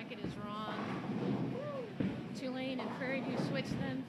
bracket is wrong. Tulane and Prairie View switch them.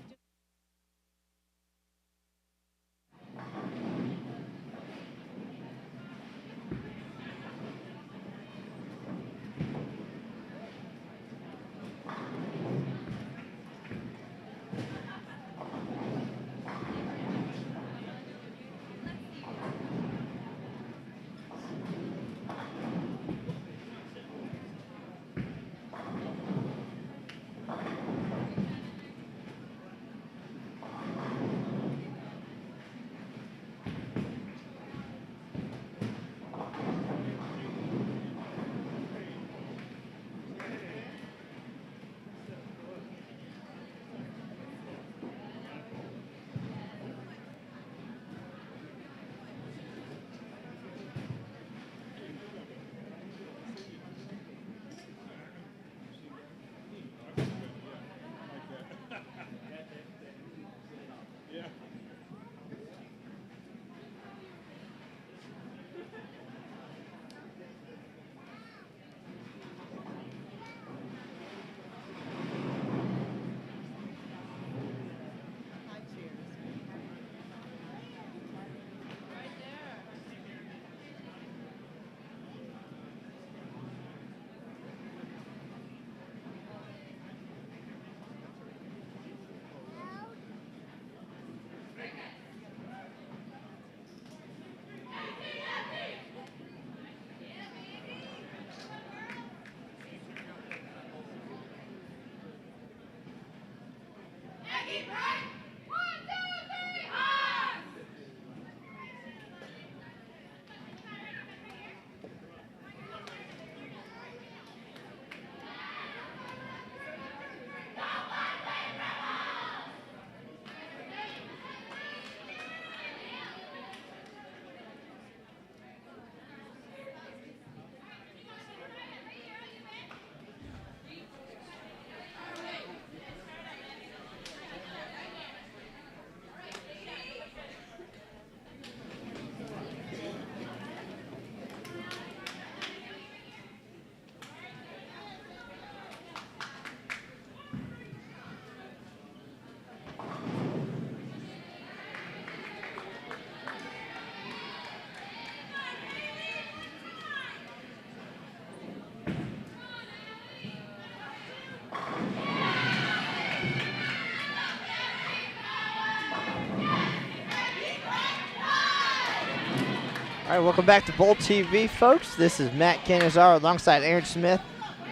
All right, welcome back to Bowl TV, folks. This is Matt Canizaro alongside Aaron Smith,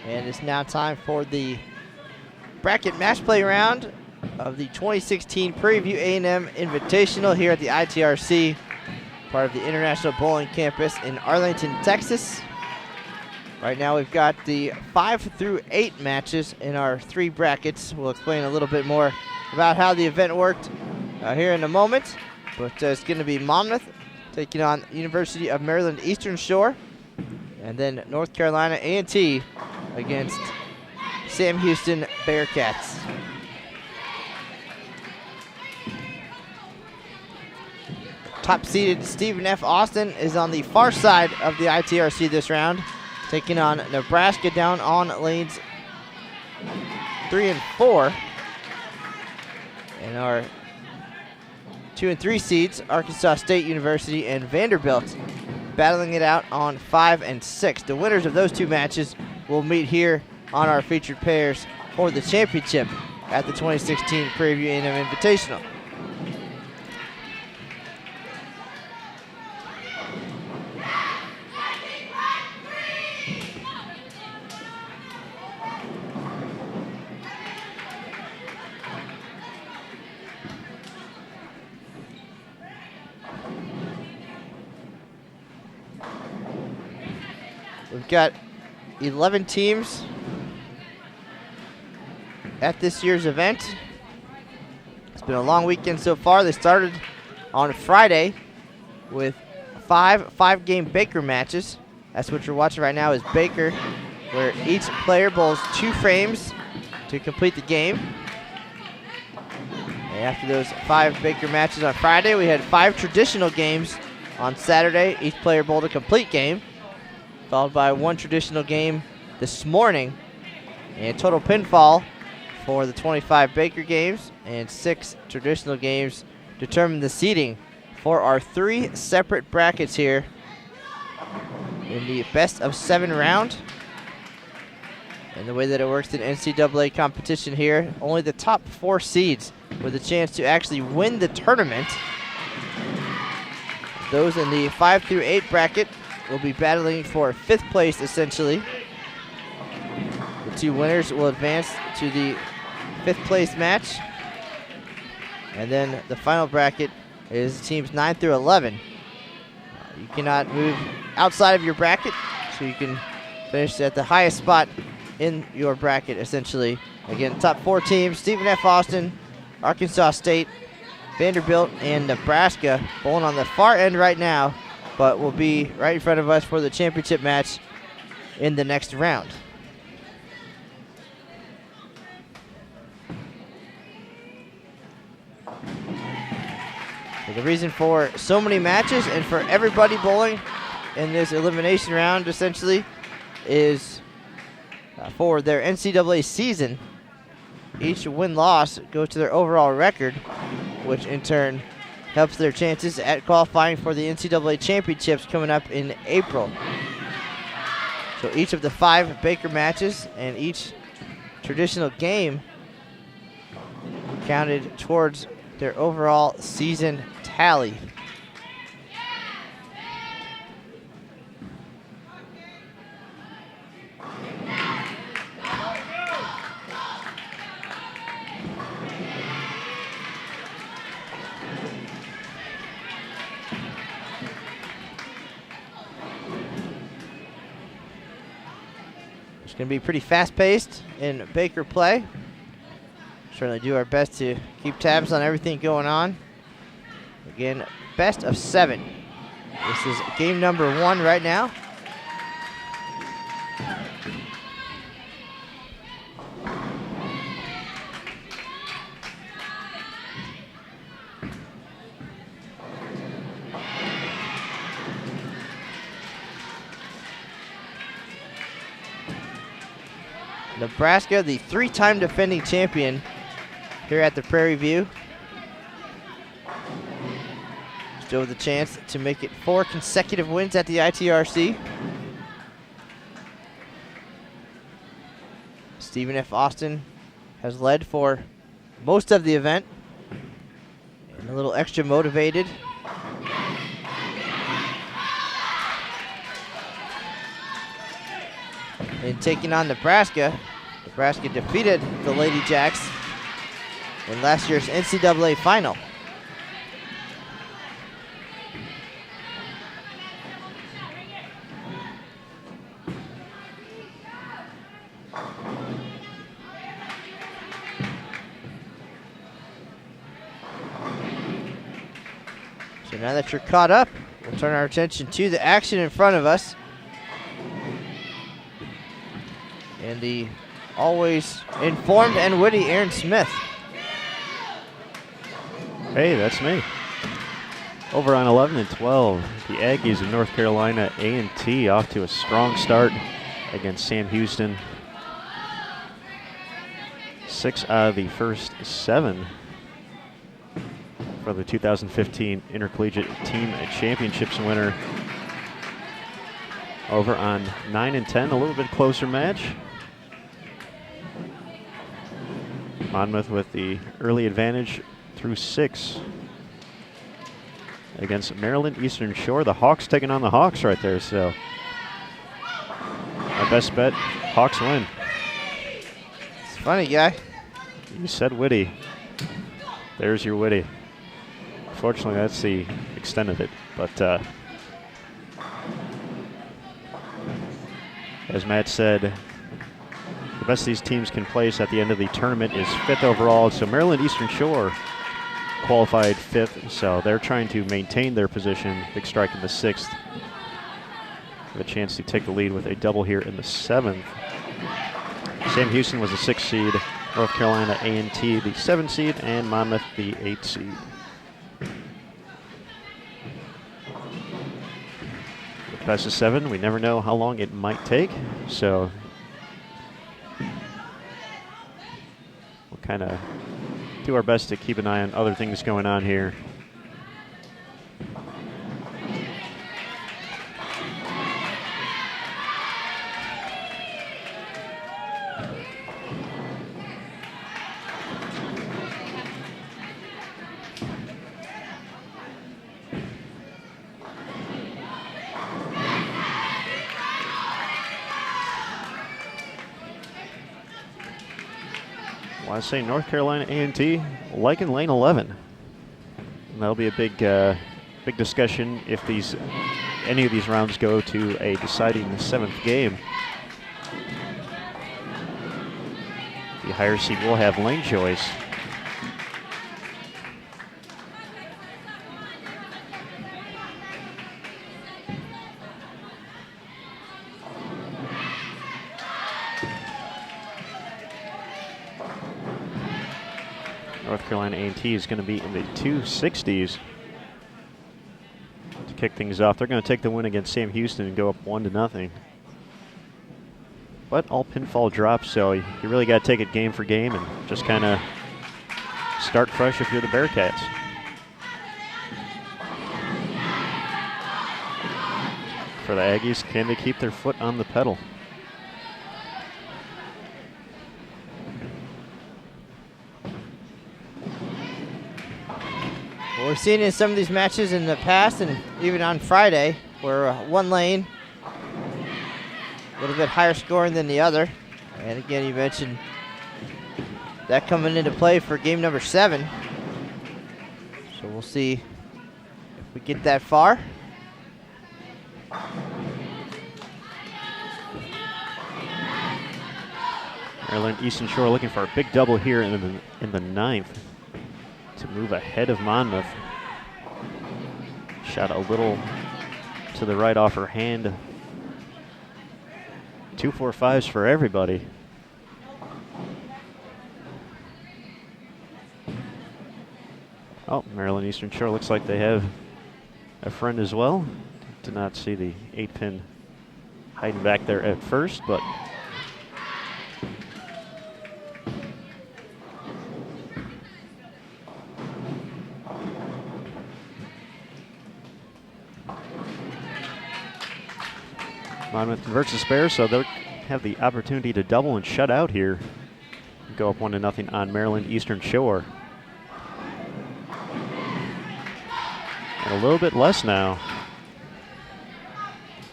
and it's now time for the bracket match play round of the 2016 Prairie View A&M Invitational here at the ITRC, part of the International Bowling Campus in Arlington, Texas. Right now we've got the 5 through 8 matches in our 3 brackets. We'll explain a little bit more about how the event worked here in a moment, but it's going to be Monmouth taking on University of Maryland Eastern Shore, and then North Carolina A&T against Sam Houston Bearcats. Top-seeded Stephen F. Austin is on the far side of the ITRC this round, taking on Nebraska down on lanes 3 and 4. And our 2 and 3 seeds, Arkansas State University and Vanderbilt, battling it out on 5 and 6. The winners of those 2 matches will meet here on our featured pairs for the championship at the 2016 Prairie View A&M Invitational. We've got 11 teams at this year's event. It's been a long weekend so far. They started on Friday with 5 game Baker matches. That's what you're watching right now is Baker, where each player bowls 2 frames to complete the game. And after those 5 Baker matches on Friday, we had 5 traditional games on Saturday. Each player bowled a complete game, followed by 1 traditional game this morning And total pinfall for the 25 Baker games and 6 traditional games determine the seeding for our 3 separate brackets here in the best of 7 round. And the way that it works in NCAA competition here, only the top 4 seeds with a chance to actually win the tournament. Those in the 5 through 8 bracket will be battling for 5th place essentially. The 2 winners will advance to the 5th place match. And then the final bracket is teams 9 through 11. You cannot move outside of your bracket, so you can finish at the highest spot in your bracket essentially. Again, top 4 teams: Stephen F. Austin, Arkansas State, Vanderbilt, and Nebraska, bowling on the far end right now, but will be right in front of us for the championship match in the next round. So the reason for so many matches and for everybody bowling in this elimination round essentially is for their NCAA season. Each win-loss goes to their overall record, which in turn helps their chances at qualifying for the NCAA championships coming up in April. So each of the 5 Baker matches and each traditional game counted towards their overall season tally. It's going to be pretty fast-paced in Baker play. Certainly do our best to keep tabs on everything going on. Again, best of 7. This is game number 1 right now. Nebraska, the 3-time defending champion here at the Prairie View. Still with a chance to make it 4 consecutive wins at the ITRC. Stephen F. Austin has led for most of the event and a little extra motivated. In taking on Nebraska, Nebraska defeated the Lady Jacks in last year's NCAA final. So now that you're caught up, we'll turn our attention to the action in front of us. And the always informed and witty Aaron Smith. Hey, that's me. Over on 11 and 12, the Aggies of North Carolina A&T off to a strong start against Sam Houston. 6 out of the first 7 for the 2015 Intercollegiate Team Championships winner. Over on 9 and 10, a little bit closer match. Monmouth with the early advantage through 6 against Maryland Eastern Shore. The Hawks taking on the Hawks right there, so my best bet, Hawks win. It's funny, guy. You said witty. There's your witty. Unfortunately, that's the extent of it, but as Matt said, the best these teams can place at the end of the tournament is 5th overall. So Maryland Eastern Shore qualified 5th, so they're trying to maintain their position. Big strike in the 6th. Have a chance to take the lead with a double here in the 7th. Sam Houston was the 6th seed, North Carolina A&T the 7th seed, and Monmouth the 8th seed. With best of 7, we never know how long it might take, so kind of do our best to keep an eye on other things going on here. I say North Carolina A&T liking lane 11. And that'll be a big discussion if any of these rounds go to a deciding the 7th game. The higher seed will have lane choice. North Carolina A&T is going to be in the 260s to kick things off. They're going to take the win against Sam Houston and go up 1-0. But all pinfall drops, so you really got to take it game for game and just kind of start fresh if you're the Bearcats. For the Aggies, can they keep their foot on the pedal? Well, we've seen in some of these matches in the past and even on Friday where one lane a little bit higher scoring than the other. And again, you mentioned that coming into play for game number 7. So we'll see if we get that far. Maryland Eastern Shore looking for a big double here in the 9th to move ahead of Monmouth. Shot a little to the right off her hand. 2-4-5s for everybody. Oh, Maryland Eastern Shore looks like they have a friend as well. Did not see the 8-pin hiding back there at first, but Monmouth converts the spare, so they'll have the opportunity to double and shut out here. Go up 1-0 on Maryland Eastern Shore. And a little bit less now.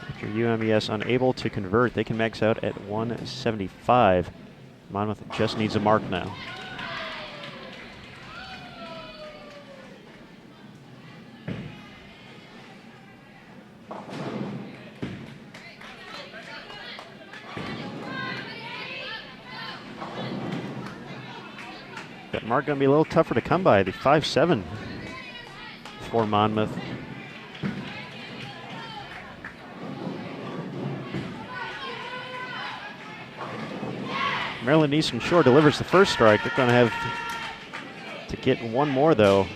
After UMES unable to convert, they can max out at 175. Monmouth just needs a mark now. That mark going to be a little tougher to come by, the 5-7 for Monmouth. Maryland Eastern Shore delivers the first strike. They're going to have to get one more, though.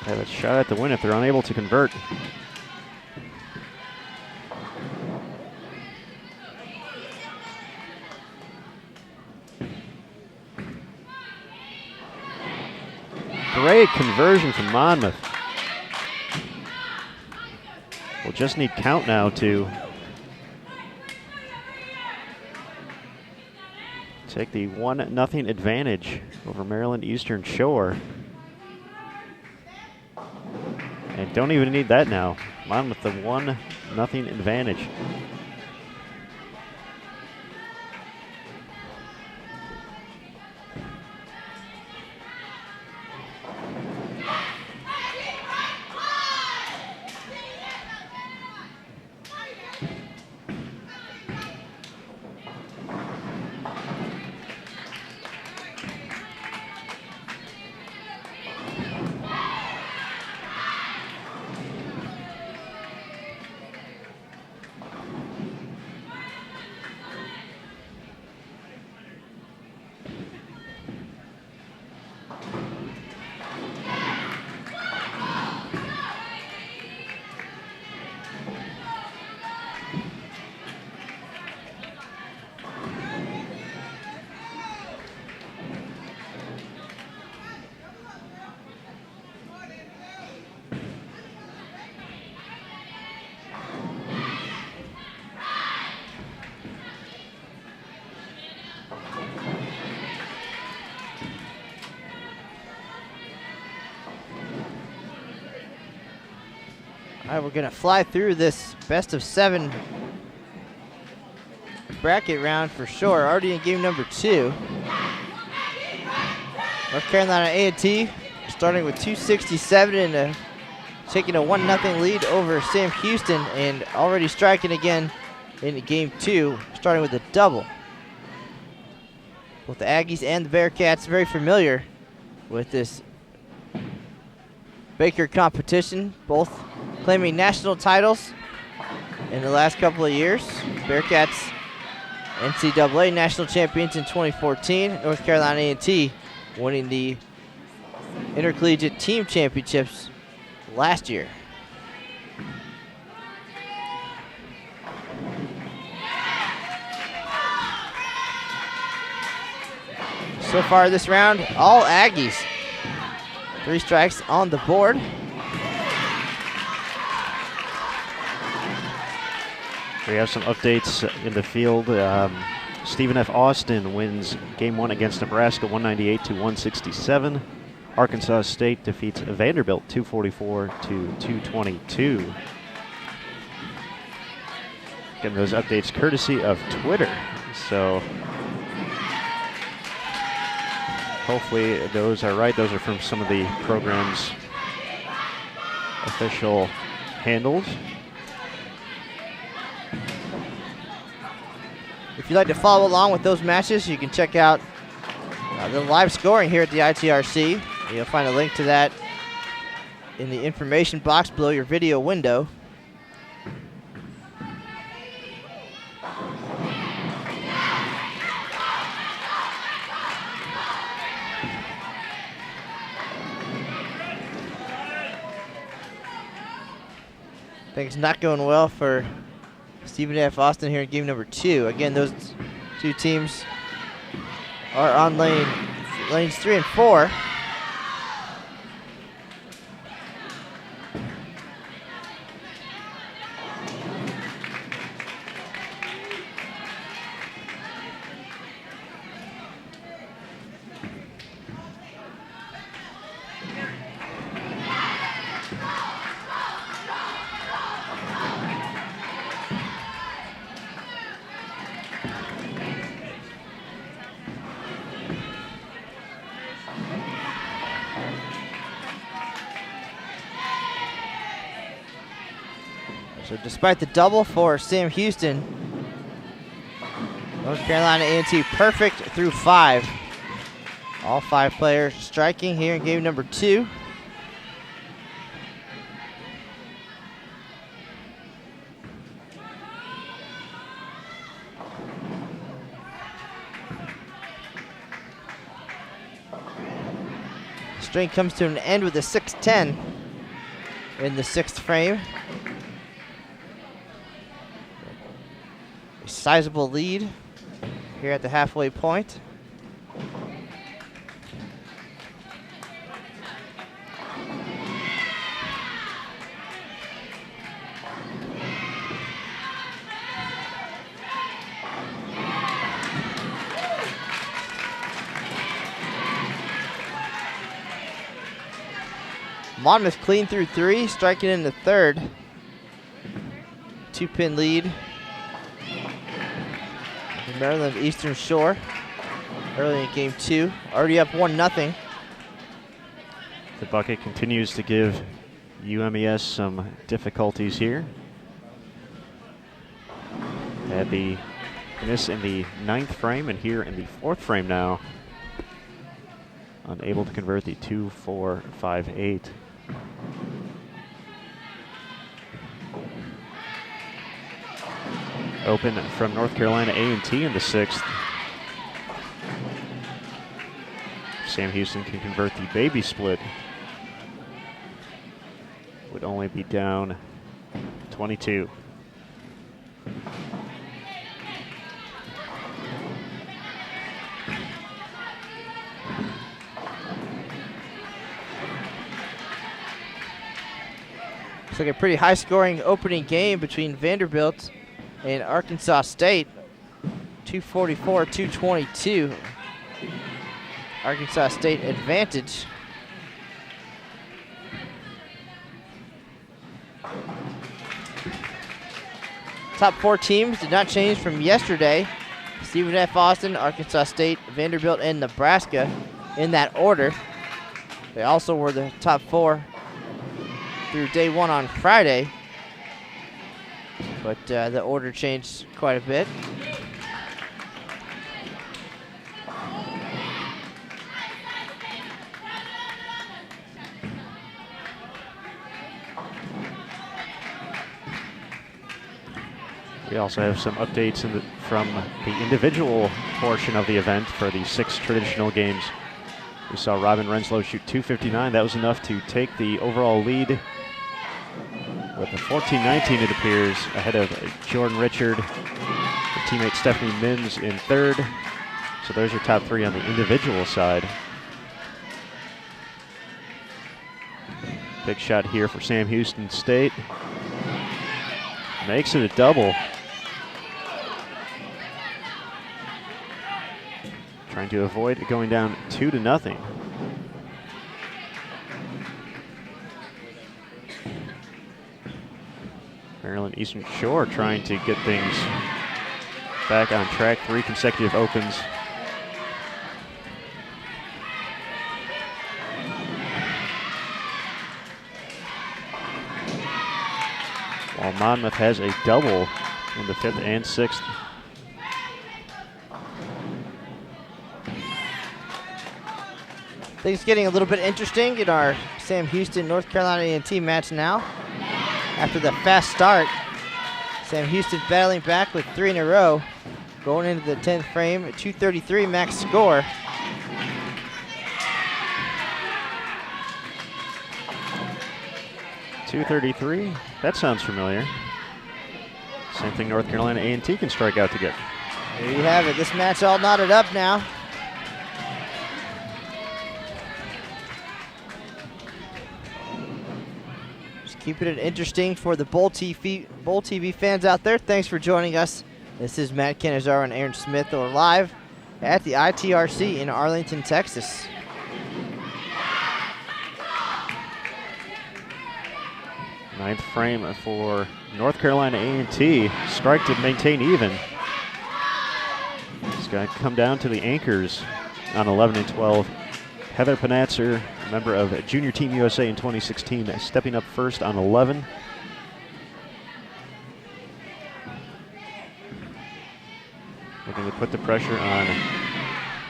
Have a shot at the win if they're unable to convert. Great conversion from Monmouth. We'll just need count now to take the 1-0 advantage over Maryland Eastern Shore. And don't even need that now. Monmouth the 1-0 advantage. All right, we're going to fly through this best of 7 bracket round for sure. Already in game number 2. North Carolina A&T starting with 267 and taking a 1-0 lead over Sam Houston, and already striking again in game 2, starting with a double. Both the Aggies and the Bearcats very familiar with this Baker competition, both claiming national titles in the last couple of years. Bearcats NCAA national champions in 2014. North Carolina A&T winning the intercollegiate team championships last year. So far this round, all Aggies. 3 strikes on the board. We have some updates in the field. Stephen F. Austin wins game 1 against Nebraska 198 to 167. Arkansas State defeats Vanderbilt 244 to 222. Getting those updates courtesy of Twitter. So hopefully those are right. Those are from some of the program's official handles. If you'd like to follow along with those matches, you can check out the live scoring here at the ITRC. You'll find a link to that in the information box below your video window. Things not going well for Stephen F. Austin here in game number 2. Again, those 2 teams are on lanes 3 and 4. So despite the double for Sam Houston, North Carolina A&T perfect through 5. All 5 players striking here in game number 2. The string comes to an end with a 6-10 in the 6th frame. A sizable lead here at the halfway point. Monmouth clean through 3, striking in the 3rd. 2-pin lead. The Maryland Eastern Shore early in game 2, already up 1-0. The bucket continues to give UMES some difficulties here. Had the miss in the 9th frame and here in the 4th frame now. Unable to convert the 2-4-5-8. Open from North Carolina A&T in the 6th. Sam Houston can convert the baby split. Would only be down 22. Looks like a pretty high-scoring opening game between Vanderbilt and Arkansas State. 244-222. Arkansas State advantage. top 4 teams did not change from yesterday. Stephen F. Austin, Arkansas State, Vanderbilt, and Nebraska in that order. They also were the top 4 through day 1 on Friday, but the order changed quite a bit. We also have some updates from the individual portion of the event for the 6 traditional games. We saw Robin Renslow shoot .259. That was enough to take the overall lead with a 14-19, it appears, ahead of Jordan Richard, her teammate Stephanie Mims in 3rd. So there's your top 3 on the individual side. Big shot here for Sam Houston State. Makes it a double. Trying to avoid it going down 2-0. Maryland Eastern Shore trying to get things back on track. 3 consecutive opens. While Monmouth has a double in the 5th and 6th. Things getting a little bit interesting in our Sam Houston North Carolina A&T match now. After the fast start, Sam Houston battling back with 3 in a row, going into the 10th frame, a 233 max score. .233, that sounds familiar. Same thing North Carolina A&T can strike out to get. There you have it. This match all knotted up now. Keeping it interesting for the Bowl TV fans out there. Thanks for joining us. This is Matt Canizaro and Aaron Smith. We're live at the ITRC in Arlington, Texas. Ninth frame for North Carolina A&T. Strike to maintain even. It's going to come down to the anchors on 11 and 12. Heather Panatzer, a member of Junior Team USA in 2016, stepping up first on 11. Looking to put the pressure on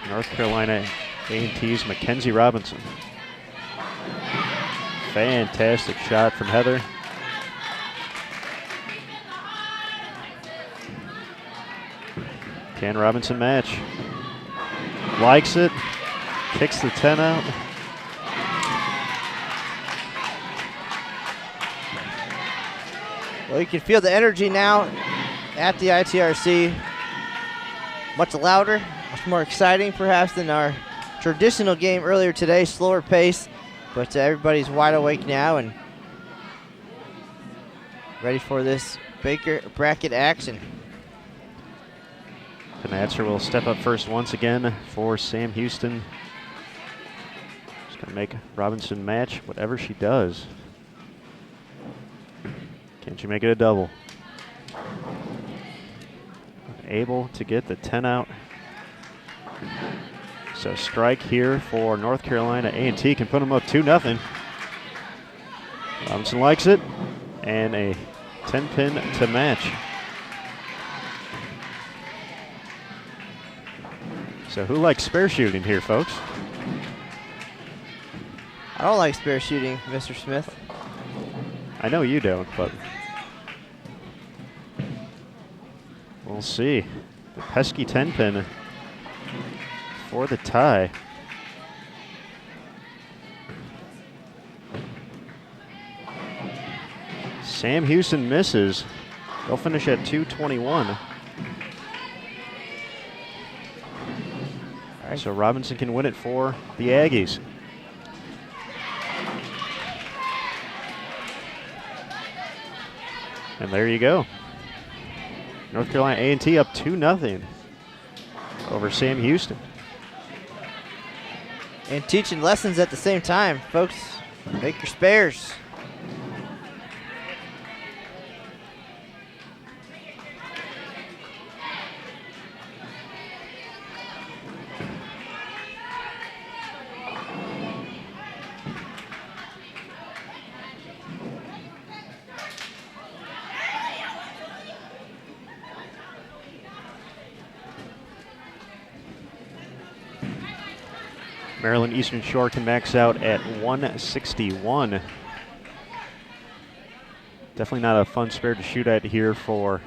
North Carolina A&T's Mackenzie Robinson. Fantastic shot from Heather. Can Robinson match? Likes it. Kicks the 10 out. Well, you can feel the energy now at the ITRC. Much louder, much more exciting perhaps than our traditional game earlier today. Slower pace, but everybody's wide awake now and ready for this Baker bracket action. Panatzer will step up first once again for Sam Houston. Gonna make Robinson match whatever she does. Can she make it a double? Able to get the 10 out. So strike here for North Carolina A&T can put them up 2-0. Robinson likes it, and a 10 pin to match. So who likes spare shooting here, folks? I don't like spare shooting, Mr. Smith. I know you don't, but we'll see. The pesky 10 pin for the tie. Sam Houston misses. They'll finish at 221. All right, so Robinson can win it for the Aggies. And there you go. North Carolina A&T up 2-0 over Sam Houston. And teaching lessons at the same time, folks. Make your spares. Maryland Eastern Shore can max out at 161. Definitely not a fun spare to shoot at here for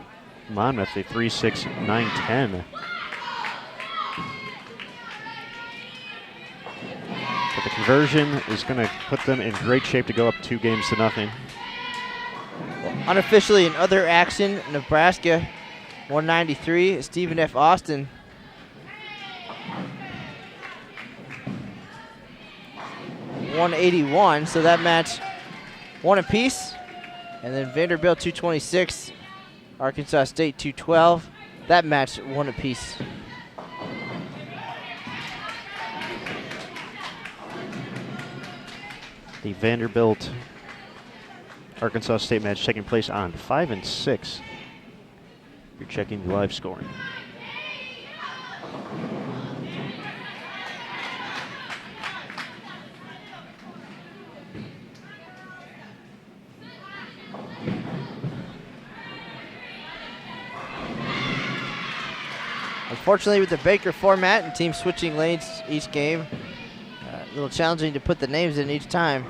Monmouth, a 3.6910. But the conversion is going to put them in great shape to go up 2-0. Unofficially in other action, Nebraska 193, Stephen F. Austin 181, so that match one apiece. And then Vanderbilt 226, Arkansas State 212. That match one apiece. The Vanderbilt Arkansas State match taking place on 5 and 6. You're checking the live scoring. Unfortunately, with the Baker format and teams switching lanes each game, a little challenging to put the names in each time.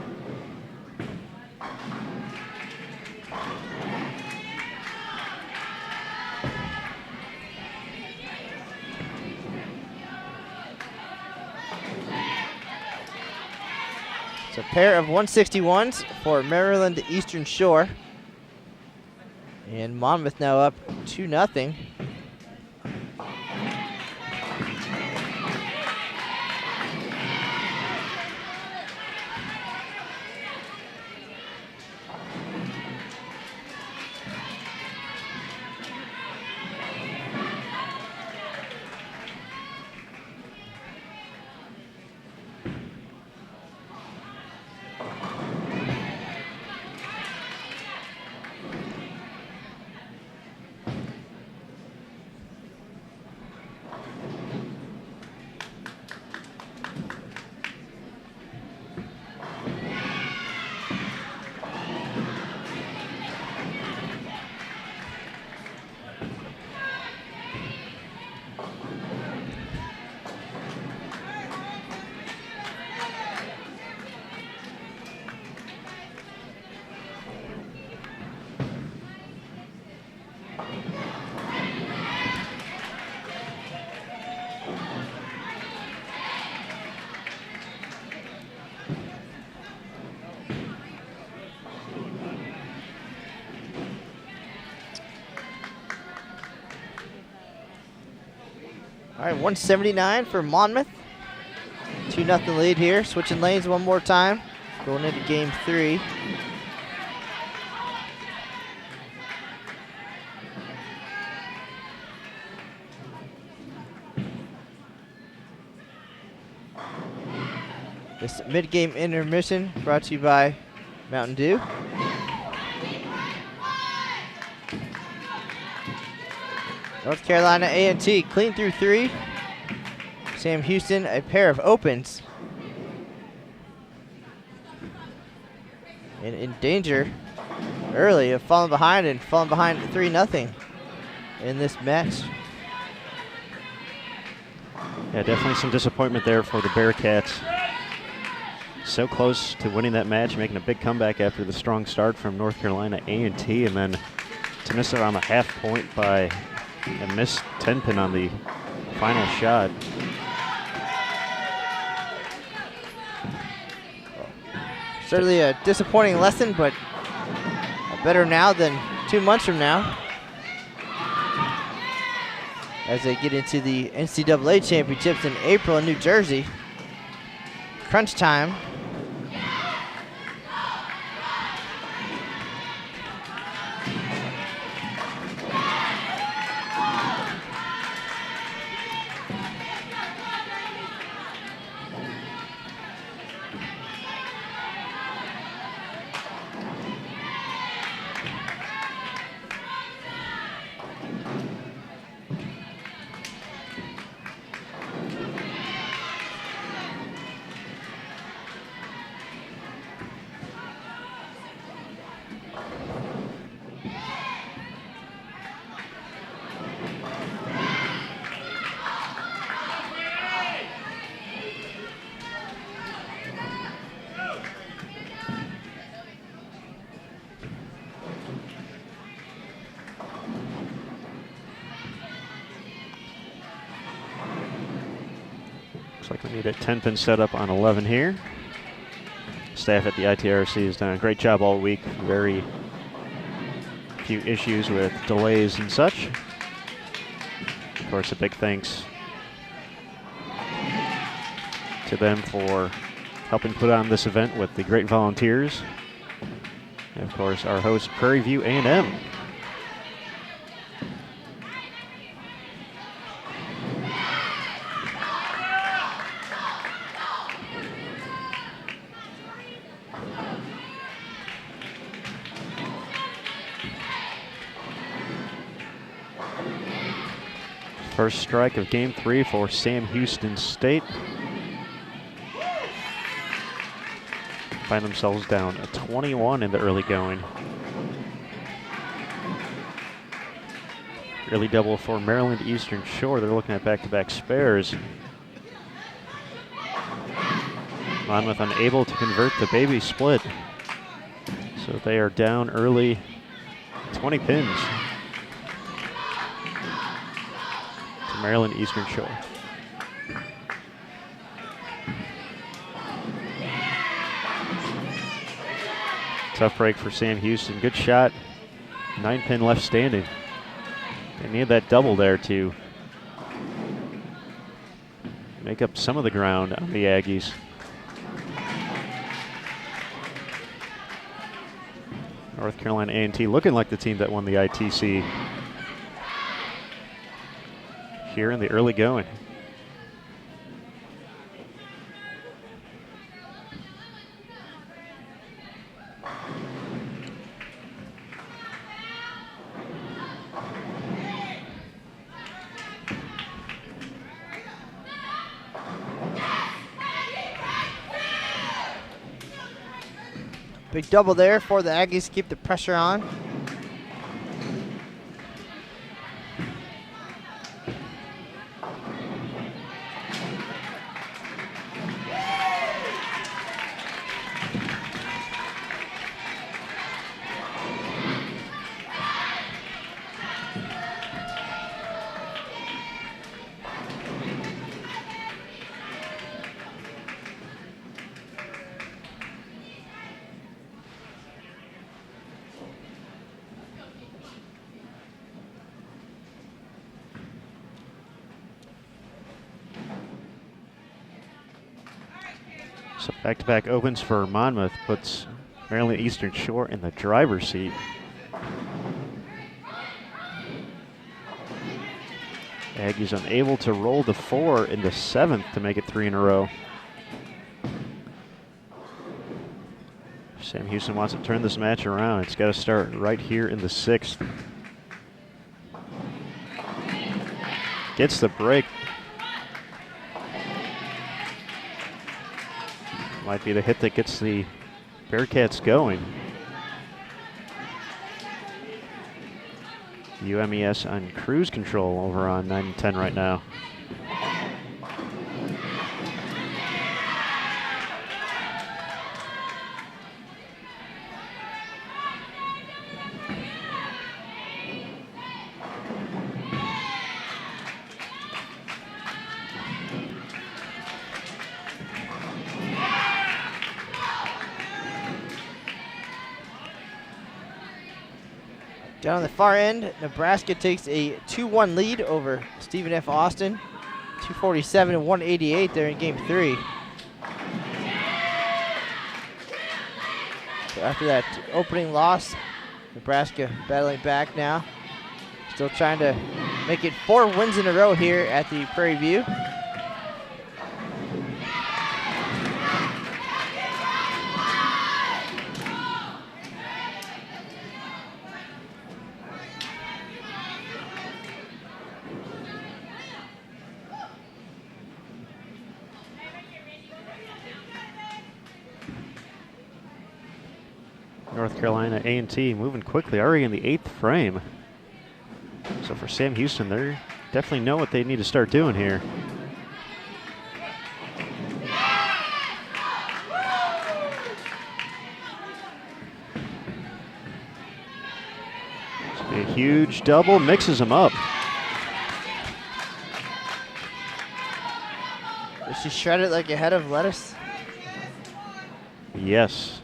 It's a pair of 161s for Maryland Eastern Shore. And Monmouth now up 2-0. All right, 179 for Monmouth. 2-0 lead here. Switching lanes one more time. Going into game 3. This mid-game intermission brought to you by Mountain Dew. North Carolina A&T clean through 3. Sam Houston, a pair of opens. And in danger early of falling behind 3-0 in this match. Yeah, definitely some disappointment there for the Bearcats. So close to winning that match, making a big comeback after the strong start from North Carolina A&T, and then to miss it on the half point by a missed 10-pin on the final shot. Certainly a disappointing lesson, but better now than 2 months from now, as they get into the NCAA championships in April in New Jersey. Crunch time. Looks like we need a 10-pin setup on 11 here. Staff at the ITRC has done a great job all week. Very few issues with delays and such. Of course, a big thanks to them for helping put on this event with the great volunteers. And of course, our host, Prairie View A&M. First strike of Game 3 for Sam Houston State. Find themselves down a 21 in the early going. Early double for Maryland Eastern Shore. They're looking at back-to-back spares. Monmouth unable to convert the baby split. So they are down early, 20 pins to Maryland Eastern Shore. Tough break for Sam Houston. Good shot. 9 pin left standing. They need that double there to make up some of the ground on the Aggies. North Carolina A&T looking like the team that won the ITC here in the early going. Big double there for the Aggies to keep the pressure on. So back-to-back opens for Monmouth, puts Maryland Eastern Shore in the driver's seat. Aggies unable to roll the 4 in the 7th to make it 3 in a row. Sam Houston wants to turn this match around. It's got to start right here in the 6th. Gets the break. Might be the hit that gets the Bearcats going. UMES on cruise control over on 9 and 10 right now. Down on the far end, Nebraska takes a 2-1 lead over Stephen F. Austin. 247 and 188 there in Game 3. So after that opening loss, Nebraska battling back now. Still trying to make it 4 wins in a row here at the Prairie View. North Carolina A&T moving quickly, already in the 8th frame. So for Sam Houston, they definitely know what they need to start doing here. It's gonna be a huge double, mixes them up. This She shredded like a head of lettuce. Yes.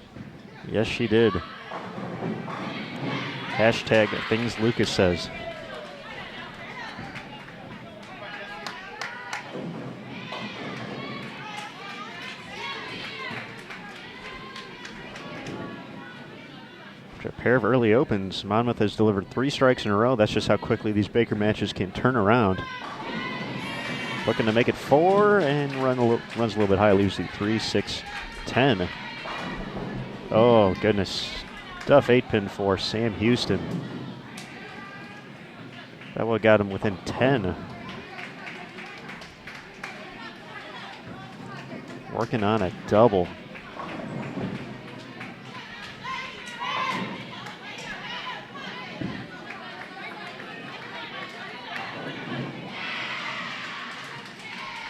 Yes, she did. Hashtag things Lucas says. After a pair of early opens, Monmouth has delivered 3 strikes in a row. That's just how quickly these Baker matches can turn around. Looking to make it 4 and runs a little bit high, leaves the 3-6-10. Oh, goodness. Tough 8-pin for Sam Houston. That would have got him within 10. Working on a double.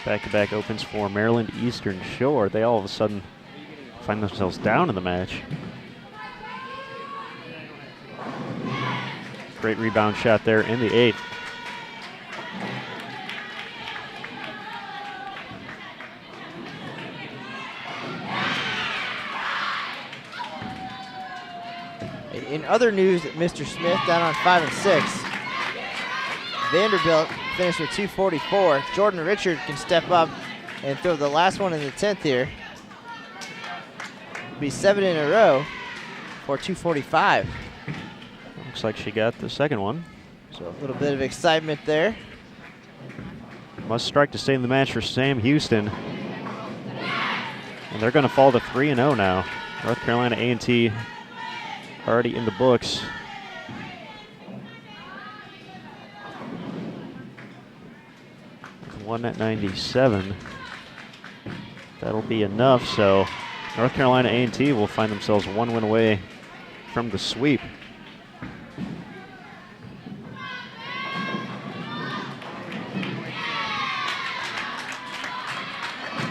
Back-to-back opens for Maryland Eastern Shore. They all of a sudden find themselves down in the match. Great rebound shot there in the 8th. In other news, Mr. Smith down on 5 and 6. Vanderbilt finished with 244. Jordan Richard can step up and throw the last one in the 10th here. Be 7 in a row for 245. Looks like she got the second one. So a little bit of excitement there. Must strike to stay in the match for Sam Houston. And they're going to fall to 3-0 now. North Carolina A&T already in the books. One at 97. That'll be enough, so North Carolina A&T will find themselves 1 win away from the sweep.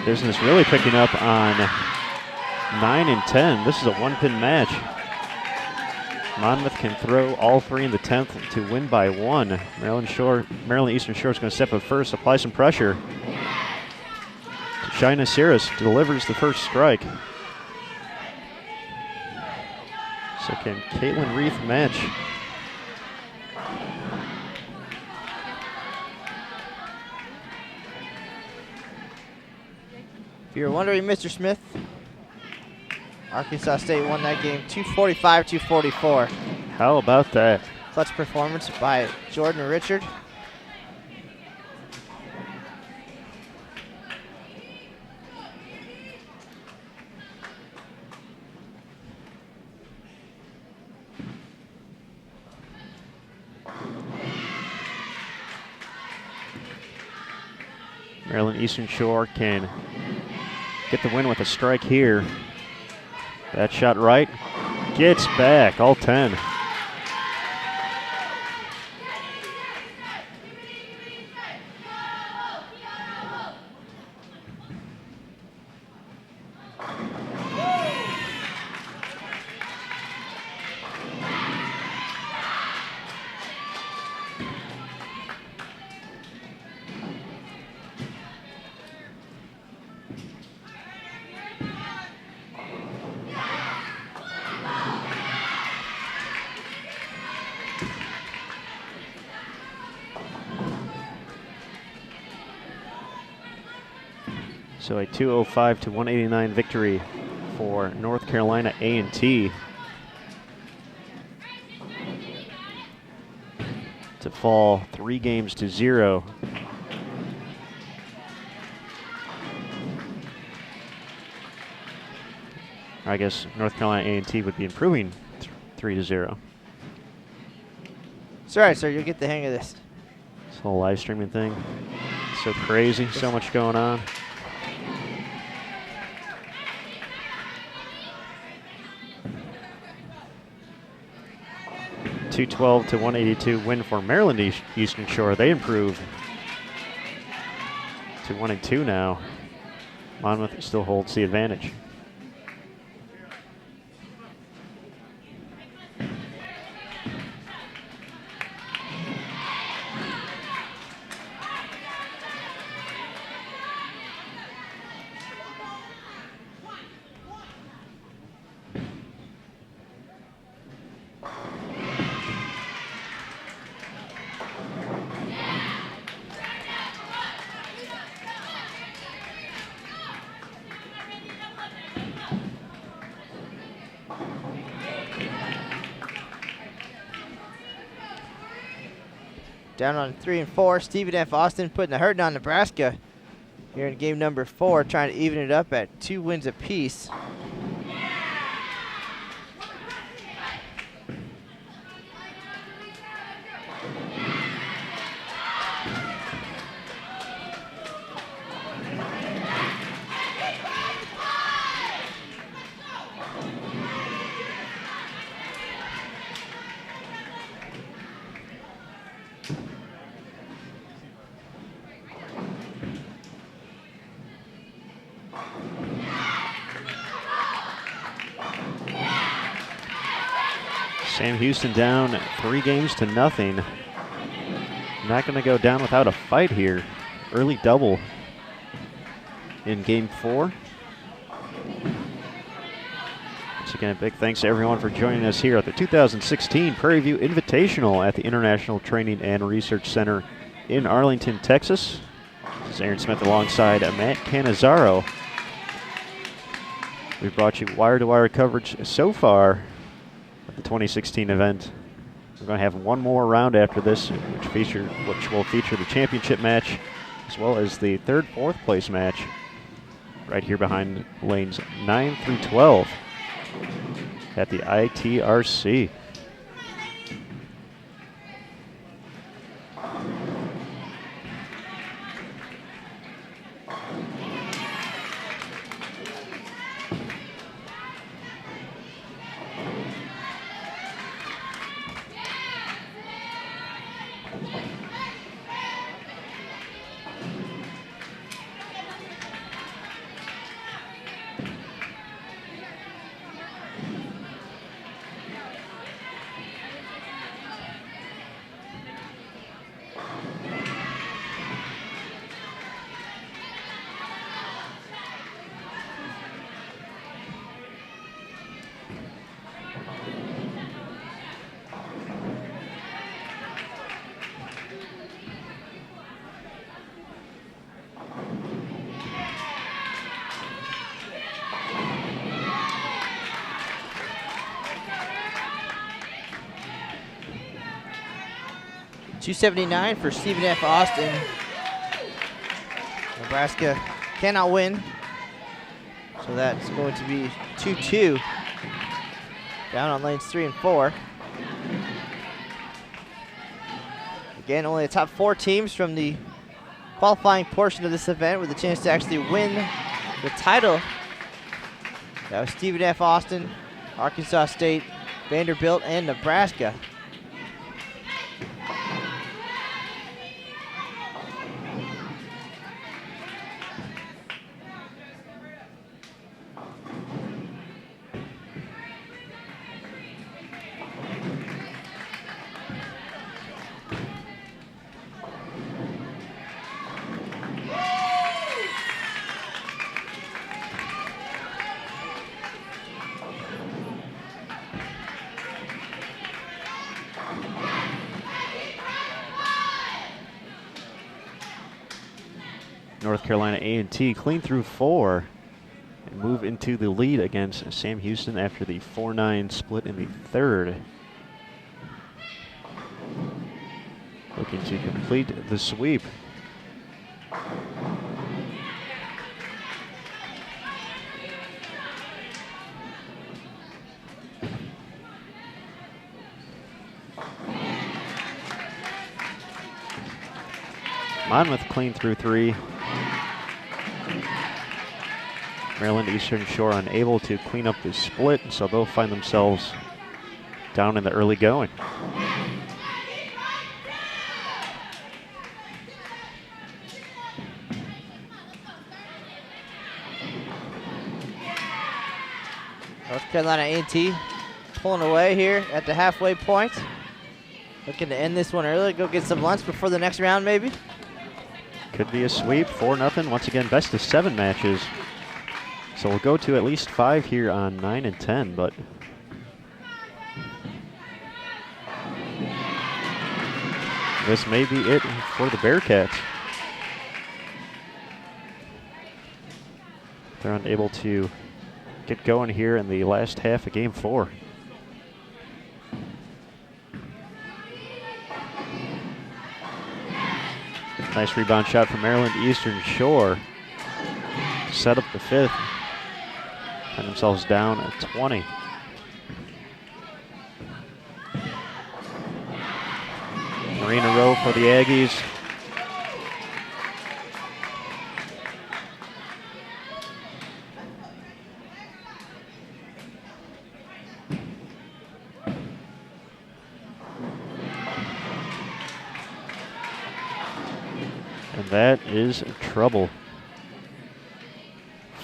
Business really picking up on 9 and 10. This is a 1-pin match. Monmouth can throw all 3 in the 10th to win by 1. Maryland Eastern Shore is going to step up first, apply some pressure. Shina Cirrus delivers the first strike. So can Caitlin Reith match? If you're wondering, Mr. Smith, Arkansas State won that game 245-244. How about that? Clutch performance by Jordan Richard. Maryland Eastern Shore can get the win with a strike here. That shot right. Gets back, all 10. So a 205-189 victory for North Carolina A&T to fall 3-0. I guess North Carolina A&T would be improving 3-0. It's all right, sir. You'll get the hang of this. This whole live streaming thing, so crazy, so much going on. $212-182 win for Maryland Eastern Shore. They improve to 1-2 now. Monmouth still holds the advantage. down on 3 and 4. Stephen F. Austin putting the hurting on Nebraska here in game number 4, trying to even it up at 2 wins apiece. Sam Houston down 3 games to nothing. Not going to go down without a fight here. Early double in game 4. Once again, big thanks to everyone for joining us here at the 2016 Prairie View Invitational at the International Training and Research Center in Arlington, Texas. This is Aaron Smith alongside Matt Cannizzaro. We've brought you wire-to-wire coverage so far of the 2016 event. We're going to have one more round after this, which will feature the championship match as well as the 3rd, 4th place match right here behind lanes 9 through 12 at the ITRC. .279 for Stephen F. Austin. Nebraska cannot win, so that's going to be 2-2 down on lanes 3 and 4. Again, only the top 4 teams from the qualifying portion of this event with a chance to actually win the title. That was Stephen F. Austin, Arkansas State, Vanderbilt, and Nebraska. North Carolina A&T clean through 4 and move into the lead against Sam Houston after the 4-9 split in the 3rd. Looking to complete the sweep. Monmouth clean through 3. Maryland Eastern Shore unable to clean up the split, so they'll find themselves down in the early going. North Carolina A&T pulling away here at the halfway point. Looking to end this one early, go get some lunch before the next round maybe. Could be a sweep, 4-0. Once again, best of 7 matches. So we'll go to at least 5 here on 9 and 10, but this may be it for the Bearcats. They're unable to get going here in the last half of game 4. Nice rebound shot from Maryland Eastern Shore to set up the 5th. Find themselves down at 20. Three in a row for the Aggies. And that is trouble.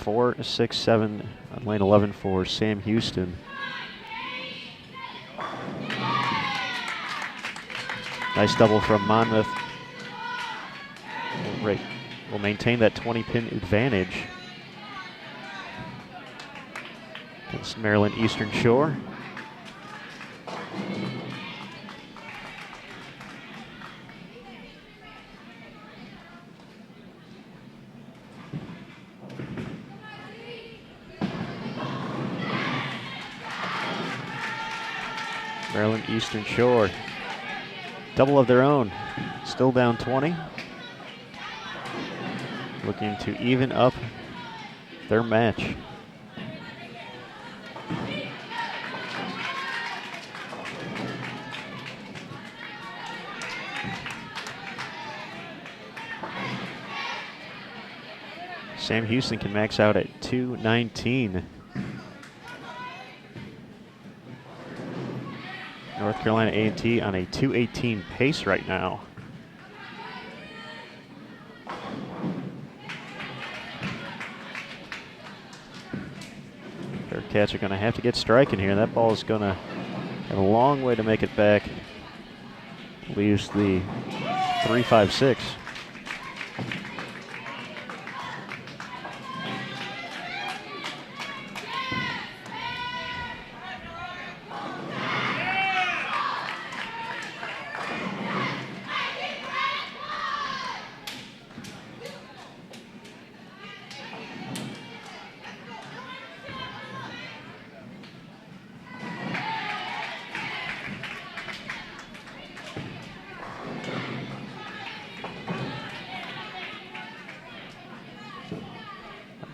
4, 6, 7 on lane 11 for Sam Houston. Nice double from Monmouth. Will maintain that 20-pin advantage against Maryland Eastern Shore. Maryland Eastern Shore, double of their own, still down 20. Looking to even up their match. Sam Houston can max out at 219. North Carolina A&T on a 218 pace right now. Bearcats are going to have to get striking here. That ball is going to have a long way to make it back. Leaves the 3-5-6.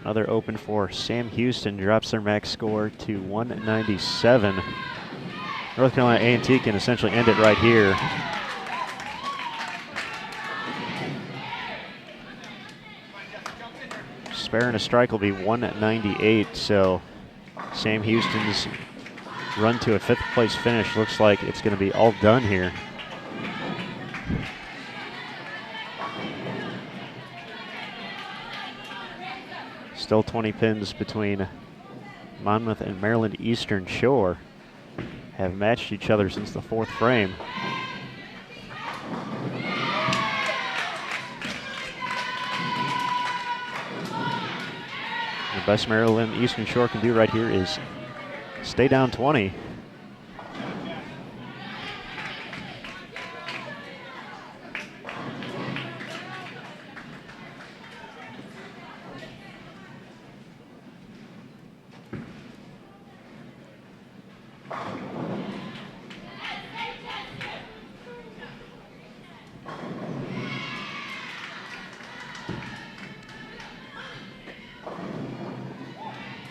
Another open for Sam Houston, drops their max score to 197. North Carolina A&T can essentially end it right here. Spare and a strike will be 198, so Sam Houston's run to a 5th place finish looks like it's going to be all done here. Still 20 pins between Monmouth and Maryland Eastern Shore. Have matched each other since the 4th frame. The best Maryland Eastern Shore can do right here is stay down 20.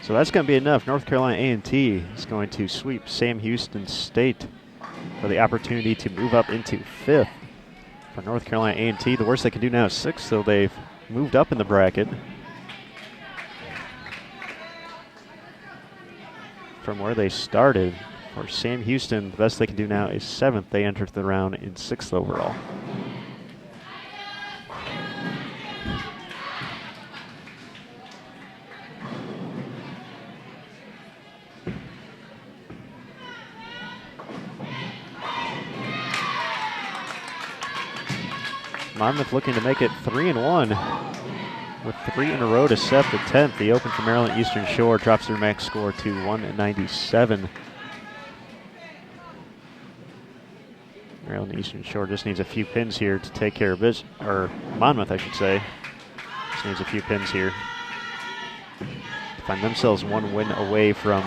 So that's going to be enough. North Carolina A&T is going to sweep Sam Houston State for the opportunity to move up into 5th. For North Carolina A&T, the worst they can do now is 6th, so they've moved up in the bracket from where they started. For Sam Houston, the best they can do now is 7th. They entered the round in 6th overall. Monmouth looking to make it 3-1 with 3 in a row to set the 10th. The open for Maryland Eastern Shore drops their max score to 197. Maryland Eastern Shore just needs a few pins here to take care of business, or Monmouth, I should say. Just needs a few pins here to find themselves 1 win away from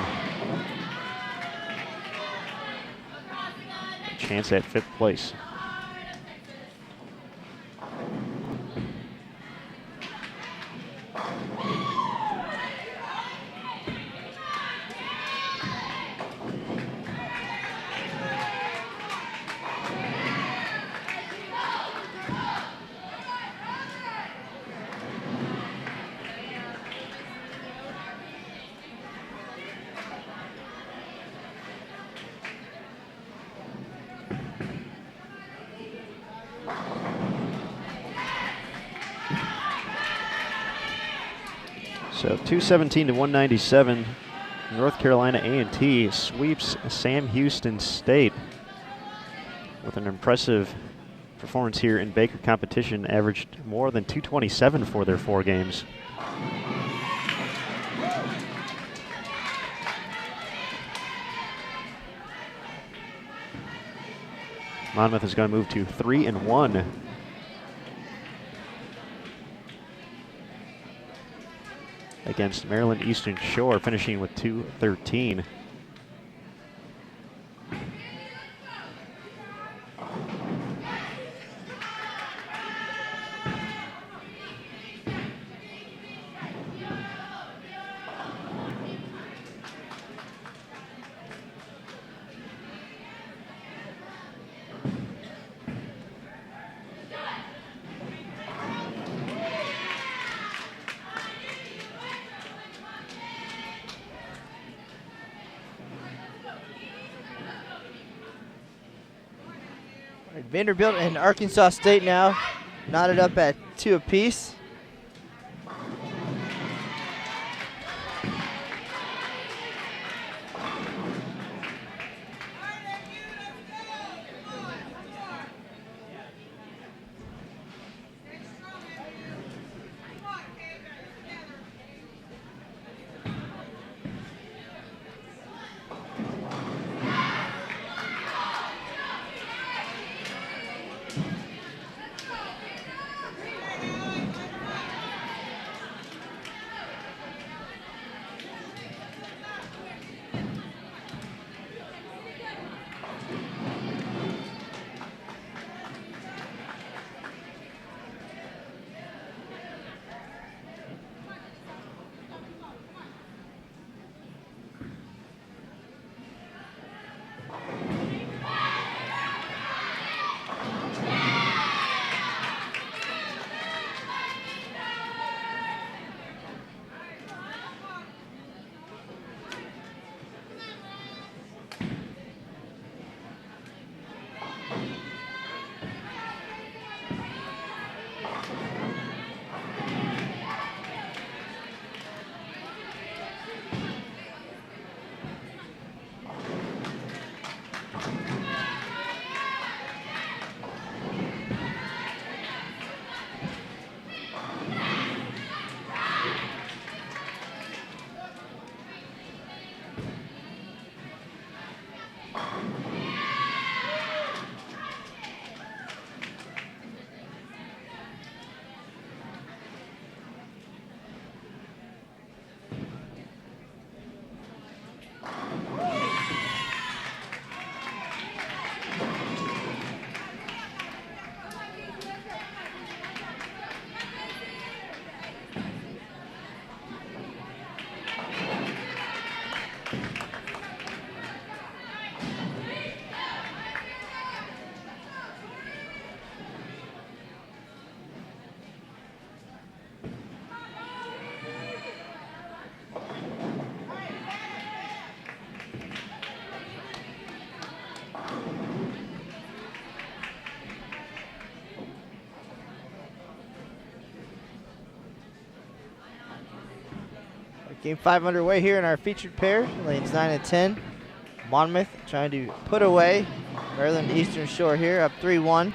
a chance at 5th place. So 217 to 197. North Carolina A&T sweeps Sam Houston State with an impressive performance here in Baker competition, averaged more than 227 for their 4 games. Monmouth is going to move to 3-1. Against Maryland Eastern Shore, finishing with 213. Vanderbilt and Arkansas State now knotted up at 2 apiece. Game 5 underway here in our featured pair, lanes 9 and 10. Monmouth trying to put away Maryland Eastern Shore here, up 3-1.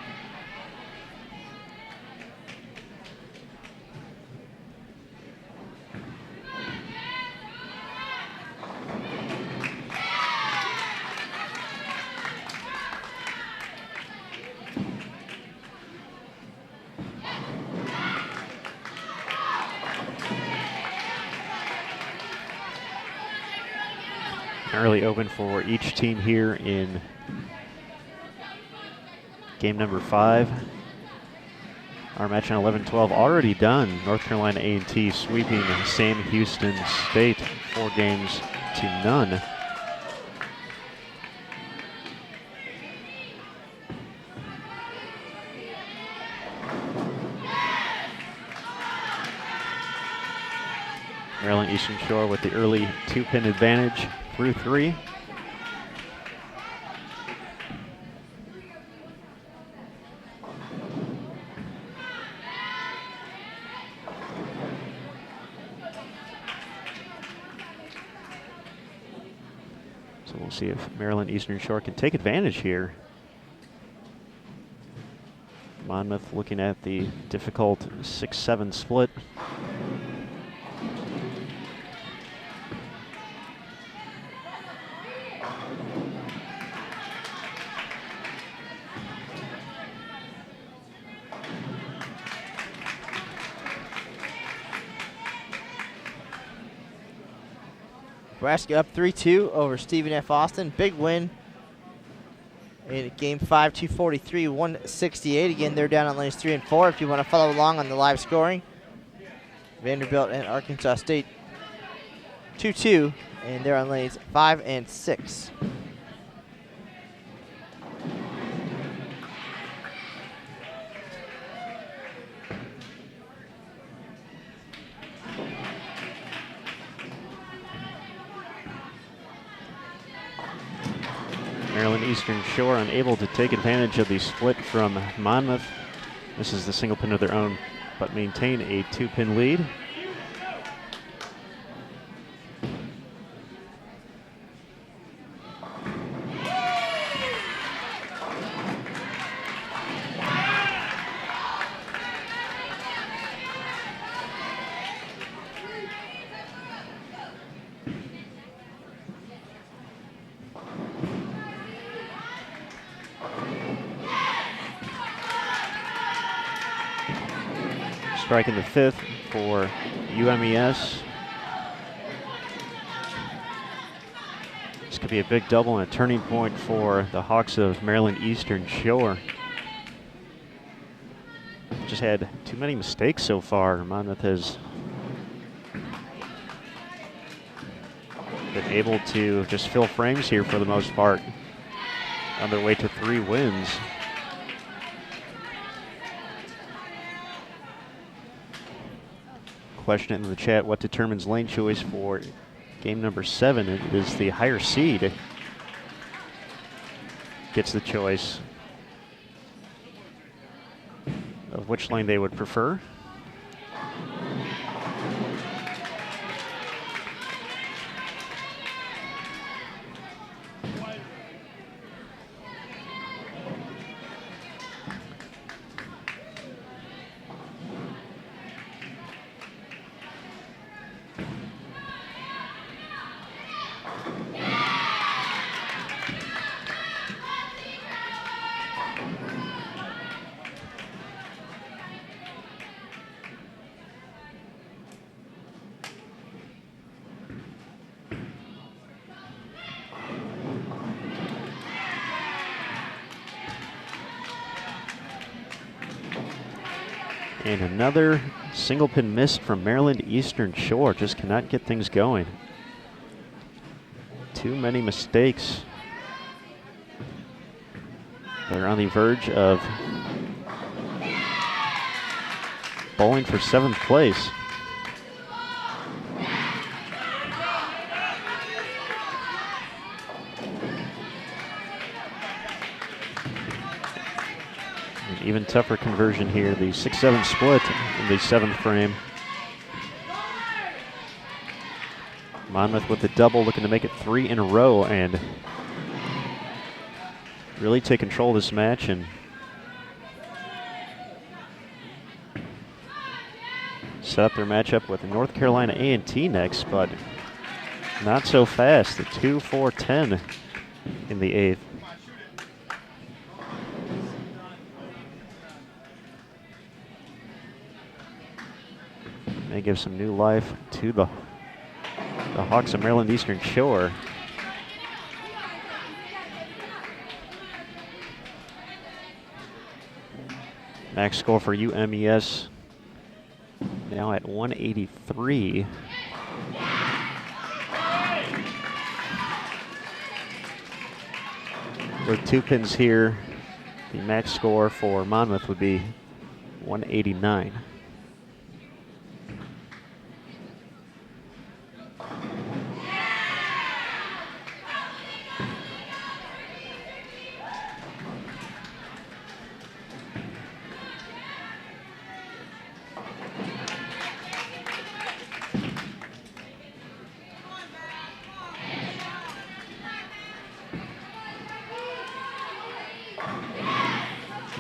Early open for each team here in game number 5. Our match on 11-12 already done. North Carolina A&T sweeping Sam Houston State 4 games to none. Maryland Eastern Shore with the early 2-pin advantage through 3. We'll see if Maryland Eastern Shore can take advantage here. Monmouth looking at the difficult 6-7 split. Nebraska up 3-2 over Stephen F. Austin. Big win in game 5, 243-168. Again, they're down on lanes 3 and 4 if you want to follow along on the live scoring. Vanderbilt and Arkansas State 2-2, and they're on lanes 5 and 6. Maryland Eastern Shore unable to take advantage of the split from Monmouth. This is the single pin of their own, but maintain a 2-pin lead. Striking the 5th for UMES. This could be a big double and a turning point for the Hawks of Maryland Eastern Shore. Just had too many mistakes so far. Monmouth has been able to just fill frames here for the most part, on their way to 3 wins. Question in the chat, what determines lane choice for game number 7? It is the higher seed gets the choice of which lane they would prefer. And another single pin missed from Maryland Eastern Shore. Just cannot get things going. Too many mistakes. They're on the verge of bowling for 7th place. Even tougher conversion here, the 6-7 split in the 7th frame. Monmouth with the double, looking to make it 3 in a row and really take control of this match and set up their matchup with North Carolina A&T next, but not so fast. The 2-4-10 in the 8th. May give some new life to the Hawks of Maryland Eastern Shore. Max score for UMES now at 183. With 2 pins here, the max score for Monmouth would be 189.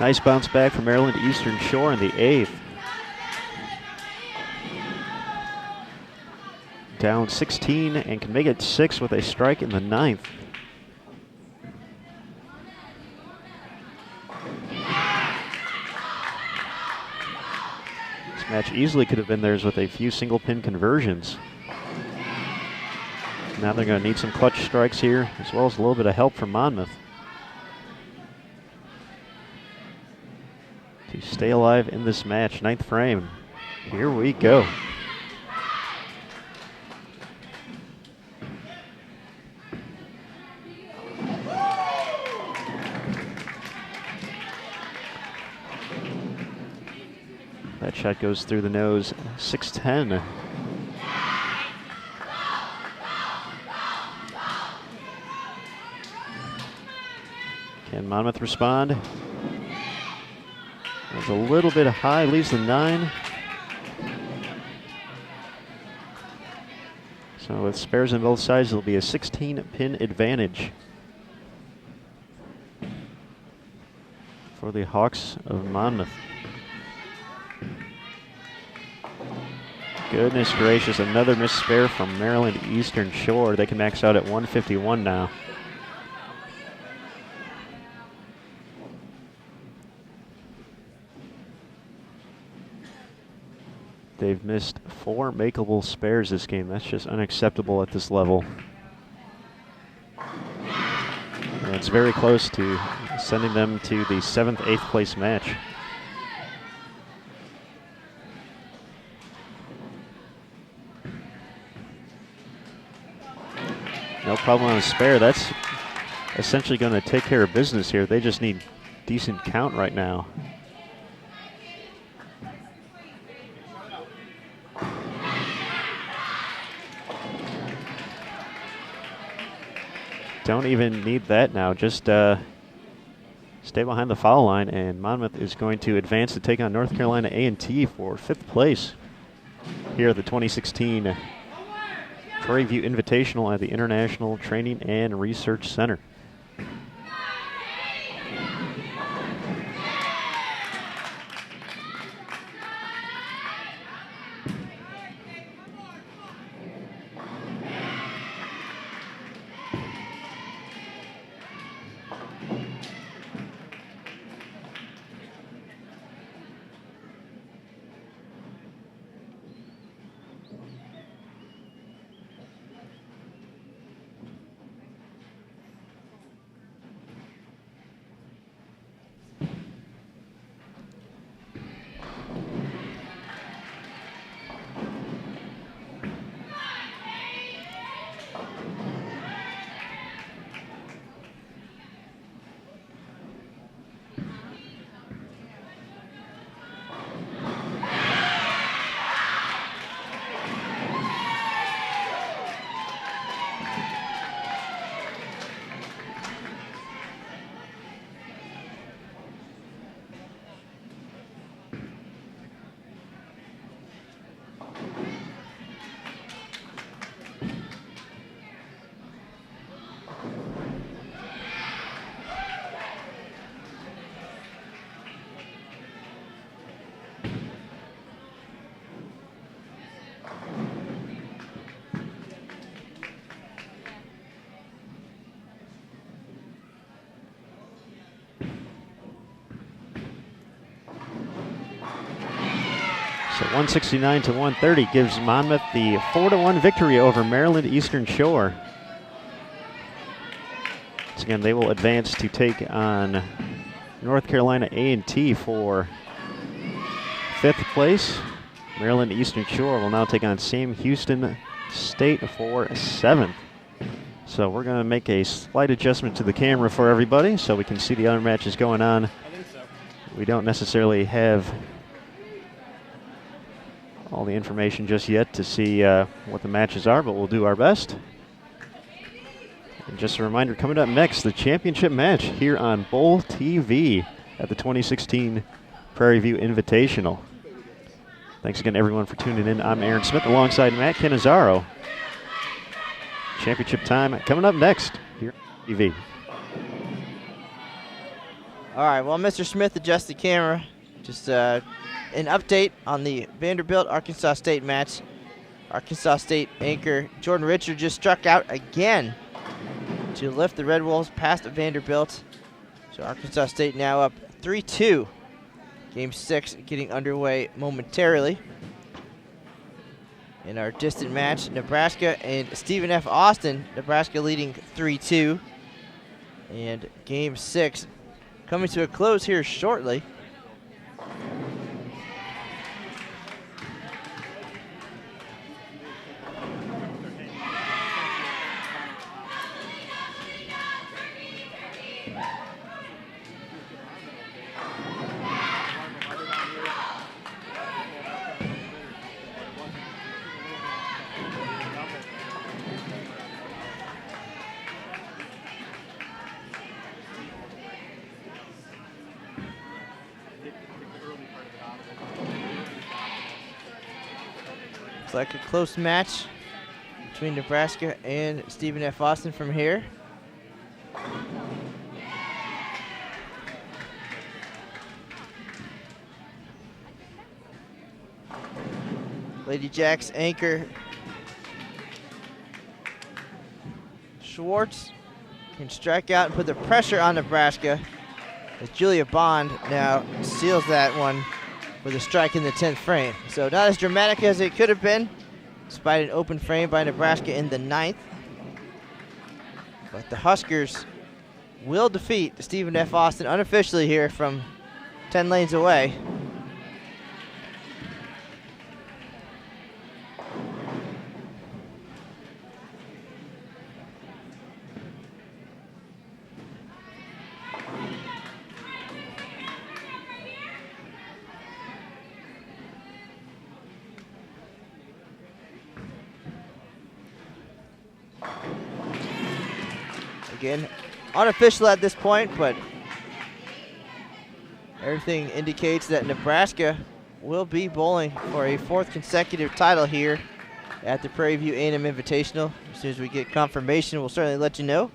Nice bounce back from Maryland Eastern Shore in the 8th. Down 16 and can make it 6 with a strike in the 9th. This match easily could have been theirs with a few single pin conversions. Now they're going to need some clutch strikes here, as well as a little bit of help from Monmouth to stay alive in this match. 9th frame. Here we go. That shot goes through the nose, 6-10. Can Monmouth respond? That's a little bit high, leaves the 9. So with spares on both sides, it'll be a 16-pin advantage for the Hawks of Monmouth. Goodness gracious, another missed spare from Maryland Eastern Shore. They can max out at 151 now. They've missed 4 makeable spares this game. That's just unacceptable at this level. And it's very close to sending them to the 7th, 8th place match. No problem on a spare. That's essentially going to take care of business here. They just need decent count right now. Don't even need that now. Just stay behind the foul line, and Monmouth is going to advance to take on North Carolina A&T for 5th place here at the 2016 Prairie View Invitational at the International Training and Research Center. So 169 to 130 gives Monmouth the 4-1 victory over Maryland Eastern Shore. Once again, they will advance to take on North Carolina A&T for 5th place. Maryland Eastern Shore will now take on Sam Houston State for 7th. So we're going to make a slight adjustment to the camera for everybody so we can see the other matches going on. We don't necessarily have all the information just yet to see what the matches are, but we'll do our best. And just a reminder, coming up next, the championship match here on Bowl TV at the 2016 Prairie View Invitational. Thanks again, everyone, for tuning in. I'm Aaron Smith alongside Matt Cannizzaro. Championship time coming up next here on TV. All right, while Mr. Smith adjusts the camera, just an update on the Vanderbilt-Arkansas State match. Arkansas State anchor Jordan Richard just struck out again to lift the Red Wolves past Vanderbilt. So Arkansas State now up 3-2. Game 6 getting underway momentarily. In our distant match, Nebraska and Stephen F. Austin. Nebraska leading 3-2. And game 6 coming to a close here shortly. Looks like a close match between Nebraska and Stephen F. Austin from here. Lady Jacks anchor Schwartz can strike out and put the pressure on Nebraska as Julia Bond now seals that one with a strike in the 10th frame. So not as dramatic as it could have been, despite an open frame by Nebraska in the 9th. But the Huskers will defeat Stephen F. Austin unofficially here from 10 lanes away. Again, unofficial at this point, but everything indicates that Nebraska will be bowling for a 4th consecutive title here at the Prairie View A&M Invitational. As soon as we get confirmation, we'll certainly let you know.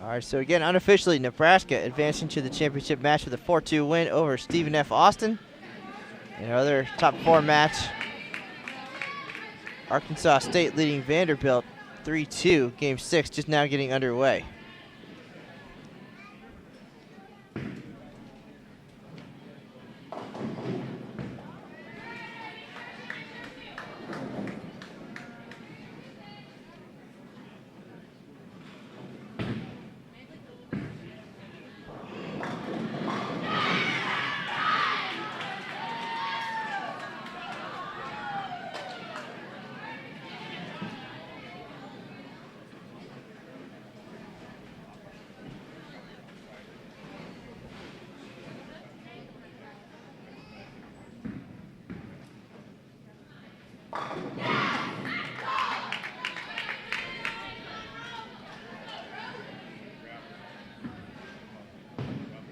All right, so again, unofficially, Nebraska advancing to the championship match with a 4-2 win over Stephen F. Austin. In our other top 4 match, Arkansas State leading Vanderbilt 3-2. Game 6 just now getting underway.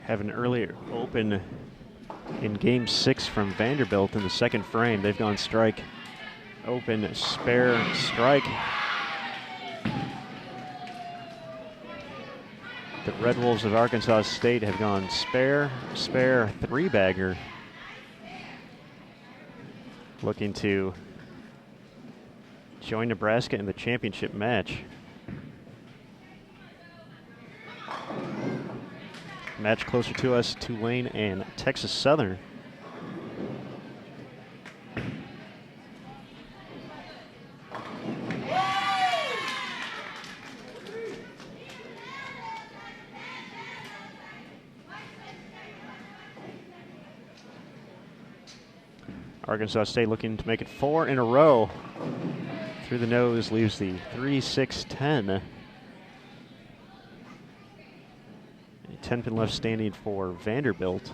Have an earlier open in game 6 from Vanderbilt in the 2nd frame. They've gone strike, open, spare, strike. The Red Wolves of Arkansas State have gone spare, spare, 3-bagger. Looking to join Nebraska in the championship match. Match closer to us, Tulane and Texas Southern. Arkansas State looking to make it 4 in a row. Through the nose leaves the 3-6-10. 10 pin left standing for Vanderbilt.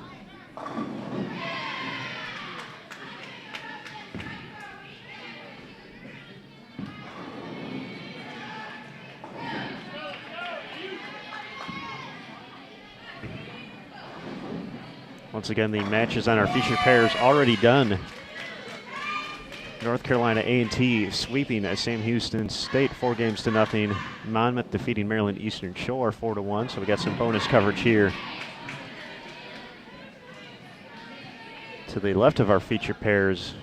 Once again, the matches on our feature pairs already done. North Carolina A&T sweeping Sam Houston State 4-0. Monmouth defeating Maryland Eastern Shore 4-1. So we got some bonus coverage here. To the left of our feature pairs,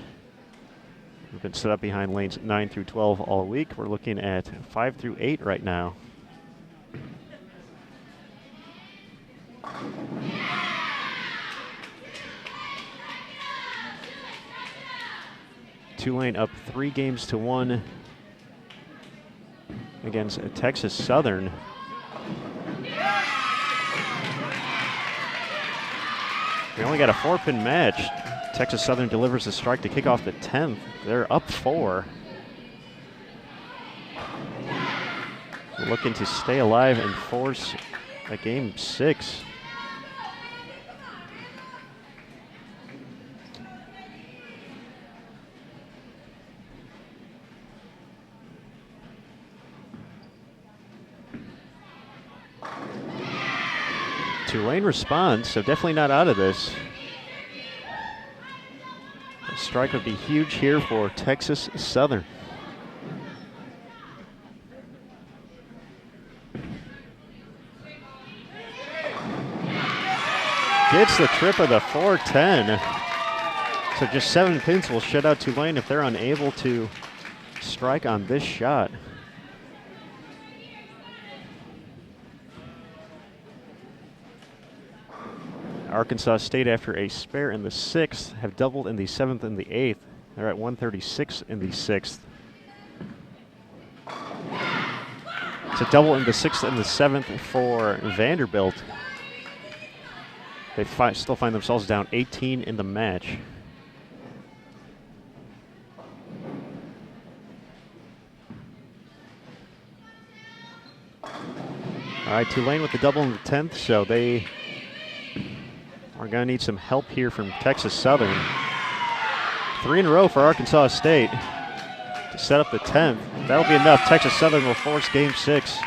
we've been set up behind lanes 9 through 12 all week. We're looking at 5 through 8 right now. Tulane up 3-1 against Texas Southern. We only got a 4-pin match. Texas Southern delivers the strike to kick off the 10th. They're up 4. We're looking to stay alive and force a game 6. Tulane responds, so definitely not out of this. A strike would be huge here for Texas Southern. Gets the trip of the 4-10. So just 7 pins will shut out Tulane if they're unable to strike on this shot. Arkansas State, after a spare in the 6th, have doubled in the 7th and the 8th. They're at 136 in the 6th. It's a double in the 6th and the 7th for Vanderbilt. They still find themselves down 18 in the match. All right, Tulane with the double in the 10th, so they are going to need some help here from Texas Southern. 3 in a row for Arkansas State to set up the 10th. That'll be enough. Texas Southern will force game 6.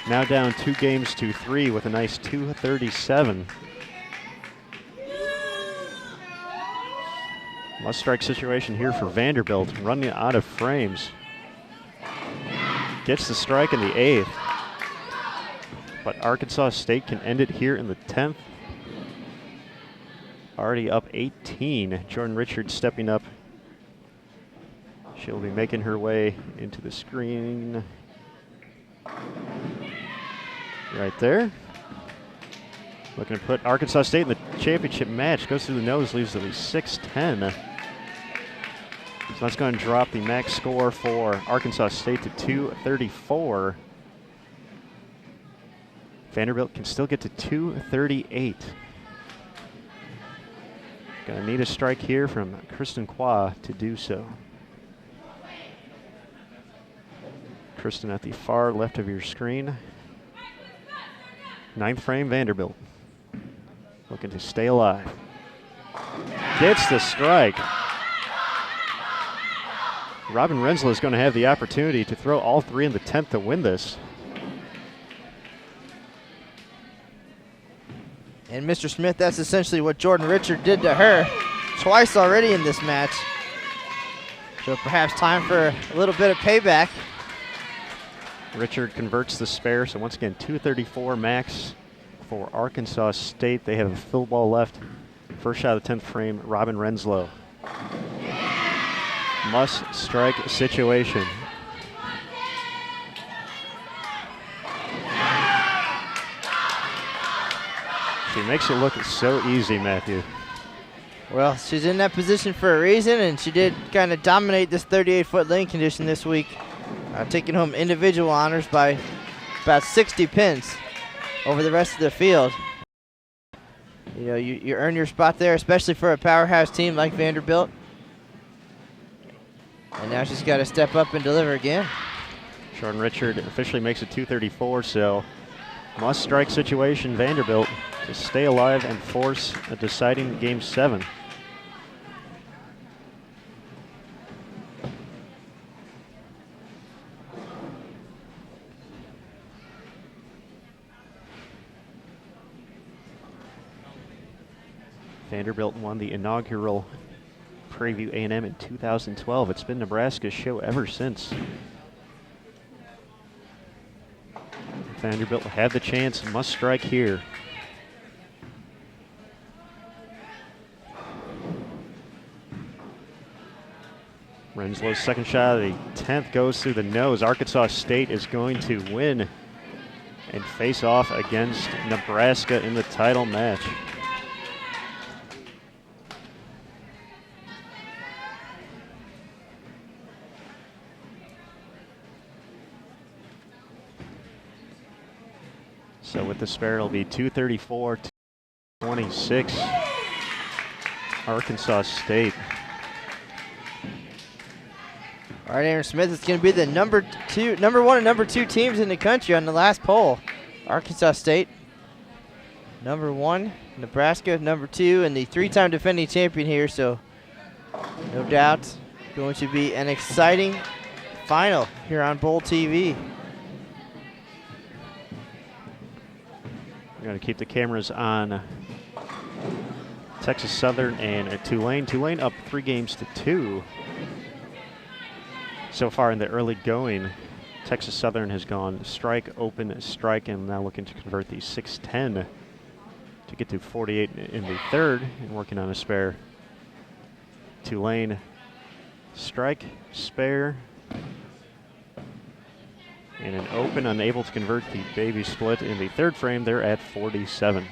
Now down 2-3 with a nice 237. Must strike situation here for Vanderbilt, running out of frames. Gets the strike in the 8th. But Arkansas State can end it here in the 10th. Already up 18. Jordan Richards stepping up. She'll be making her way into the screen. Right there. Looking to put Arkansas State in the championship match. Goes through the nose, leaves the 6-10. So that's going to drop the max score for Arkansas State to 234. Vanderbilt can still get to 238. Gonna need a strike here from Kristen Qua to do so. Kristen at the far left of your screen. 9th frame, Vanderbilt. Looking to stay alive. Gets the strike. Robin Renslow is going to have the opportunity to throw all 3 in the 10th to win this. And Mr. Smith, that's essentially what Jordan Richard did to her twice already in this match. So perhaps time for a little bit of payback. Richard converts the spare, so once again, 234 max for Arkansas State. They have a fill ball left. First shot of the 10th frame, Robin Renslow. Must strike situation. makes it look so easy, Matthew. Well, she's in that position for a reason, and she did kind of dominate this 38-foot lane condition this week, taking home individual honors by about 60 pins over the rest of the field. You know, you earn your spot there, especially for a powerhouse team like Vanderbilt. And now she's got to step up and deliver again. Jordan Richard officially makes it 234, so must strike situation Vanderbilt to stay alive and force a deciding game 7. Vanderbilt won the inaugural Prairie View A&M in 2012. It's been Nebraska's show ever since. Vanderbilt had the chance, must strike here. Renslow's second shot of the 10th goes through the nose. Arkansas State is going to win and face off against Nebraska in the title match. So with the spare, it'll be 234-26. Arkansas State. All right, Aaron Smith, it's going to be the number 1 and number 2 teams in the country on the last poll. Arkansas State, number 1, Nebraska, number 2, and the 3-time defending champion here. So no doubt going to be an exciting final here on Bowl TV. We're going to keep the cameras on Texas Southern and Tulane. Tulane up 3-2 so far in the early going. Texas Southern has gone strike, open, strike, and now looking to convert the 6-10 to get to 48 in the third and working on a spare. Tulane strike, spare, and an open, unable to convert the baby split in the third frame. They're at 47.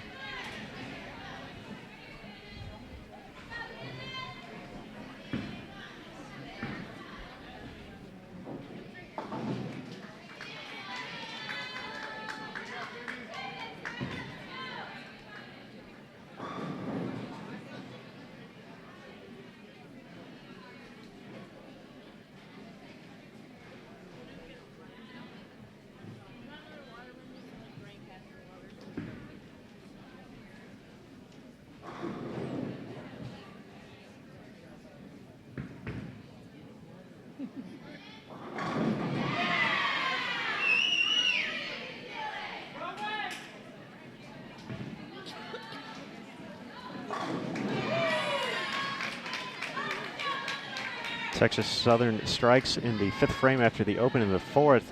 Texas Southern strikes in the 5th frame after the open in the 4th.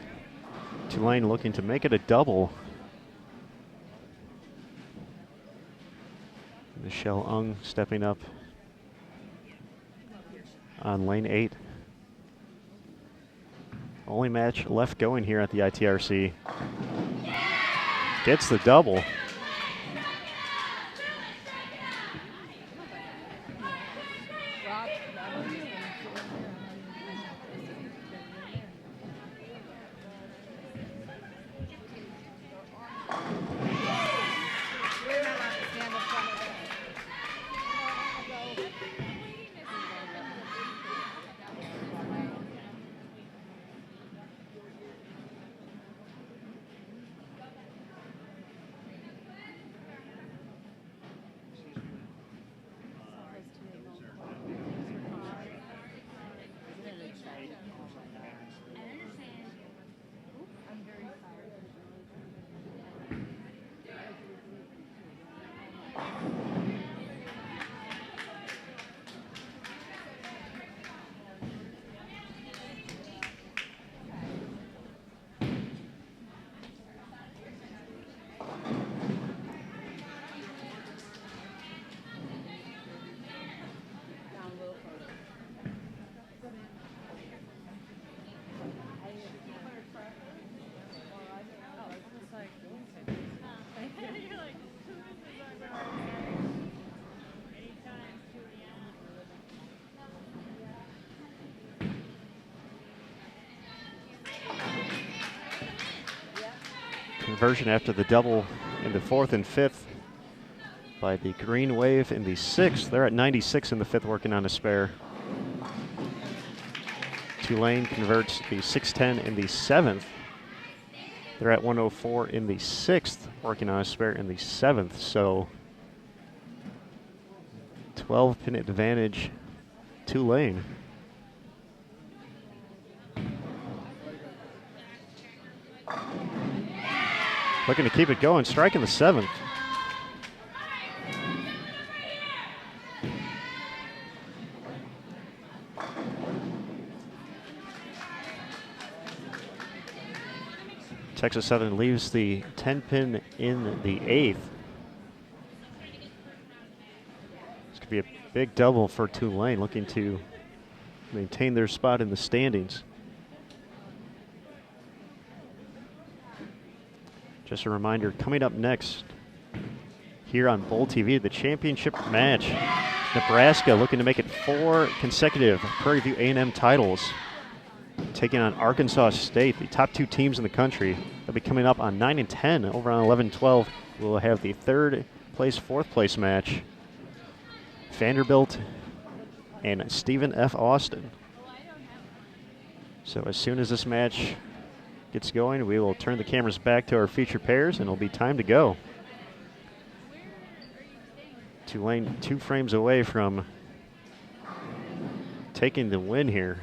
Tulane looking to make it a double. Michelle Ung stepping up on lane 8. Only match left going here at the ITRC. Gets the double. conversion after the double in the 4th and 5th by the Green Wave in the 6th. They're at 96 in the 5th, working on a spare. Tulane converts the 6-10 in the 7th. They're at 104 in the 6th, working on a spare in the 7th. So 12-pin advantage, Tulane. Looking to keep it going, striking the 7th. Texas Southern leaves the 10-pin in the 8th. This could be a big double for Tulane, looking to maintain their spot in the standings. Just a reminder, coming up next here on Bowl TV, the championship match. Nebraska looking to make it 4 consecutive Prairie View A&M titles, taking on Arkansas State, the top 2 teams in the country. They'll be coming up on 9 and 10. Over on 11-12, we'll have the 3rd place, 4th place match. Vanderbilt and Stephen F. Austin. So as soon as this match gets going, we will turn the cameras back to our featured pairs, and it'll be time to go. Tulane 2 frames away from taking the win here.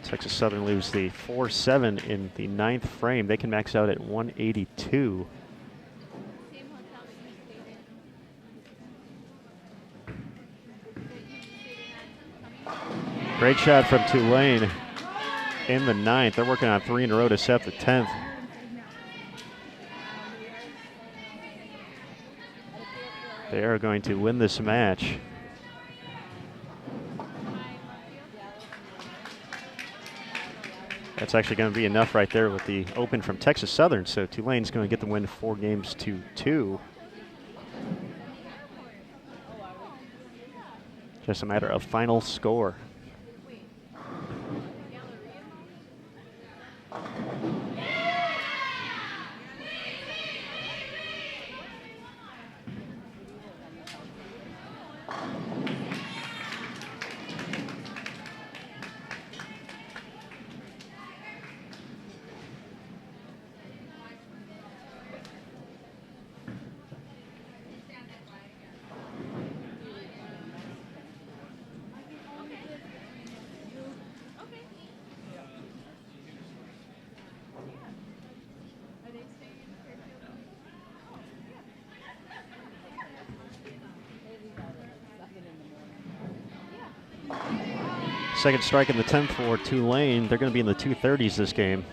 Texas Southern leaves the 4-7 in the 9th frame. They can max out at 182. Great shot from Tulane in the 9th. They're working on 3 in a row to set the 10th. They are going to win this match. That's actually going to be enough right there with the open from Texas Southern. So Tulane's going to get the win 4 games to 2. Just a matter of final score. Second strike in the 10th for Tulane. They're going to be in the 230s this game.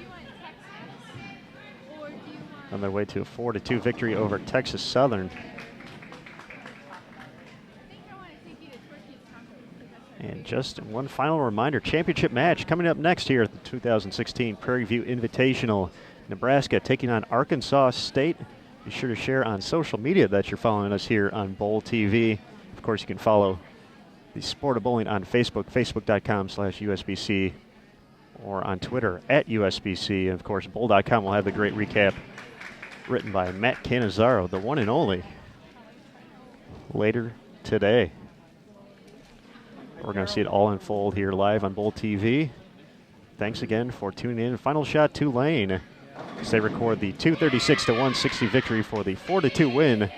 On their way to a 4-2 victory over Texas Southern. And just one final reminder, championship match coming up next here at the 2016 Prairie View Invitational. Nebraska taking on Arkansas State. Be sure to share on social media that you're following us here on Bowl TV. Of course, you can follow the Sport of Bowling on Facebook, facebook.com/USBC, or on Twitter @USBC. And of course, bowl.com will have the great recap written by Matt Cannizzaro, the one and only, later today. We're going to see it all unfold here live on Bowl TV. Thanks again for tuning in. Final shot, Tulane, as they record the 236-160 victory for the 4-2 win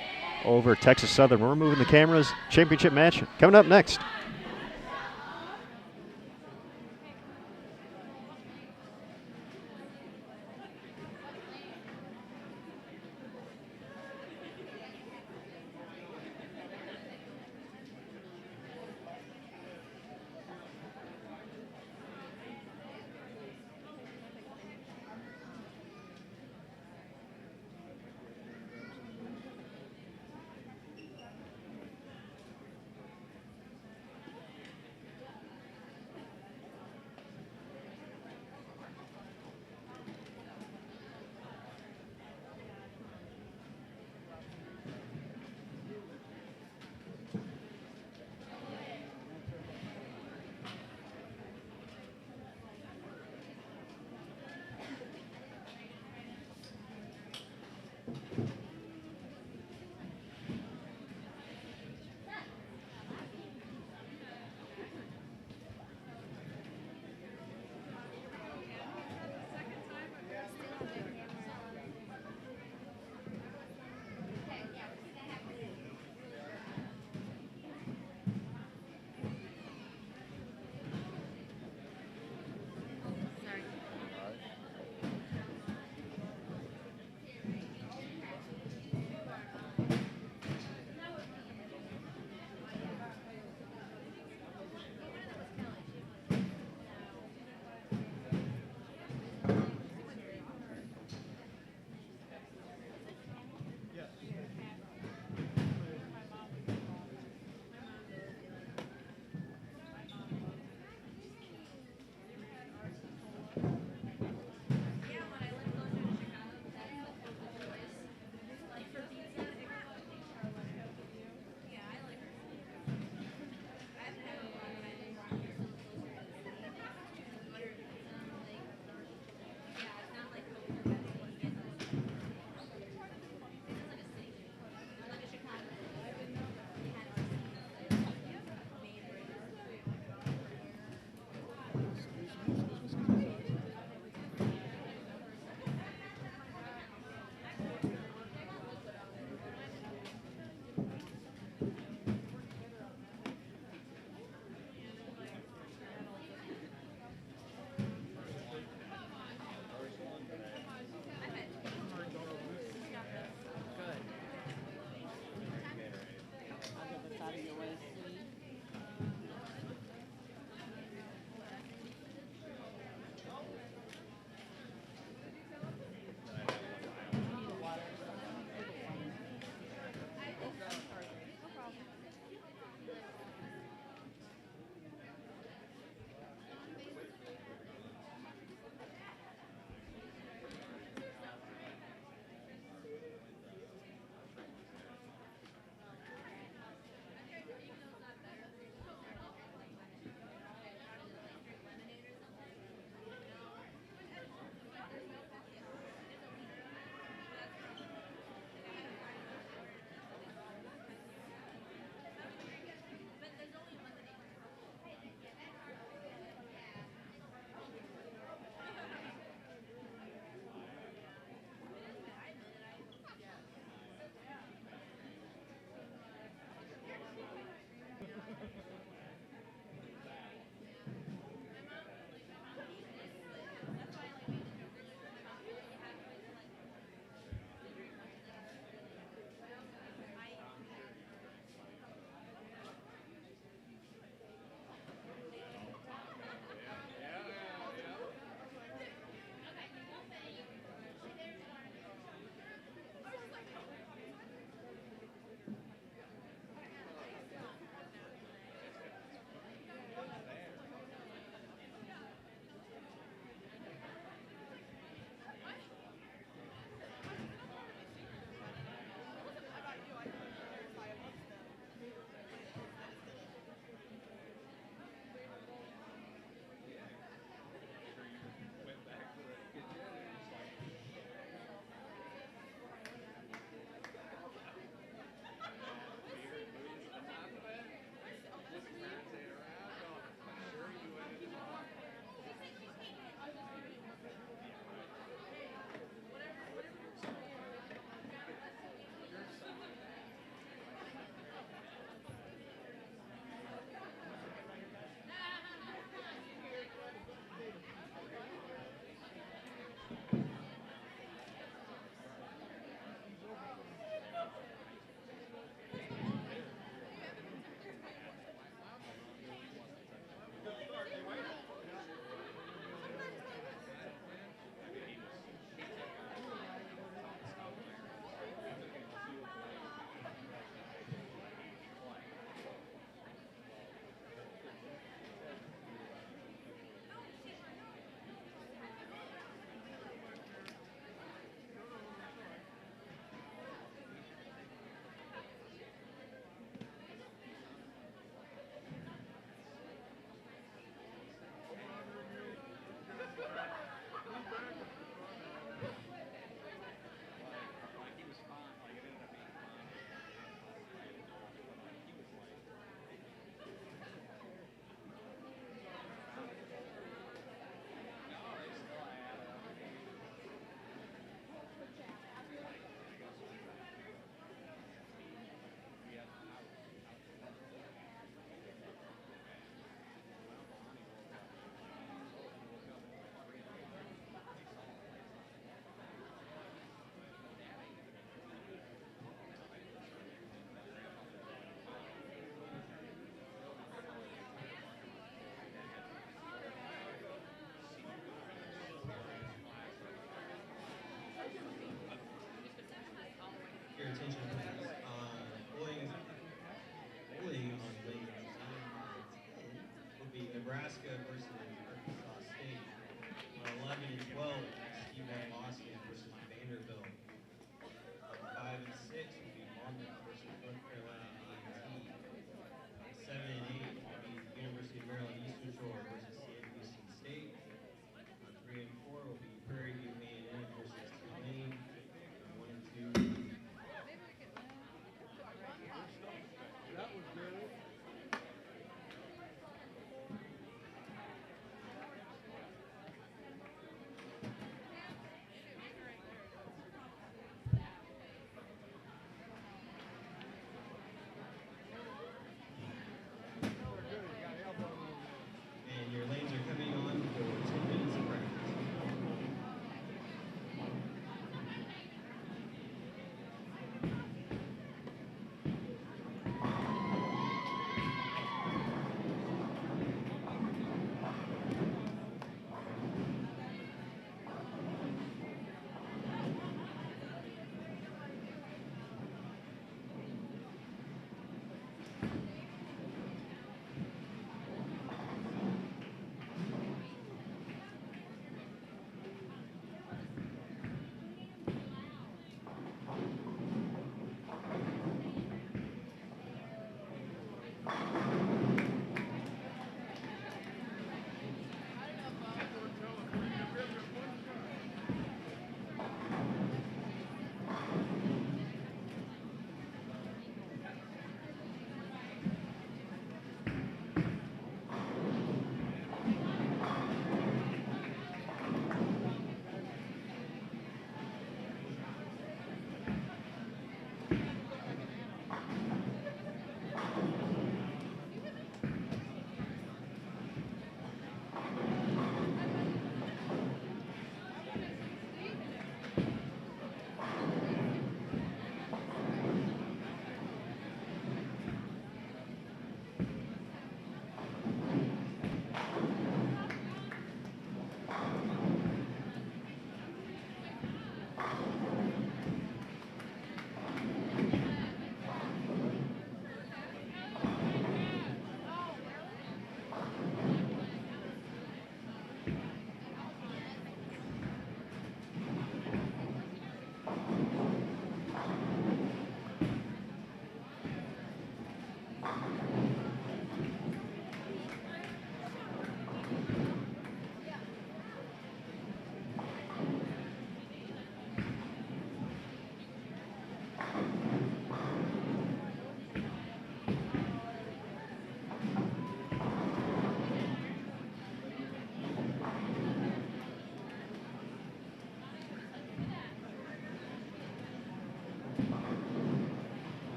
over Texas Southern. We're moving the cameras. Championship match coming up next.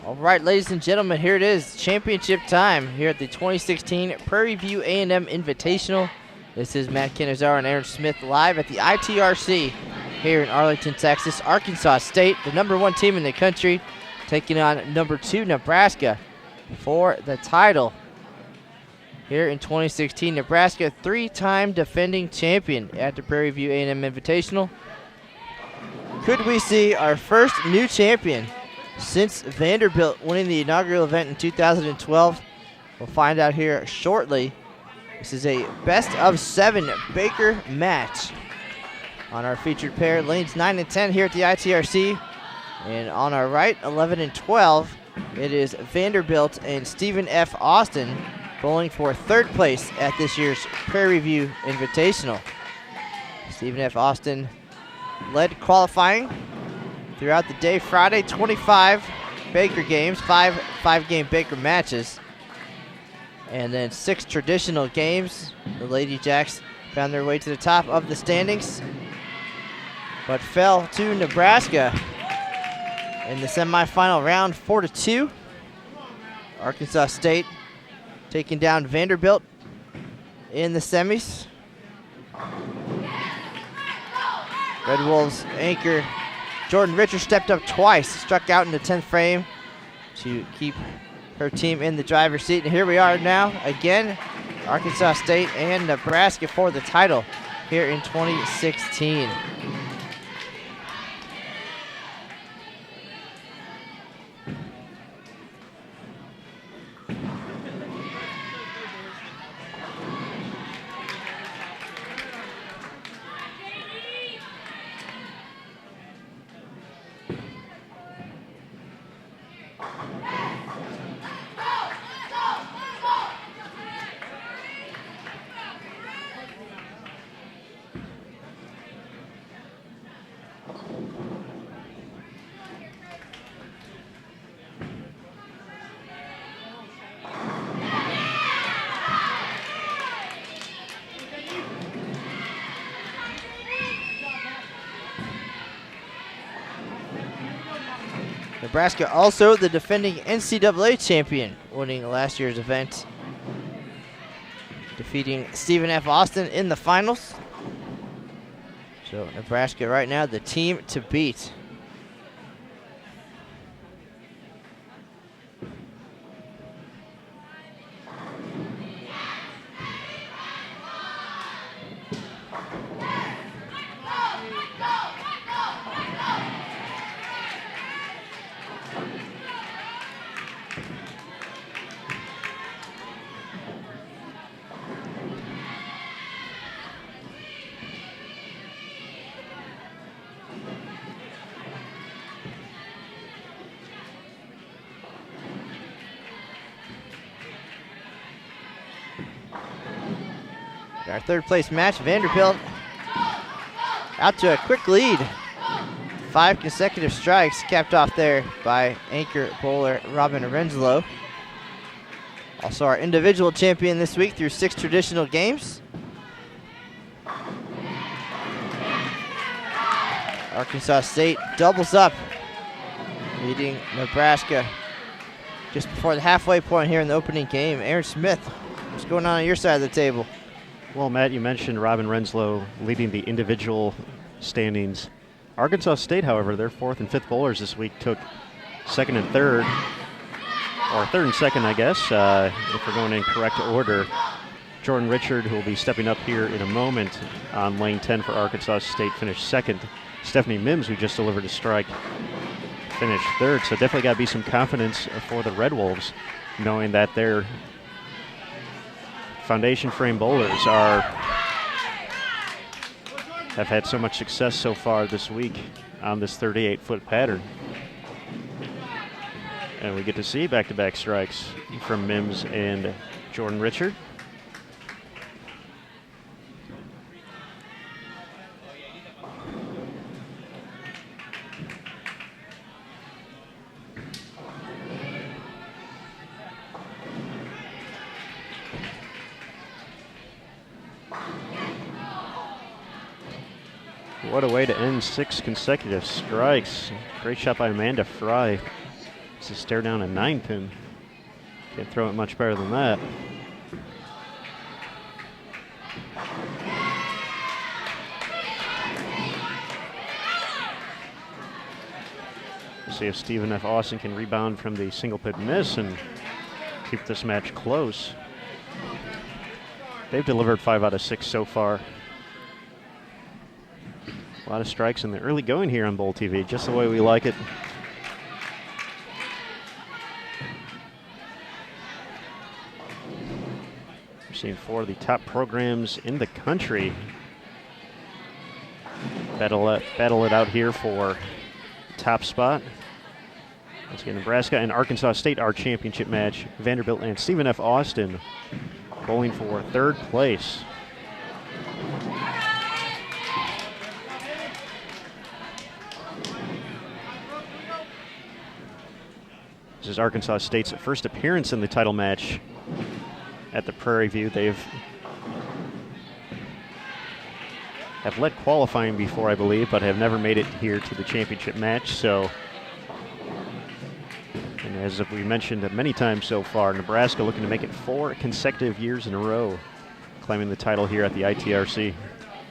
All right, ladies and gentlemen, here it is, championship time here at the 2016 Prairie View A&M Invitational. This is Matt Kinizar and Aaron Smith live at the ITRC here in Arlington, Texas. Arkansas State, the #1 team in the country, taking on #2 Nebraska for the title. Here in 2016, Nebraska, 3-time defending champion at the Prairie View A&M Invitational. Could we see our first new champion since Vanderbilt winning the inaugural event in 2012? We'll find out here shortly. This is a best-of-7 Baker match on our featured pair, lanes 9 and 10 here at the ITRC. And on our right, 11 and 12, it is Vanderbilt and Stephen F. Austin bowling for 3rd place at this year's Prairie View Invitational. Stephen F. Austin led qualifying throughout the day Friday, 25 Baker games, 5-game Baker matches, and then 6 traditional games. The Lady Jacks found their way to the top of the standings, but fell to Nebraska in the semifinal round 4-2. Arkansas State taking down Vanderbilt in the semis. Red Wolves anchor Jordan Richards stepped up twice, struck out in the 10th frame to keep her team in the driver's seat. And here we are now again, Arkansas State and Nebraska for the title here in 2016. Nebraska also the defending NCAA champion, winning last year's event, defeating Stephen F. Austin in the finals. So Nebraska right now the team to beat. Our 3rd place match, Vanderbilt out to a quick lead. 5 consecutive strikes capped off there by anchor bowler Robin Renslow. Also our individual champion this week through 6 traditional games. Arkansas State doubles up, leading Nebraska just before the halfway point here in the opening game. Aaron Smith, what's going on your side of the table? Well, Matt, you mentioned Robin Renslow leading the individual standings. Arkansas State, however, their 4th and 5th bowlers this week took 2nd and 3rd, or 3rd and 2nd, I guess, if we're going in correct order. Jordan Richard, who will be stepping up here in a moment on lane 10 for Arkansas State, finished 2nd. Stephanie Mims, who just delivered a strike, finished 3rd. So definitely got to be some confidence for the Red Wolves, knowing that their foundation frame bowlers have had so much success so far this week on this 38-foot pattern. And we get to see back-to-back strikes from Mims and Jordan Richard. What a way to end 6 consecutive strikes. Great shot by Amanda Fry. It's a stare down a 9-pin. Can't throw it much better than that. See if Stephen F. Austin can rebound from the single pit miss and keep this match close. They've delivered 5 out of 6 so far. A lot of strikes in the early going here on Bowl TV, just the way we like it. We're seeing 4 of the top programs in the country battle it out here for top spot. Once again, Nebraska and Arkansas State, our championship match. Vanderbilt and Stephen F. Austin bowling for 3rd place. This is Arkansas State's first appearance in the title match at the Prairie View. They've led qualifying before, I believe, but have never made it here to the championship match. So, and as we mentioned many times so far, Nebraska looking to make it 4 consecutive years in a row, claiming the title here at the ITRC.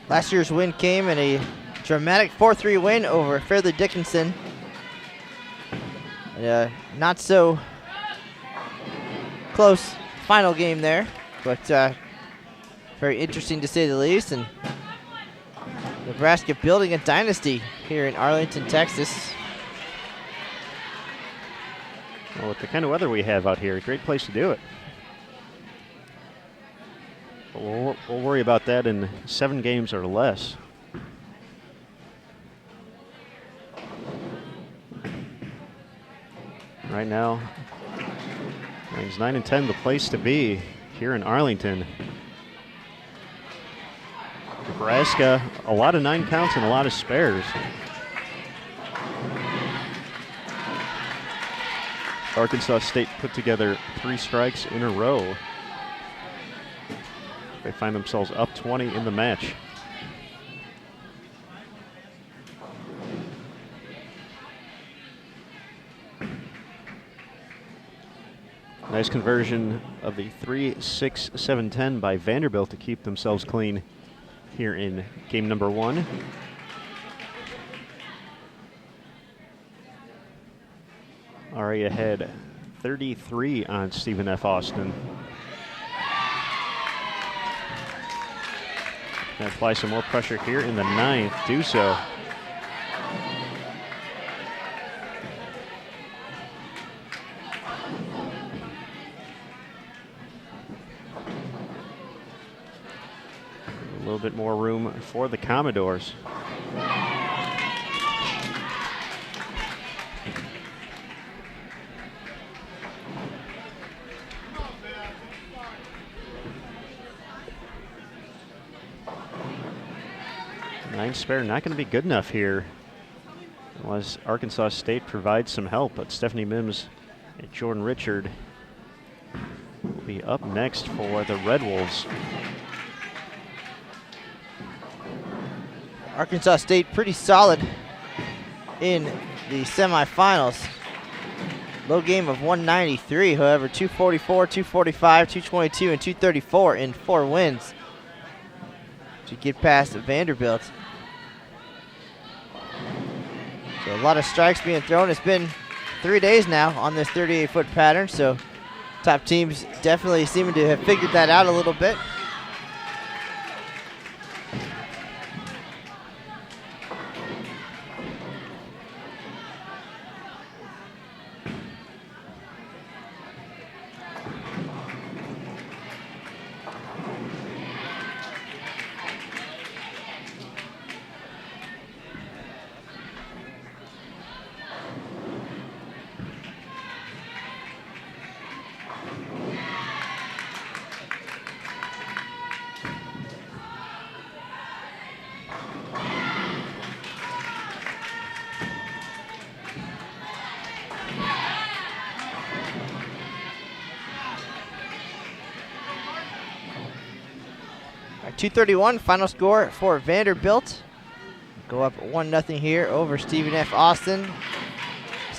Last year's win came in a dramatic 4-3 win over Fairleigh Dickinson. Not so close final game there, but very interesting to say the least. And Nebraska building a dynasty here in Arlington, Texas. Well, with the kind of weather we have out here, a great place to do it. But we'll worry about that in 7 games or less. Right now, ranks 9 and 10, the place to be here in Arlington. Nebraska, a lot of 9 counts and a lot of spares. Arkansas State put together 3 strikes in a row. They find themselves up 20 in the match. Nice conversion of the 3-6-7-10 by Vanderbilt to keep themselves clean here in game number 1. Already ahead 33 on Stephen F. Austin. Gonna apply some more pressure here in the 9th. Do so. A little bit more room for the Commodores. Nine spare, not going to be good enough here unless Arkansas State provides some help. But Stephanie Mims and Jordan Richard will be up next for the Red Wolves. Arkansas State pretty solid in the semifinals. Low game of 193, however, 244, 245, 222, and 234 in 4 wins to get past Vanderbilt. So a lot of strikes being thrown. It's been 3 days now on this 38-foot pattern, so top teams definitely seeming to have figured that out a little bit. Our 231 final score for Vanderbilt. Go up 1-0 here over Stephen F. Austin.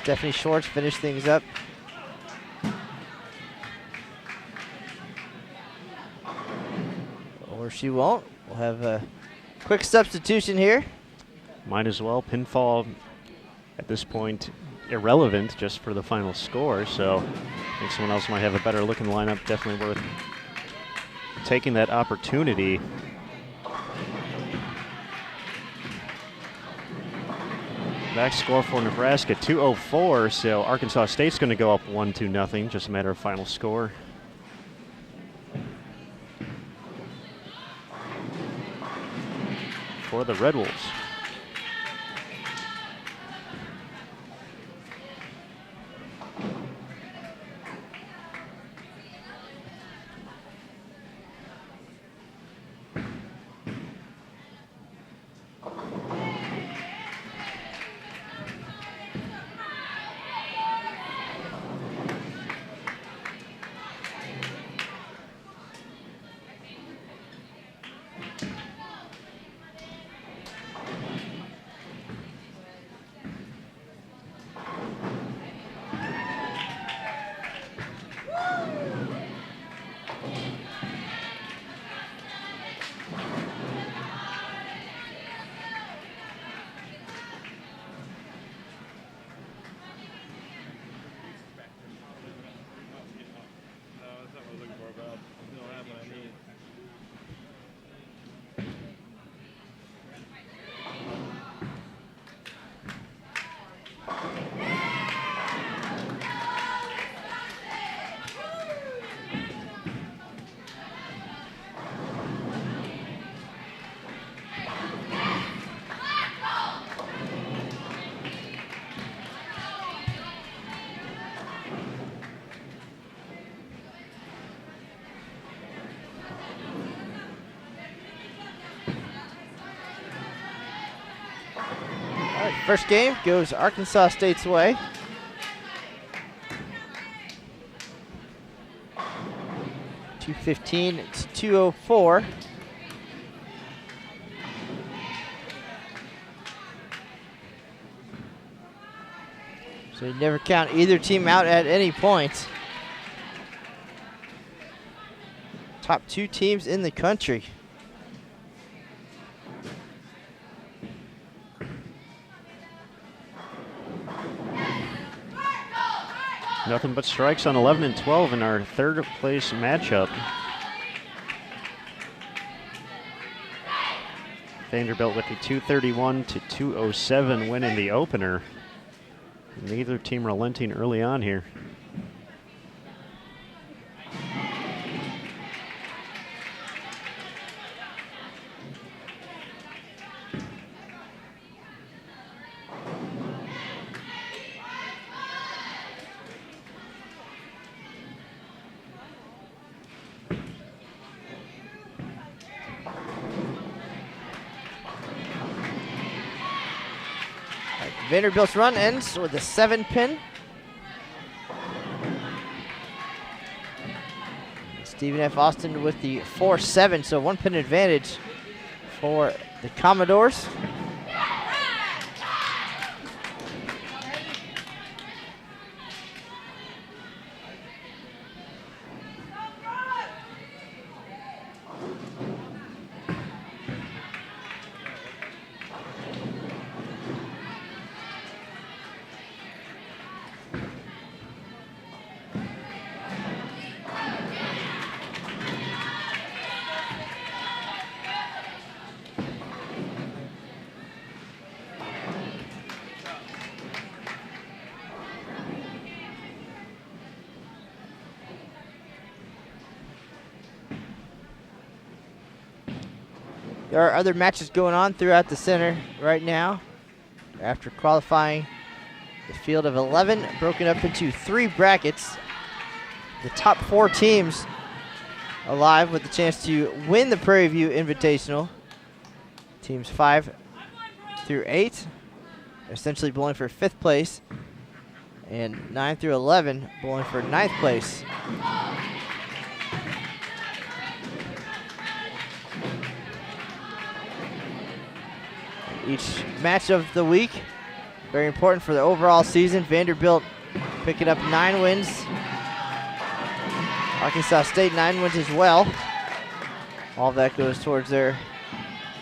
Stephanie Schwartz finish things up. Or she won't. We'll have a quick substitution here. Might as well. Pinfall at this point irrelevant just for the final score, so I think someone else might have a better looking lineup. Definitely worth taking that opportunity. Back score for Nebraska, 2:04, so Arkansas State's going to go up 1-0, just a matter of final score. For the Red Wolves. First game goes Arkansas State's way. .215, it's 2:04. So you never count either team out at any point. Top two teams in the country. Nothing but strikes on 11 and 12 in our third place matchup. Vanderbilt with a 231-207 win in the opener. Neither team relenting early on here. Vanderbilt's run ends with a 7-pin. Stephen F. Austin with the 4-7, so 1-pin advantage for the Commodores. There are other matches going on throughout the center right now. After qualifying, the field of 11 broken up into 3 brackets. The top 4 teams alive with the chance to win the Prairie View Invitational. Teams 5 through 8 essentially bowling for 5th place, and 9 through 11 bowling for 9th place. Each match of the week Very important for the overall season. Vanderbilt picking up 9 wins. Arkansas State 9 wins as well. All of that goes towards their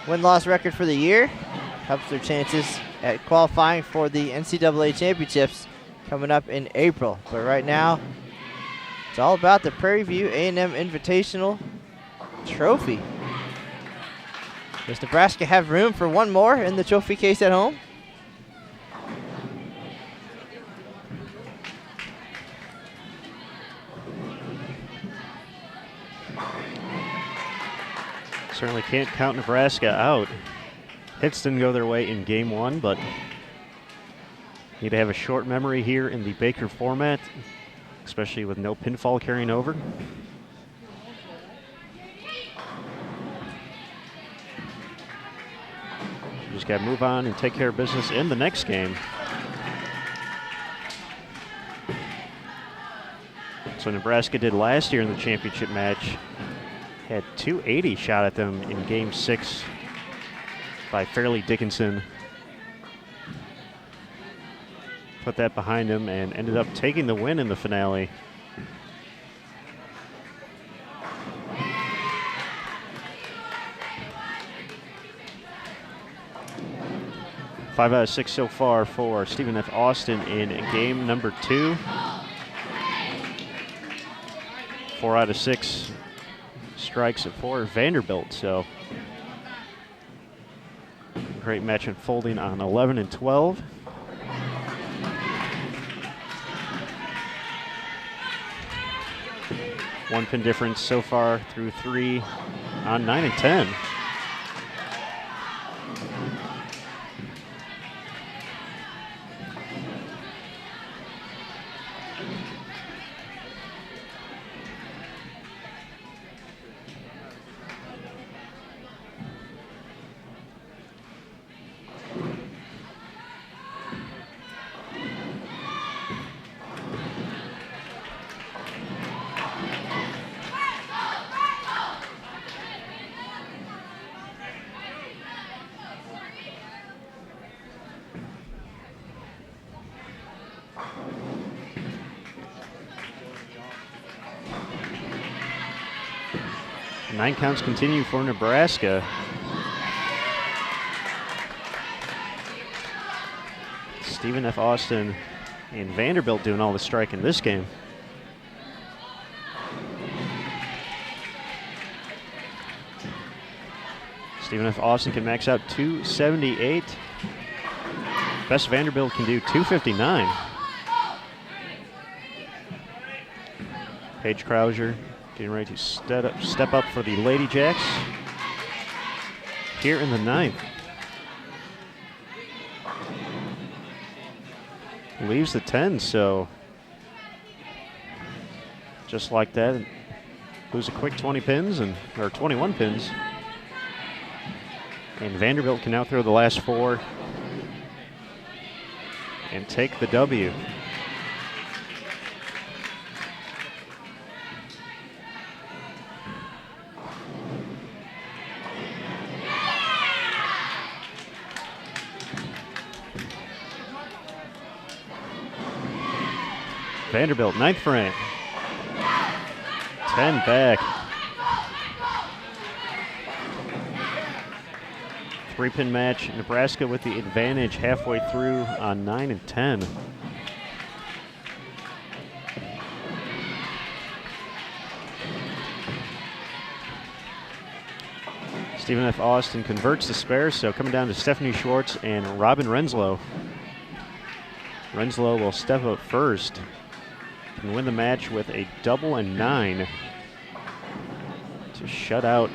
win-loss record for the year. Helps their chances at qualifying for the NCAA championships coming up in April. But right now, it's all about the Prairie View A&M Invitational trophy. Does Nebraska have room for one more in the trophy case at home? Certainly can't count Nebraska out. Hits didn't go their way in game 1, but need to have a short memory here in the Baker format, especially with no pinfall carrying over. Just got to move on and take care of business in the next game. So Nebraska did last year in the championship match. Had 280 shot at them in game 6 by Fairleigh Dickinson. Put that behind him and ended up taking the win in the finale. Five out of 6 so far for Stephen F. Austin in game number 2. 4 out of 6 strikes for Vanderbilt, so great match unfolding on 11 and 12. One pin difference so far through 3 on 9 and 10. Nine counts continue for Nebraska. Stephen F. Austin and Vanderbilt doing all the strike in this game. Stephen F. Austin can max out 278. Best Vanderbilt can do 259. Paige Krauser getting ready to step up for the Lady Jacks here in the 9th. Leaves the 10, so just like that, lose a quick 20 pins or 21 pins. And Vanderbilt can now throw the last 4 and take the W. Vanderbilt, 9th frame. 10 back. 3-pin match. Nebraska with the advantage halfway through on 9 and 10. Stephen F. Austin converts the spare, so coming down to Stephanie Schwartz and Robin Renslow. Renslow will step up first. Can win the match with a double and 9 to shut out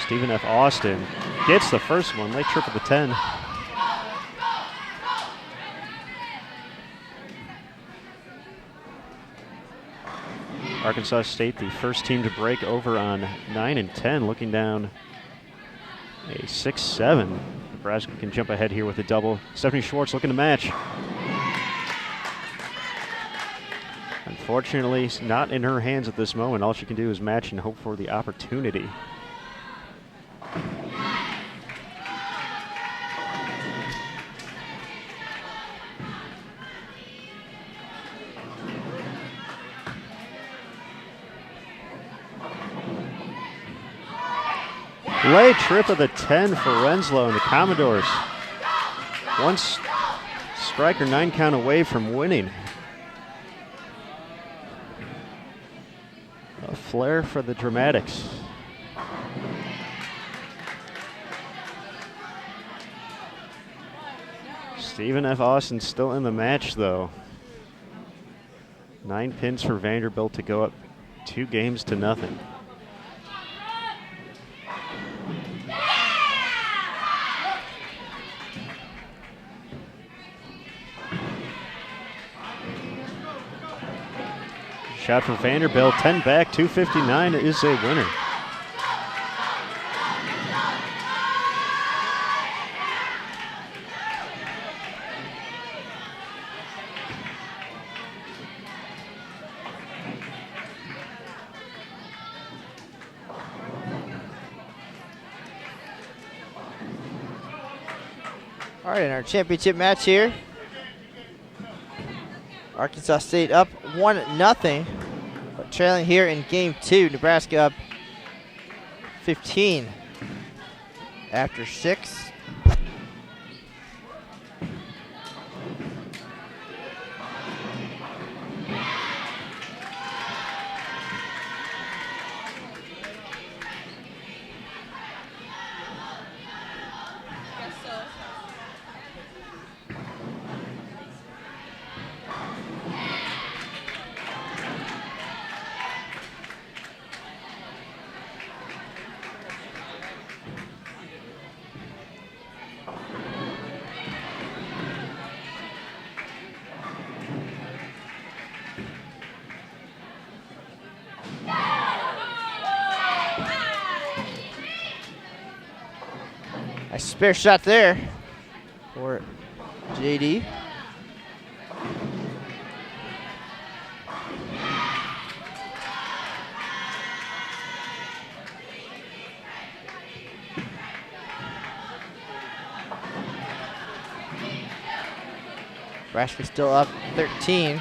Stephen F. Austin. Gets the first one, they triple the 10. Arkansas State, the first team to break over on 9 and 10, looking down a 6-7. Nebraska can jump ahead here with a double. Stephanie Schwartz looking to match. Unfortunately, it's not in her hands at this moment. All she can do is match and hope for the opportunity. Late trip of the 10 for Renslow and the Commodores. One strike or 9 count away from winning. A flair for the Dramatics. Stephen F. Austin still in the match, though. 9 pins for Vanderbilt to go up 2 games to nothing. Shot for Vanderbilt, 10 back, 259 is a winner. All right, in our championship match here, Arkansas State up 1-0, but trailing here in game 2. Nebraska up 15 after 6. Nice spare shot there for JD. Nebraska still up 13.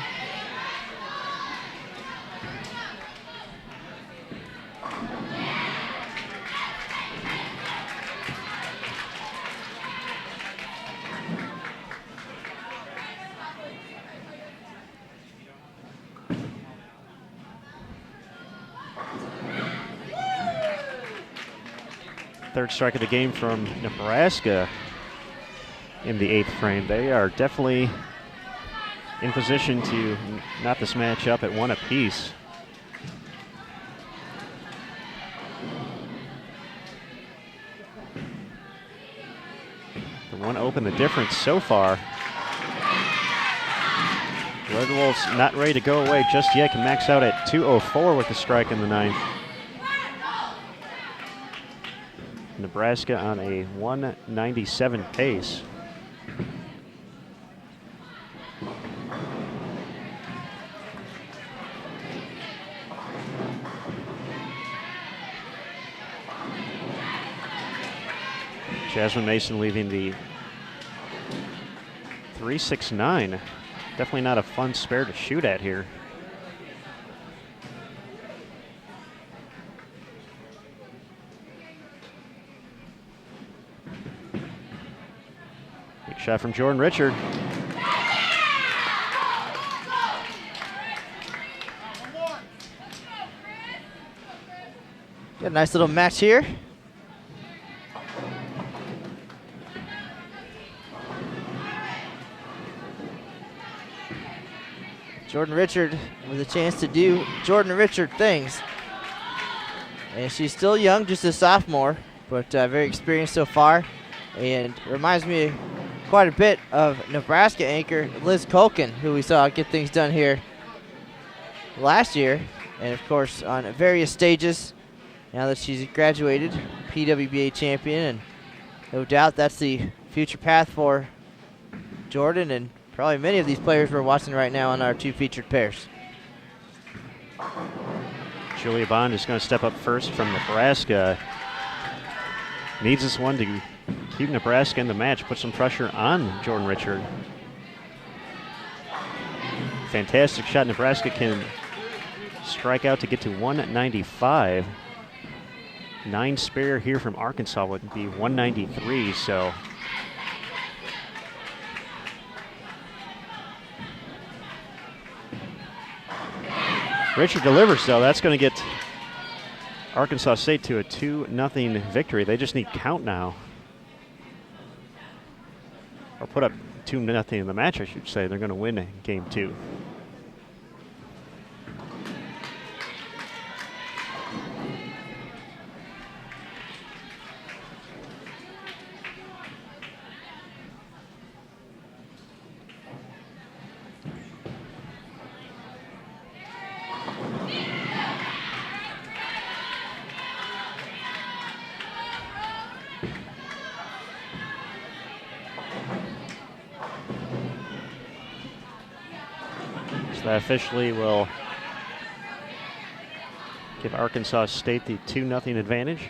Third strike of the game from Nebraska in the 8th frame. They are definitely in position to knot this match up at 1 apiece. The one opened the difference so far. Red Wolves not ready to go away just yet. Can max out at 204 with the strike in the 9th. Nebraska on a 197 pace. Jasmine Mason leaving the 369. Definitely not a fun spare to shoot at here. Big shot from Jordan Richard. Got a nice little match here. Jordan Richard with a chance to do Jordan Richard things. And she's still young, just a sophomore, but very experienced so far. And reminds me quite a bit of Nebraska anchor Liz Culkin, who we saw get things done here last year. And of course, on various stages, now that she's graduated, PWBA champion. And no doubt that's the future path for Jordan and probably many of these players we're watching right now on our 2 featured pairs. Julia Bond is going to step up first from Nebraska. Needs this one to keep Nebraska in the match, put some pressure on Jordan Richard. Fantastic shot. Nebraska can strike out to get to 195. 9 spare here from Arkansas would be 193, so. Richard delivers, though. That's going to get Arkansas State to a 2-0 victory. They just need count now. Or put up 2-0 in the match, I should say. They're going to win game 2. That officially will give Arkansas State the 2-0 advantage.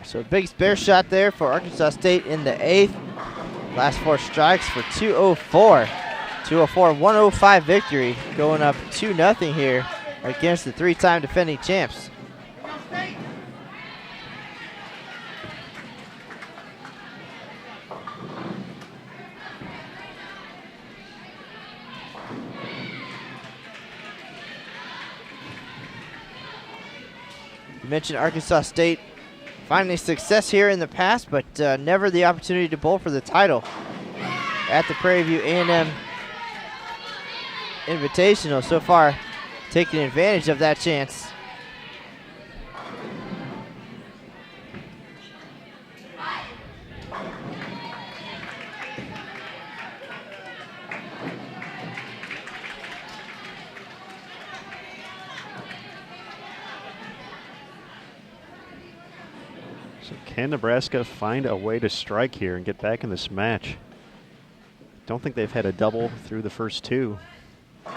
So big spare shot there for Arkansas State in the 8th. Last 4 strikes for 204. 204, 105 victory, going up 2-0 here against the 3-time defending champs. You mentioned Arkansas State finding success here in the past, but never the opportunity to bowl for the title at the Prairie View A&M Invitational. So far, taking advantage of that chance. Can Nebraska find a way to strike here and get back in this match? Don't think they've had a double through the first 2. Well,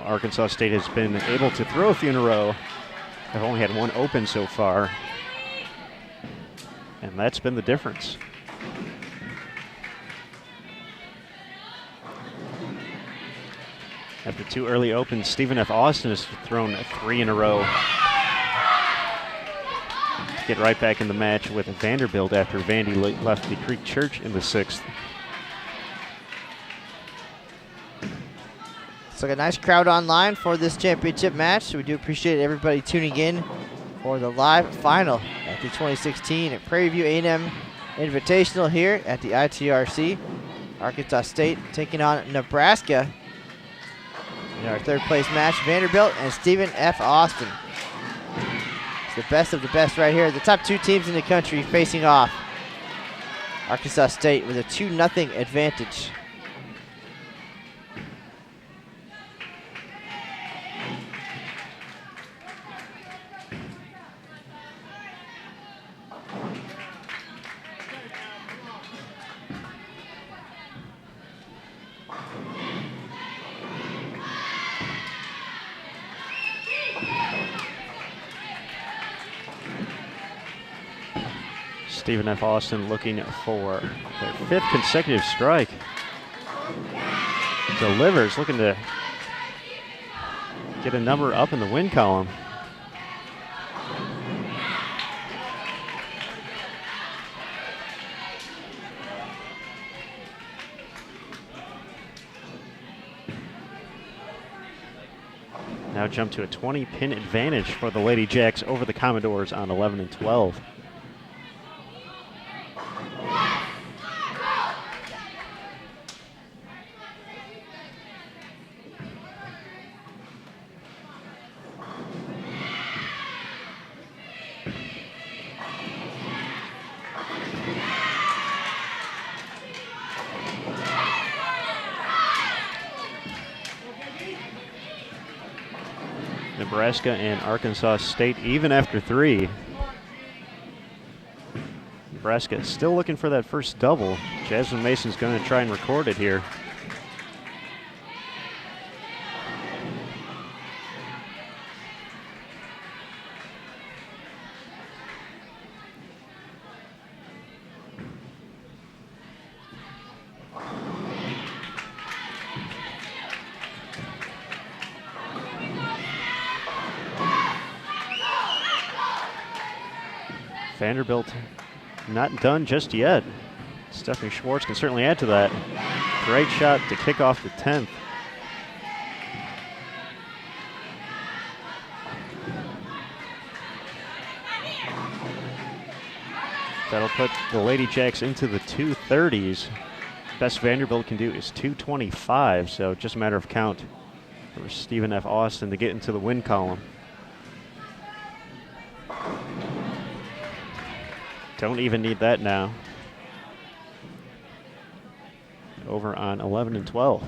Arkansas State has been able to throw a few in a row. They've only had 1 open so far, and that's been the difference. After 2 early opens, Stephen F. Austin has thrown 3 in a row. Get right back in the match with Vanderbilt after Vandy left the Creek Church in the 6th. It's like a nice crowd online for this championship match. So we do appreciate everybody tuning in for the live final at the 2016 at Prairie View A&M Invitational here at the ITRC. Arkansas State taking on Nebraska in our 3rd place match. Vanderbilt and Stephen F. Austin. It's the best of the best right here. The top 2 teams in the country facing off. Arkansas State with a 2-0 advantage. Stephen F. Austin looking for their 5th consecutive strike. Delivers, looking to get a number up in the win column. Now jump to a 20-pin advantage for the Lady Jacks over the Commodores on 11 and 12. Nebraska and Arkansas State even after 3. Nebraska still looking for that first double. Jasmine Mason's going to try and record it here. Vanderbilt not done just yet. Stephanie Schwartz can certainly add to that. Great shot to kick off the 10th. That'll put the Lady Jacks into the 230s. Best Vanderbilt can do is 225, so just a matter of count for Stephen F. Austin to get into the win column. Don't even need that now. Over on 11 and 12.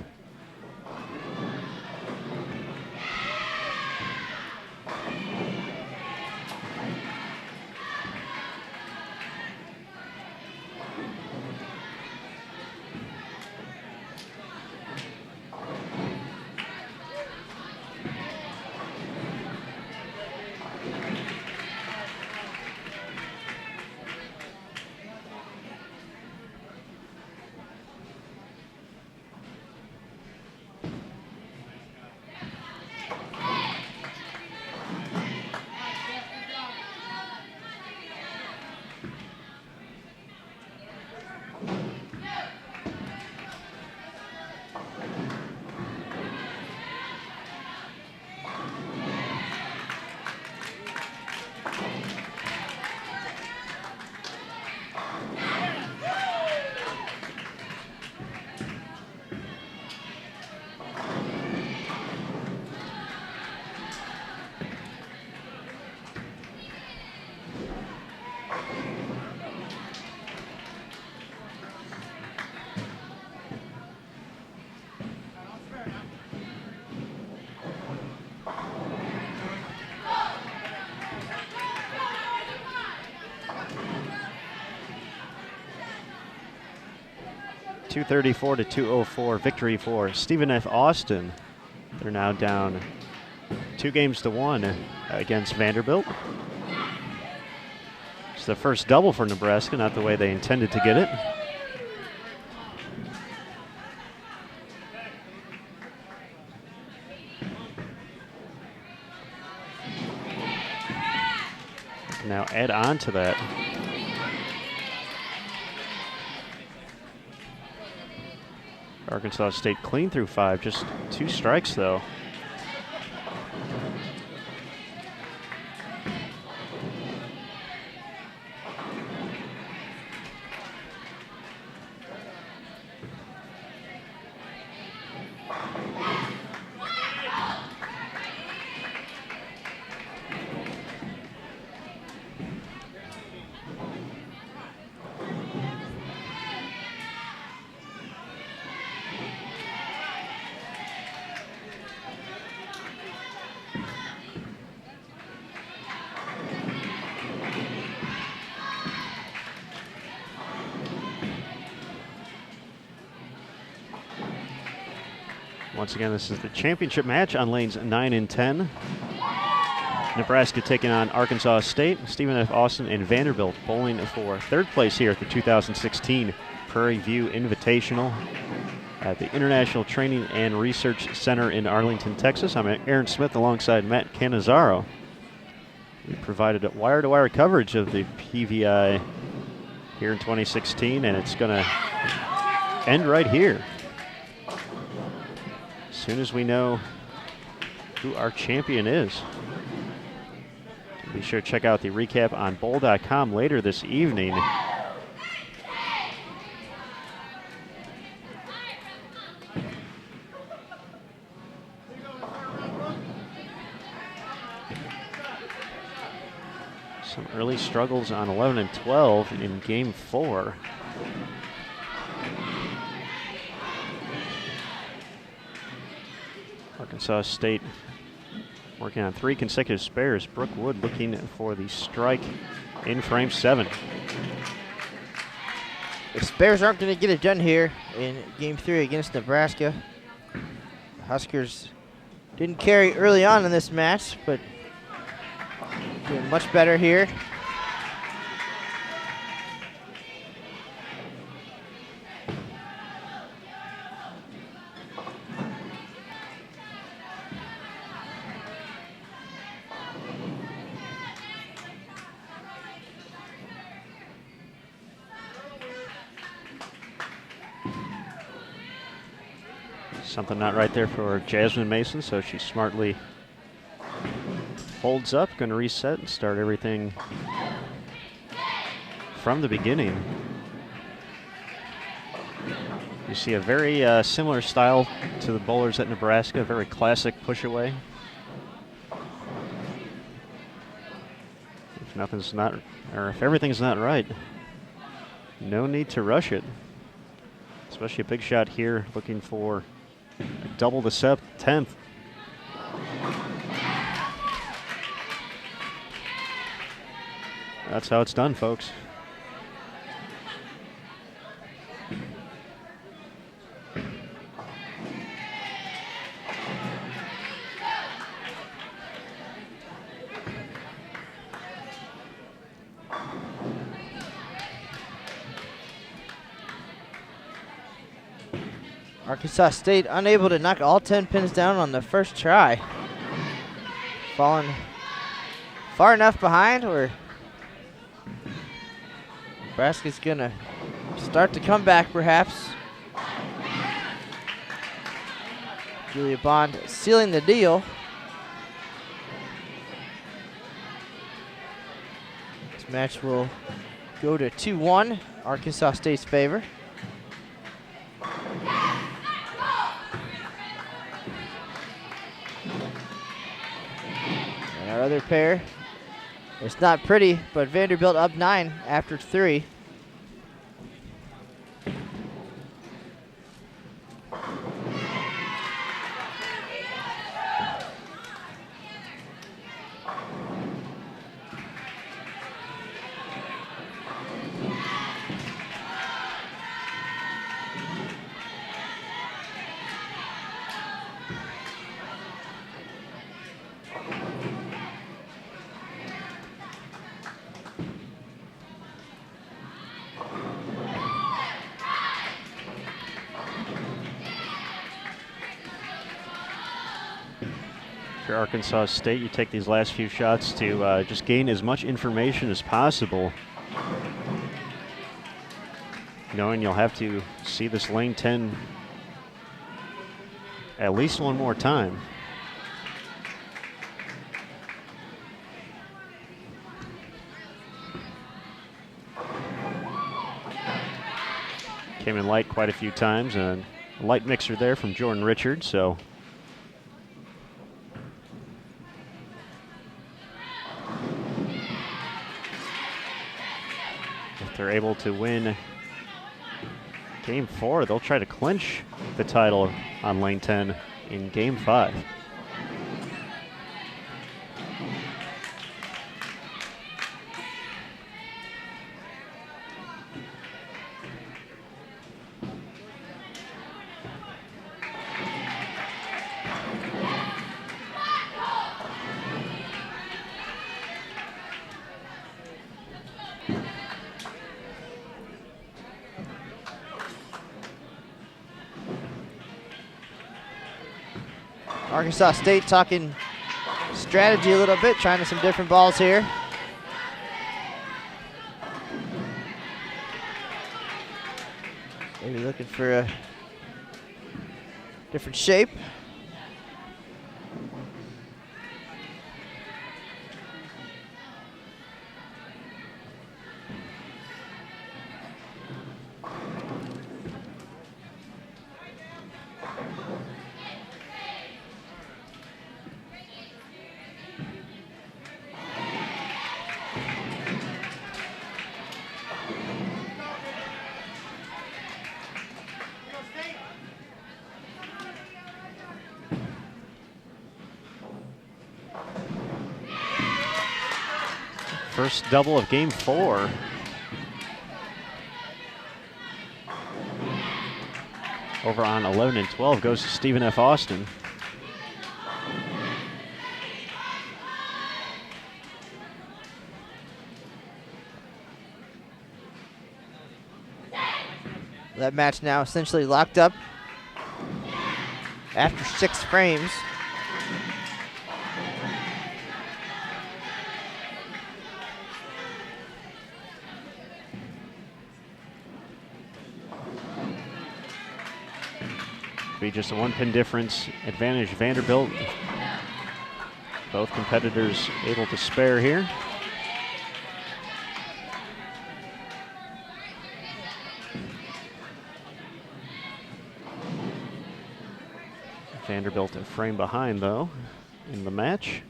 .234 to 204 victory for Stephen F. Austin. They're now down 2-1 against Vanderbilt. It's the first double for Nebraska, not the way they intended to get it. Now add on to that. Arkansas State clean through 5, just 2 strikes though. Once again, this is the championship match on lanes 9 and 10. Nebraska taking on Arkansas State. Stephen F. Austin and Vanderbilt bowling for 3rd place here at the 2016 Prairie View Invitational at the International Training and Research Center in Arlington, Texas. I'm Aaron Smith alongside Matt Cannizzaro. We provided wire-to-wire coverage of the PVI here in 2016, and it's going to end right here. As soon as we know who our champion is. Be sure to check out the recap on bowl.com later this evening. Some early struggles on 11 and 12 in game 4. Arkansas State working on 3 consecutive spares. Brooke Wood looking for the strike in frame 7. The Bears aren't going to get it done here in Game 3 against Nebraska. The Huskers didn't carry early on in this match, but doing much better here. Something not right there for Jasmine Mason, so she smartly holds up, going to reset and start everything from the beginning. You see a very similar style to the bowlers at Nebraska, very classic push away. If everything's not right, no need to rush it. Especially a big shot here, looking for double the 10th. That's how it's done, folks. Arkansas State unable to knock all 10 pins down on the first try. Falling far enough behind where Nebraska's gonna start to come back perhaps. Julia Bond sealing the deal. This match will go to 2-1, Arkansas State's favor. Our other pair, it's not pretty, but Vanderbilt up 9 after 3. For Arkansas State, you take these last few shots to just gain as much information as possible, knowing you'll have to see this lane 10 at least one more time. Came in light quite a few times, and a light mixer there from Jordan Richards, so if they're able to win Game 4, they'll try to clinch the title on lane 10 in Game 5. Arkansas State talking strategy a little bit, trying some different balls here. Maybe looking for a different shape. First double of Game 4. Over on 11 and 12 goes to Stephen F. Austin. That match now essentially locked up after 6 frames. Be just a 1-pin difference. Advantage Vanderbilt. Both competitors able to spare here. Vanderbilt a frame behind, though, in the match.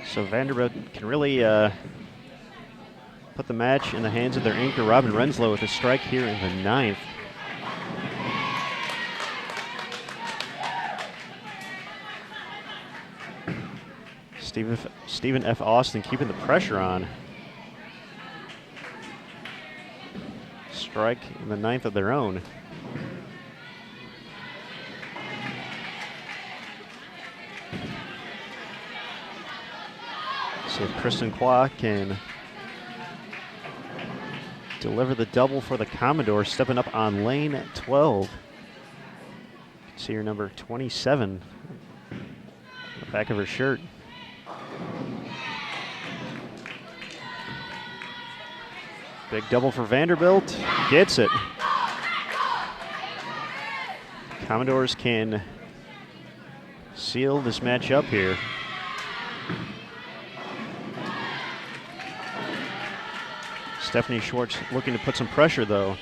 So Vanderbilt can really put the match in the hands of their anchor, Robin Renslow, with a strike here in the 9th. Stephen F. Austin keeping the pressure on. Strike in the 9th of their own. So if Kristen Kwa can deliver the double for the Commodores, stepping up on lane 12. See her number 27 on the back of her shirt. Big double for Vanderbilt, gets it. Commodores can seal this match up here. Stephanie Schwartz looking to put some pressure, though.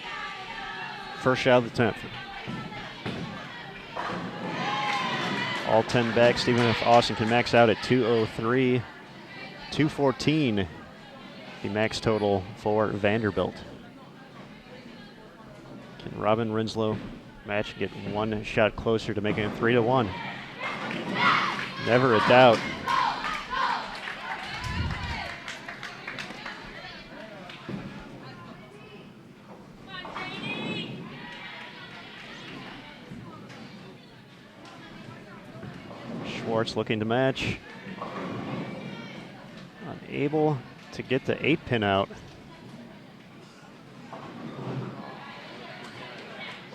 First shot of the 10th. All 10 back. Stephen F. Austin can max out at 203. 214, the max total for Vanderbilt. Can Robin Renslow match get one shot closer to making it 3-1? Never a doubt. Schwartz looking to match. Unable to get the 8-pin out.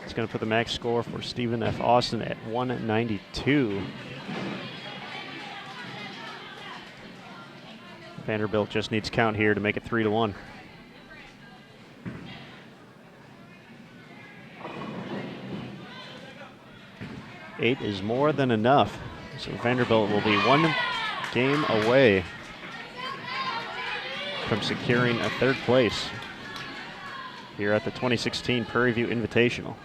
It's going to put the max score for Stephen F. Austin at 192. Vanderbilt just needs count here to make it 3-1. Eight is more than enough. So Vanderbilt will be one game away from securing a 3rd place here at the 2016 Prairie View Invitational.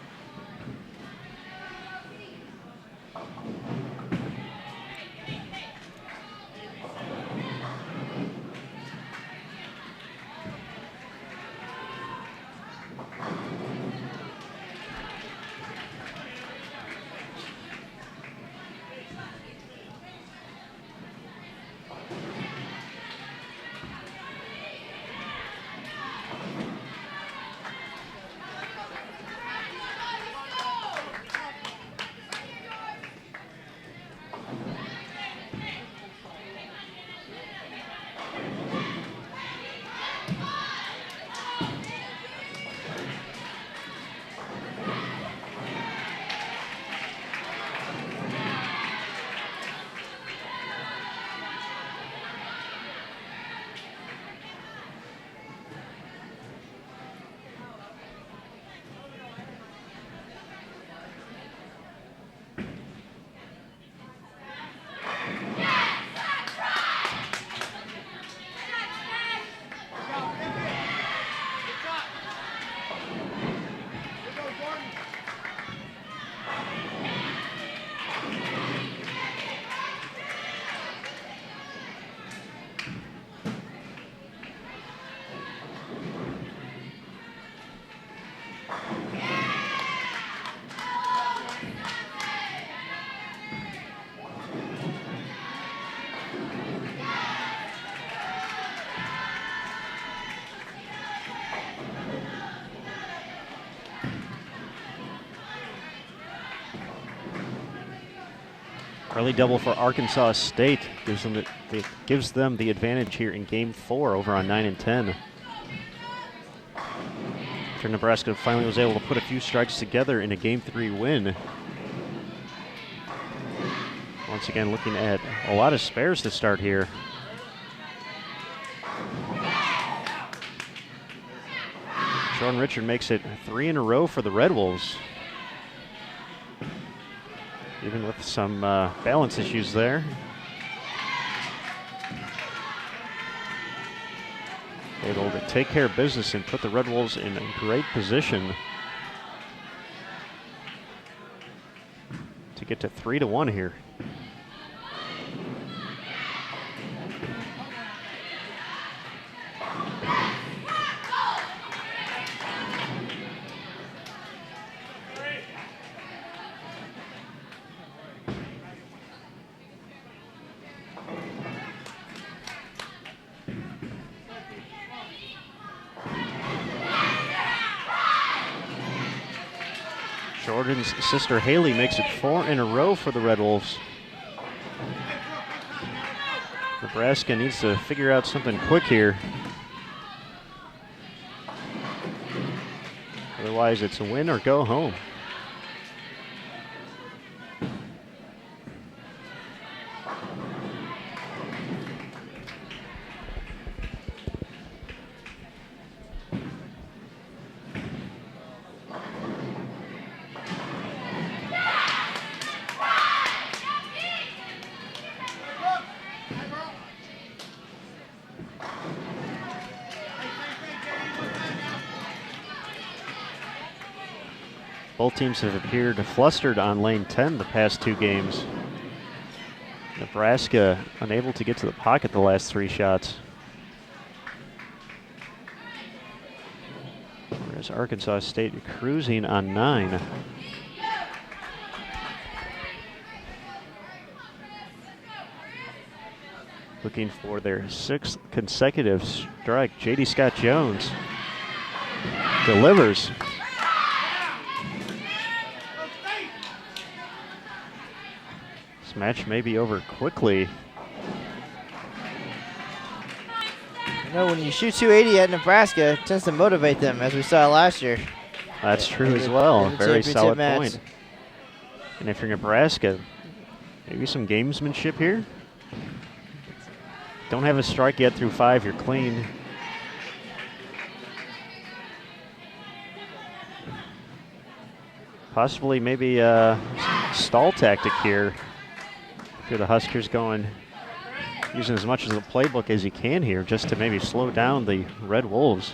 Early double for Arkansas State gives them the advantage here in Game 4 over on 9 and 10. After Nebraska finally was able to put a few strikes together in a Game 3 win. Once again, looking at a lot of spares to start here. Jordan Richard makes it 3 in a row for the Red Wolves. Even with some balance issues there. Able to take care of business and put the Red Wolves in a great position to get to 3-1 here. Jordan's sister Haley makes it 4 in a row for the Red Wolves. Nebraska needs to figure out something quick here. Otherwise, it's a win or go home. Both teams have appeared flustered on lane 10 the past 2 games. Nebraska unable to get to the pocket the last 3 shots. Whereas Arkansas State cruising on 9. Looking for their 6th consecutive strike. J.D. Scott Jones delivers. This match may be over quickly. You know, when you shoot 280 at Nebraska, it tends to motivate them, as we saw last year. That's true as well. Very solid point. And if you're Nebraska, maybe some gamesmanship here. Don't have a strike yet through 5, you're clean. Possibly maybe a stall tactic here. If you're the Huskers going, using as much of the playbook as you can here just to maybe slow down the Red Wolves.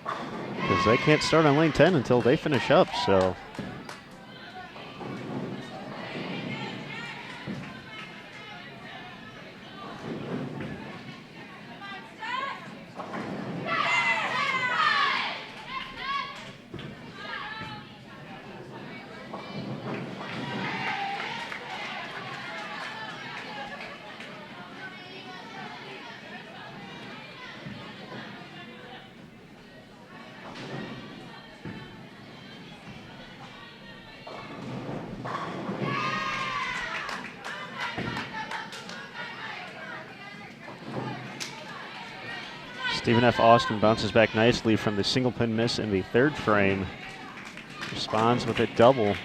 Because they can't start on lane 10 until they finish up, so. Stephen F. Austin bounces back nicely from the single pin miss in the 3rd frame. Responds with a double.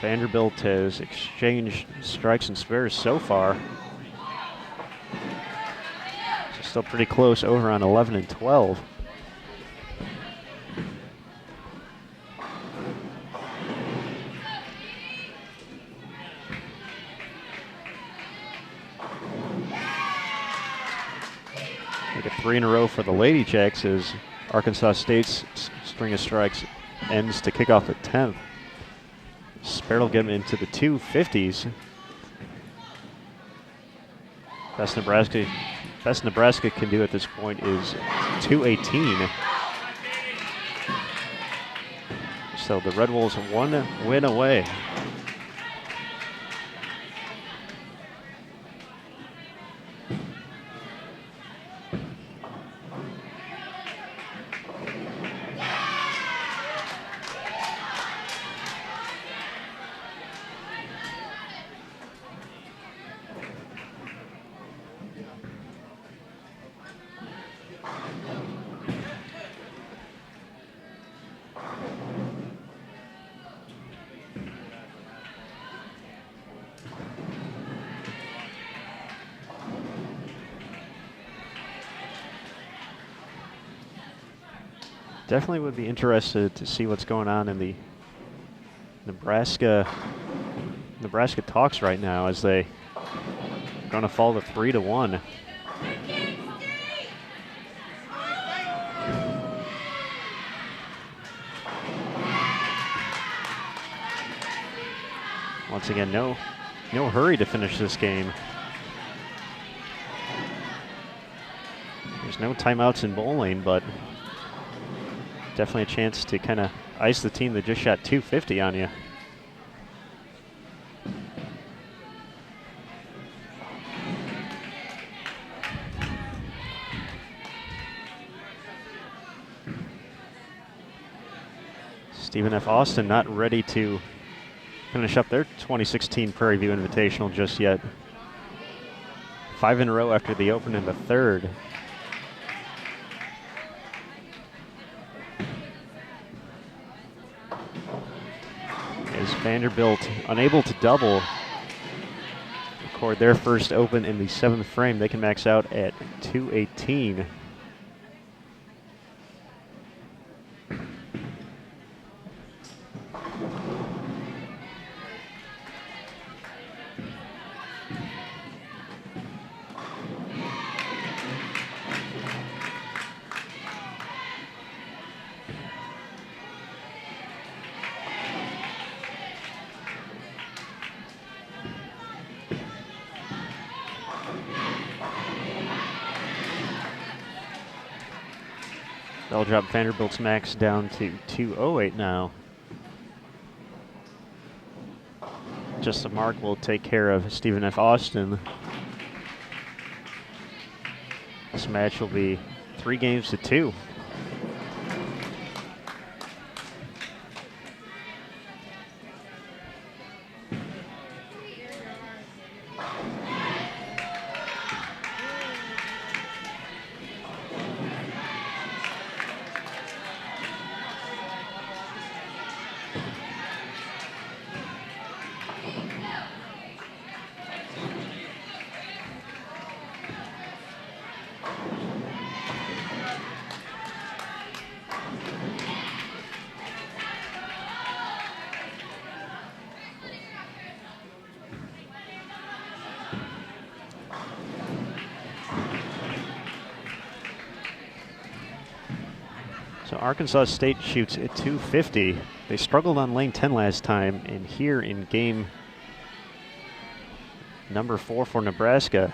Vanderbilt has exchanged strikes and spares so far. So still pretty close over on 11 and 12. Make it 3 in a row for the Lady Jacks as Arkansas State's string of strikes ends to kick off the 10th. Spare will get him into the 250s. Best Nebraska can do at this point is 218. So the Red Wolves 1 win away. Definitely would be interested to see what's going on in the Nebraska talks right now, as they are going to fall to 3-1. Once again, no hurry to finish this game. There's no timeouts in bowling, but definitely a chance to kind of ice the team that just shot 250 on you. Stephen F. Austin not ready to finish up their 2016 Prairie View Invitational just yet. 5 in a row after the open in the third. As Vanderbilt unable to double, record their first open in the 7th frame. They can max out at 218. They'll drop Vanderbilt's max down to 208 now. Just a mark will take care of Stephen F. Austin. This match will be 3-2. So Arkansas State shoots at 250. They struggled on lane 10 last time, and here in game number 4 for Nebraska,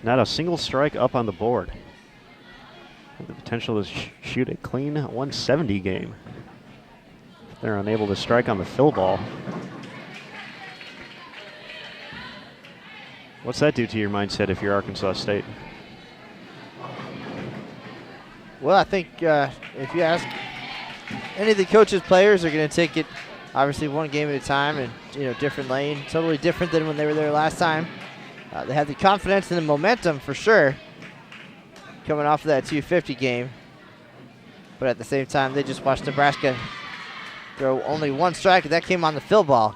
not a single strike up on the board. The potential to shoot a clean 170 game. They're unable to strike on the fill ball. What's that do to your mindset if you're Arkansas State? Well, I think if you ask any of the coaches, players are going to take it obviously one game at a time, and different lane, totally different than when they were there last time. They have the confidence and the momentum for sure coming off of that 250 game, but at the same time they just watched Nebraska throw only one strike, and that came on the fill ball.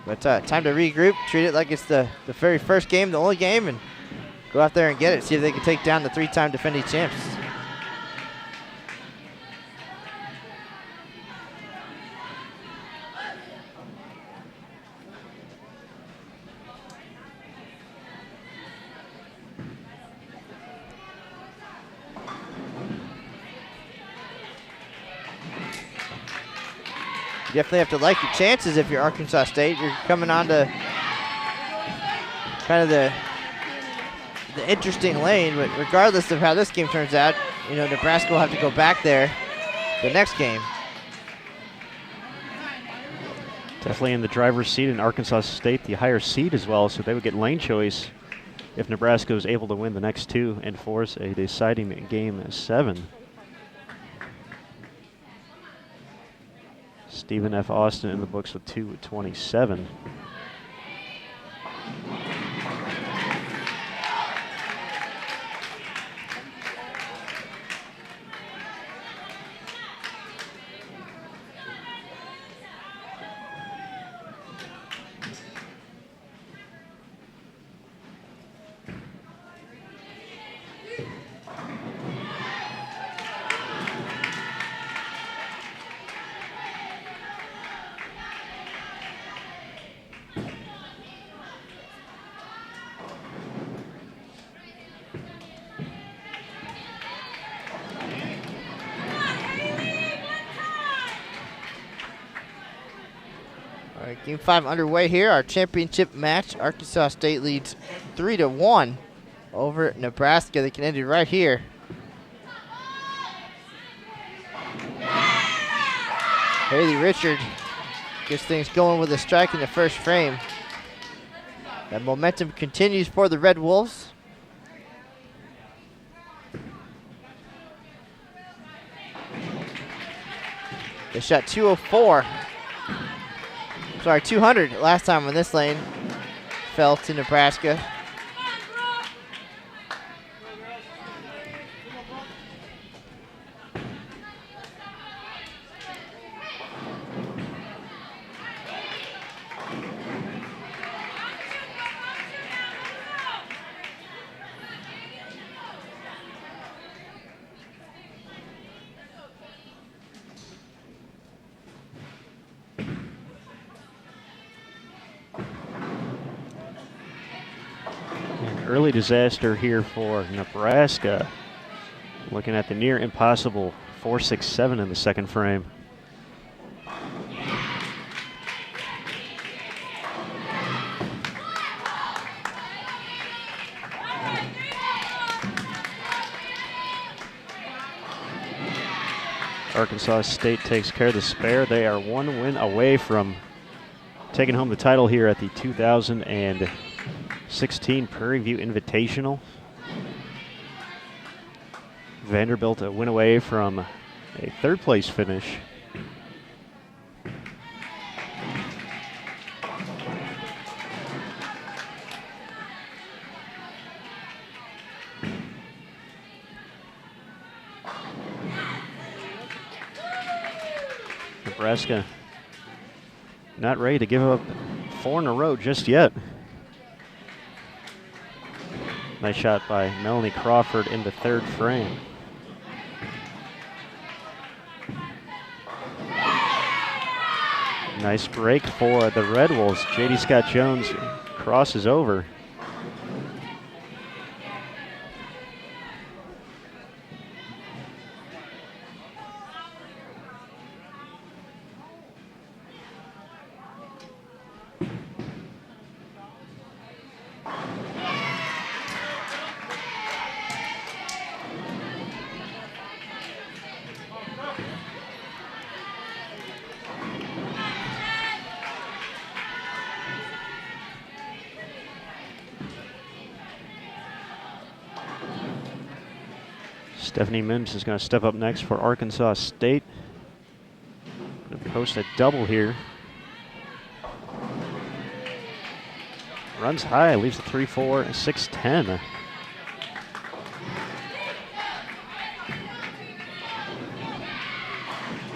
But time to regroup, treat it like it's the very first game, the only game, and go out there and get it, see if they can take down the 3-time defending champs. You definitely have to like your chances if you're Arkansas State. You're coming on to kind of the interesting lane, but regardless of how this game turns out, Nebraska will have to go back there the next game. Definitely in the driver's seat in Arkansas State, the higher seed as well, so they would get lane choice if Nebraska was able to win the next two and force a deciding game 7. Stephen F. Austin in the books with 227. Game 5 underway here. Our championship match. Arkansas State leads 3-1 over Nebraska. They can end it right here. Haley Richard gets things going with a strike in the first frame. That momentum continues for the Red Wolves. They shot 204. Sorry, 200 last time on this lane. Fell to Nebraska. Early disaster here for Nebraska. Looking at the near impossible 4-6-7 in the second frame. Arkansas State takes care of the spare. They are one win away from taking home the title here at the 2016 Prairie View Invitational. Vanderbilt a win away from a third place finish. Nebraska not ready to give up 4 in a row just yet. Nice shot by Melanie Crawford in the third frame. Nice break for the Red Wolves. J.D. Scott Jones crosses over. Stephanie Mims is going to step up next for Arkansas State. Going to post a double here. Runs high, leaves a 3-4, 6-10.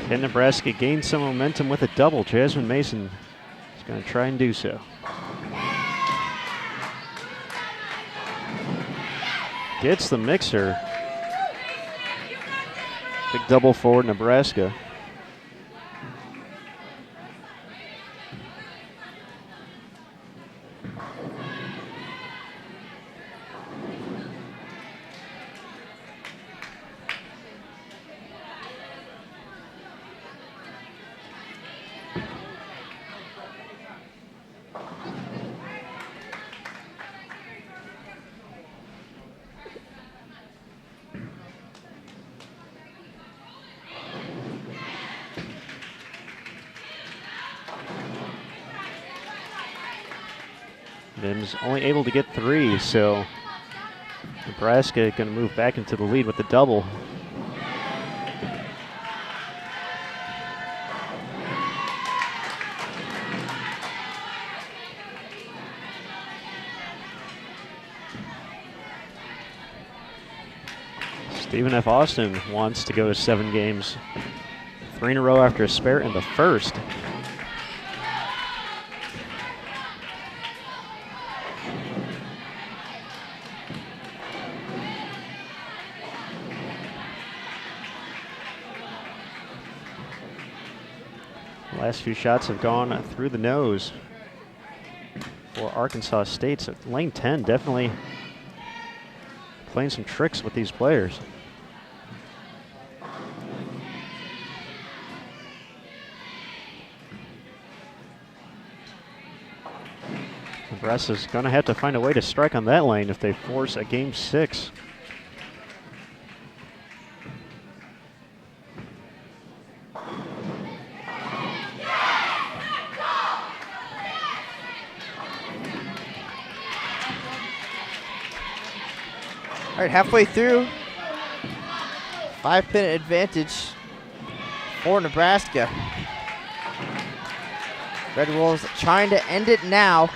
Can Nebraska gain some momentum with a double? Jasmine Mason is going to try and do so. Gets the mixer. Big double for Nebraska. Mims only able to get 3, so Nebraska going to move back into the lead with the double. Stephen F. Austin wants to go to 7 games. 3 in a row after a spare in the first. Last few shots have gone through the nose for Arkansas State. So lane 10 definitely playing some tricks with these players. Nebraska's going to have to find a way to strike on that lane if they force a game 6. All right, halfway through, 5-pin advantage for Nebraska. Red Wolves trying to end it now.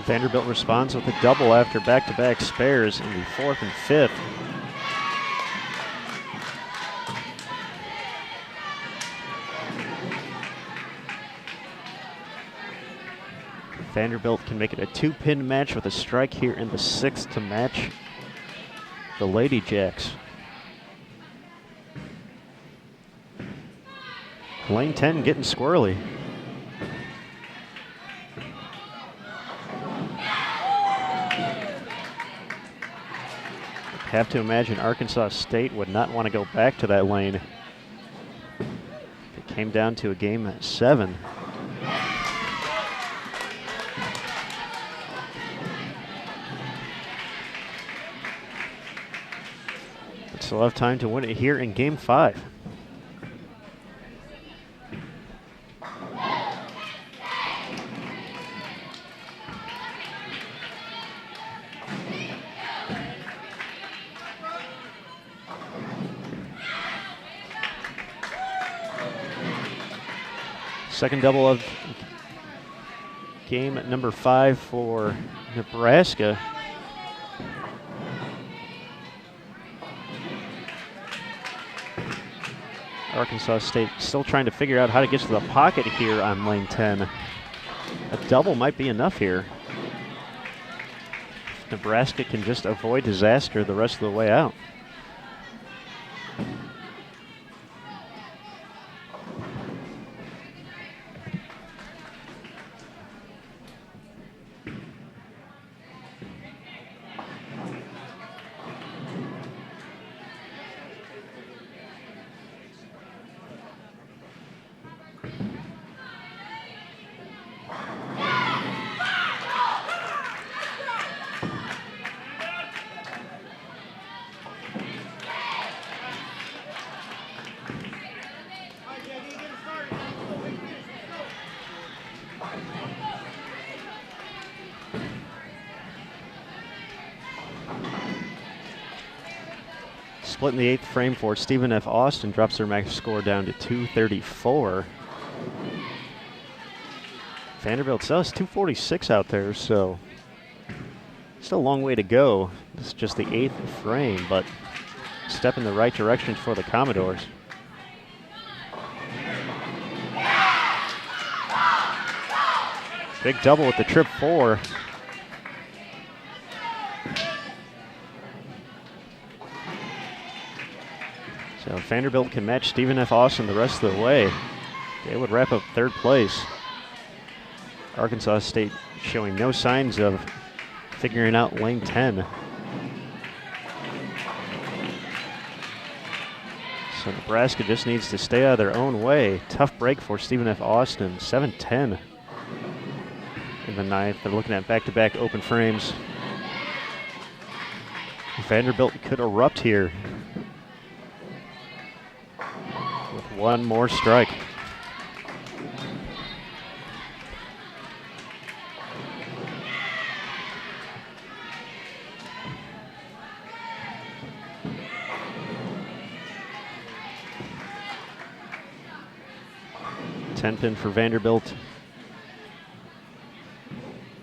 Vanderbilt responds with a double after back-to-back spares in the 4th and 5th. Vanderbilt can make it a 2-pin match with a strike here in the 6th to match the Lady Jacks. Lane 10 getting squirrely. Have to imagine Arkansas State would not want to go back to that lane. It came down to a game 7. But still have time to win it here in game 5. Second double of game number 5 for Nebraska. Arkansas State still trying to figure out how to get to the pocket here on lane 10. A double might be enough here. Nebraska can just avoid disaster the rest of the way out. Split in the 8th frame for Stephen F. Austin, drops their max score down to 234. Vanderbilt still has 246 out there, so still a long way to go. This is just the 8th frame, but a step in the right direction for the Commodores. Big double with the trip 4. So Vanderbilt can match Stephen F. Austin the rest of the way. They would wrap up 3rd place. Arkansas State showing no signs of figuring out lane 10. So Nebraska just needs to stay out of their own way. Tough break for Stephen F. Austin, 7-10 in the 9th. They're looking at back-to-back open frames. Vanderbilt could erupt here with one more strike. Ten-pin for Vanderbilt.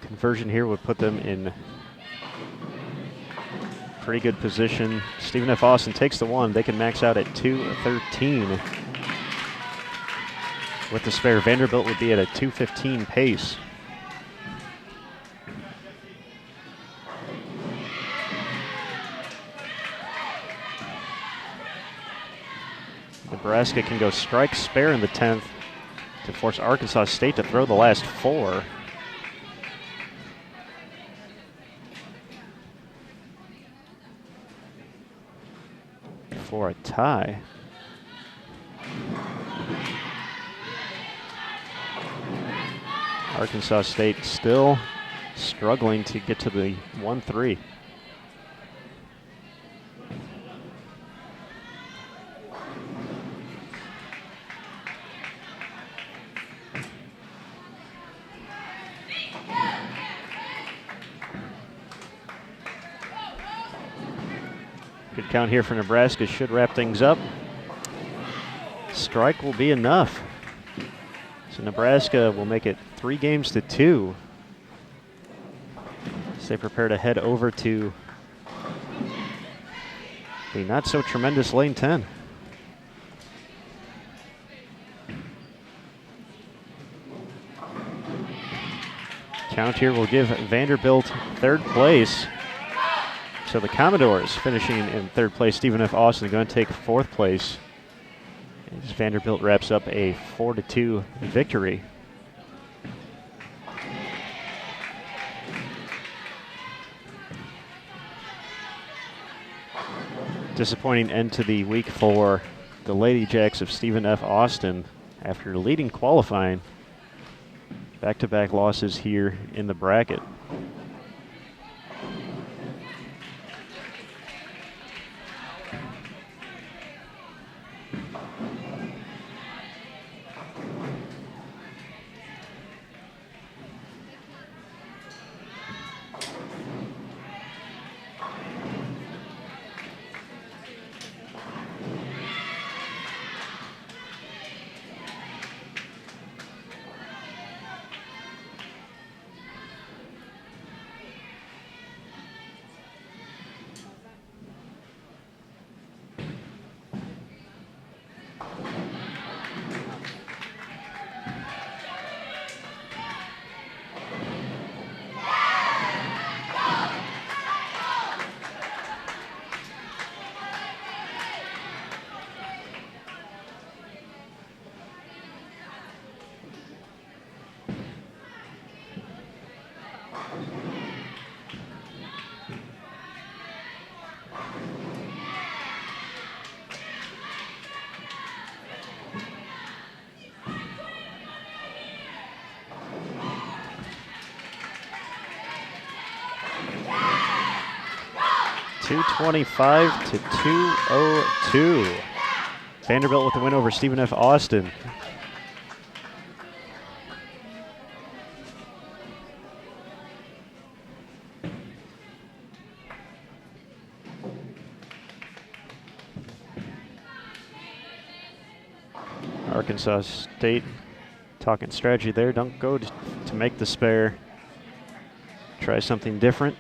Conversion here would put them in pretty good position. Stephen F. Austin takes the one. They can max out at 213. With the spare, Vanderbilt would be at a 215 pace. Nebraska can go strike spare in the 10th to force Arkansas State to throw the last 4. For a tie. Arkansas State still struggling to get to the 1-3. Good count here for Nebraska, should wrap things up. Strike will be enough. So Nebraska will make it 3 games to 2. As they prepare to head over to the not so tremendous lane 10. Count here will give Vanderbilt 3rd place. So the Commodores finishing in 3rd place. Stephen F. Austin going to take 4th place. As Vanderbilt wraps up a 4-2 victory. Disappointing end to the week for the Lady Jacks of Stephen F. Austin after leading qualifying. Back-to-back losses here in the bracket. .225 to 202. Vanderbilt with the win over Stephen F. Austin. Arkansas State talking strategy there. Don't go to make the spare. Try something different.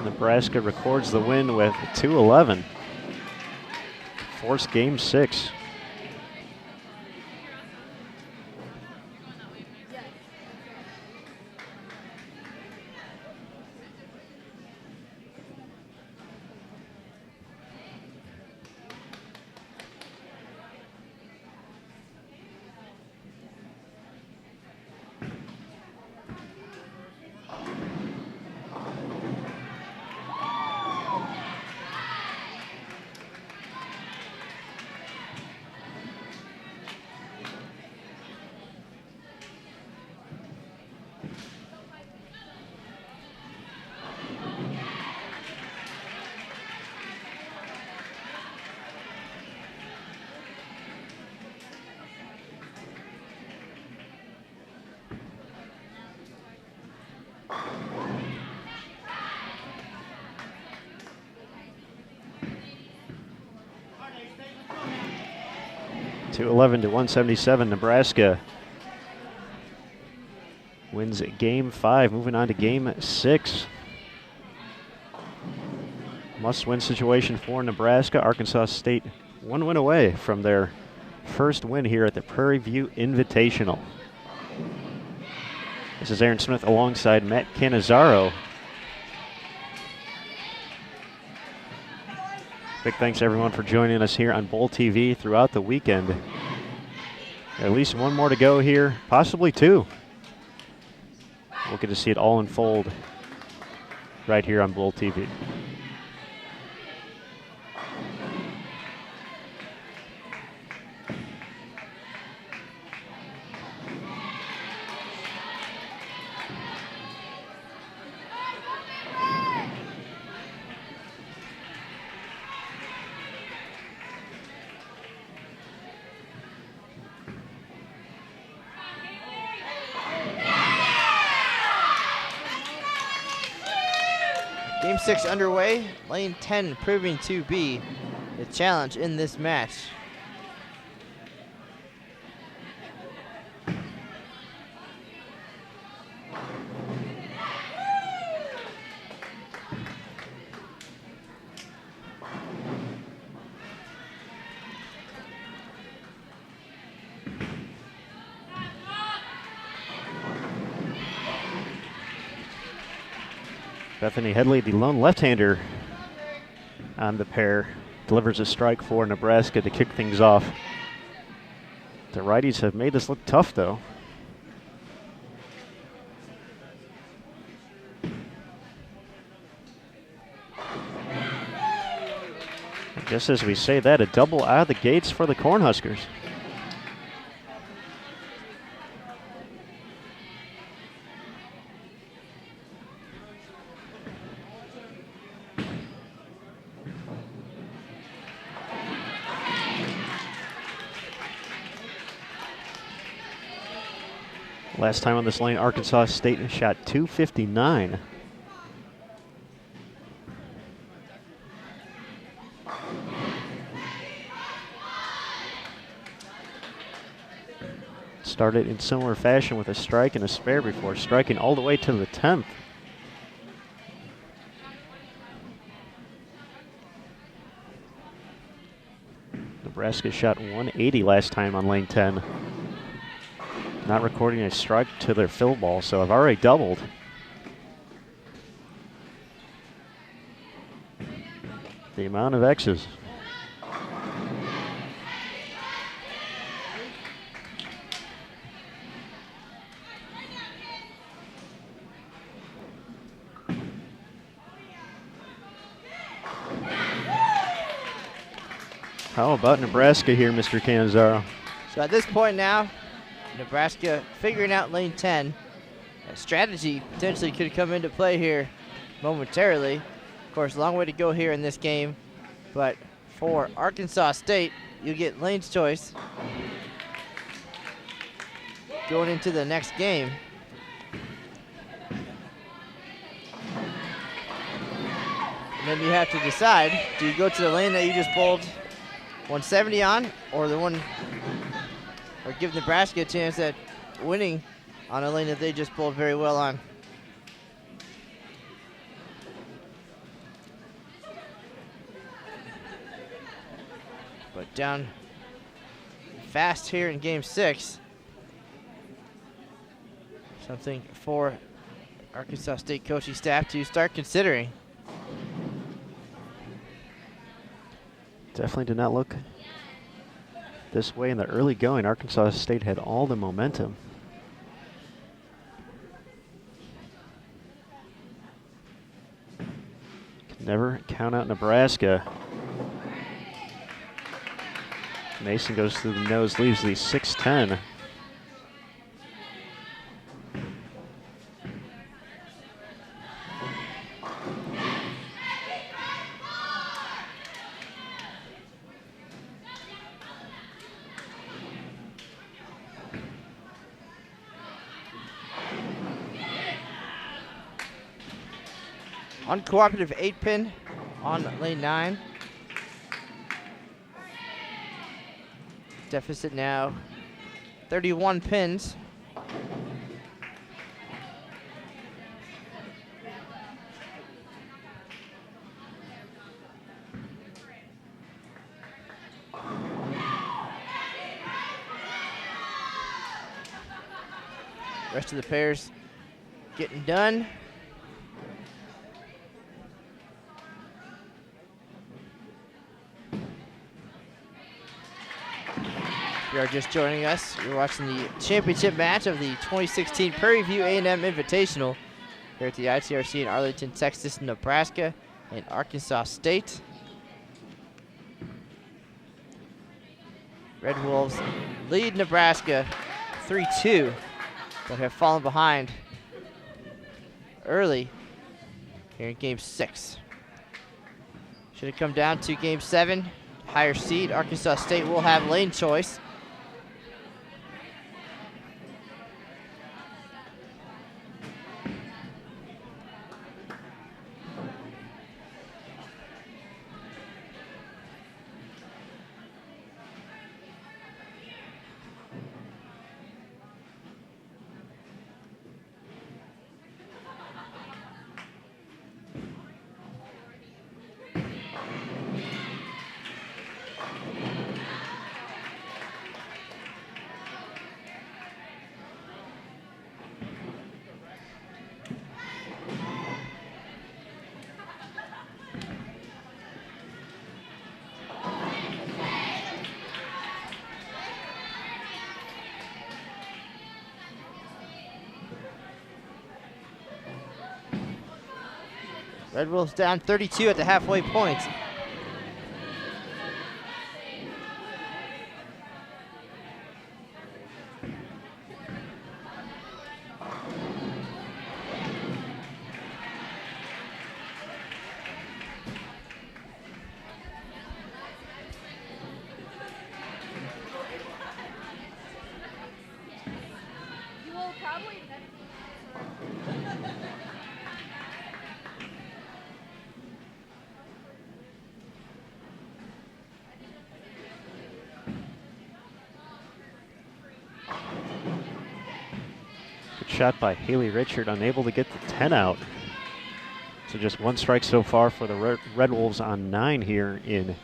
Nebraska records the win with 2-11. Force game 6. .211 to 177. Nebraska wins game 5, moving on to game 6. Must-win situation for Nebraska. Arkansas State 1 win away from their first win here at the Prairie View Invitational. This is Aaron Smith alongside Matt Cannizzaro. Big thanks everyone for joining us here on Bowl TV throughout the weekend. At least one more to go here, possibly two. We'll get to see it all unfold right here on Bowl TV. Game 6 underway, lane 10 proving to be the challenge in this match. Bethany Headley, the lone left-hander on the pair, delivers a strike for Nebraska to kick things off. The righties have made this look tough, though. Just as we say that, a double out of the gates for the Cornhuskers. Last time on this lane, Arkansas State shot .259. Started in similar fashion with a strike and a spare before striking all the way to the 10th. Nebraska shot 180 last time on lane 10. Not recording a strike to their fill ball, so I've already doubled. The amount of X's. How about Nebraska here, Mr. Cannizzaro? So at this point now, Nebraska figuring out lane 10. A strategy potentially could come into play here momentarily. Of course, a long way to go here in this game. But for Arkansas State, you get lane's choice going into the next game. And then you have to decide, do you go to the lane that you just bowled 170 on, or the one, or give Nebraska a chance at winning on a lane that they just bowled very well on? But down fast here in game 6. Something for Arkansas State coaching staff to start considering. Definitely did not look this way in the early going. Arkansas State had all the momentum. Can never count out Nebraska. Mason goes through the nose, leaves the 6-10. Uncooperative 8-pin on lane 9. Deficit now 31 pins. Rest of the pairs getting done. If you are just joining us, you're watching the championship match of the 2016 Prairie View A&M Invitational here at the ITRC in Arlington, Texas, Nebraska, and Arkansas State. Red Wolves lead Nebraska 3-2, but have fallen behind early here in Game 6. Should it come down to Game 7, higher seed, Arkansas State will have lane choice. Red Wolves down 32 at the halfway point. Shot by Haley Richard, unable to get the 10 out. So just one strike so far for the Red Wolves on 9 here in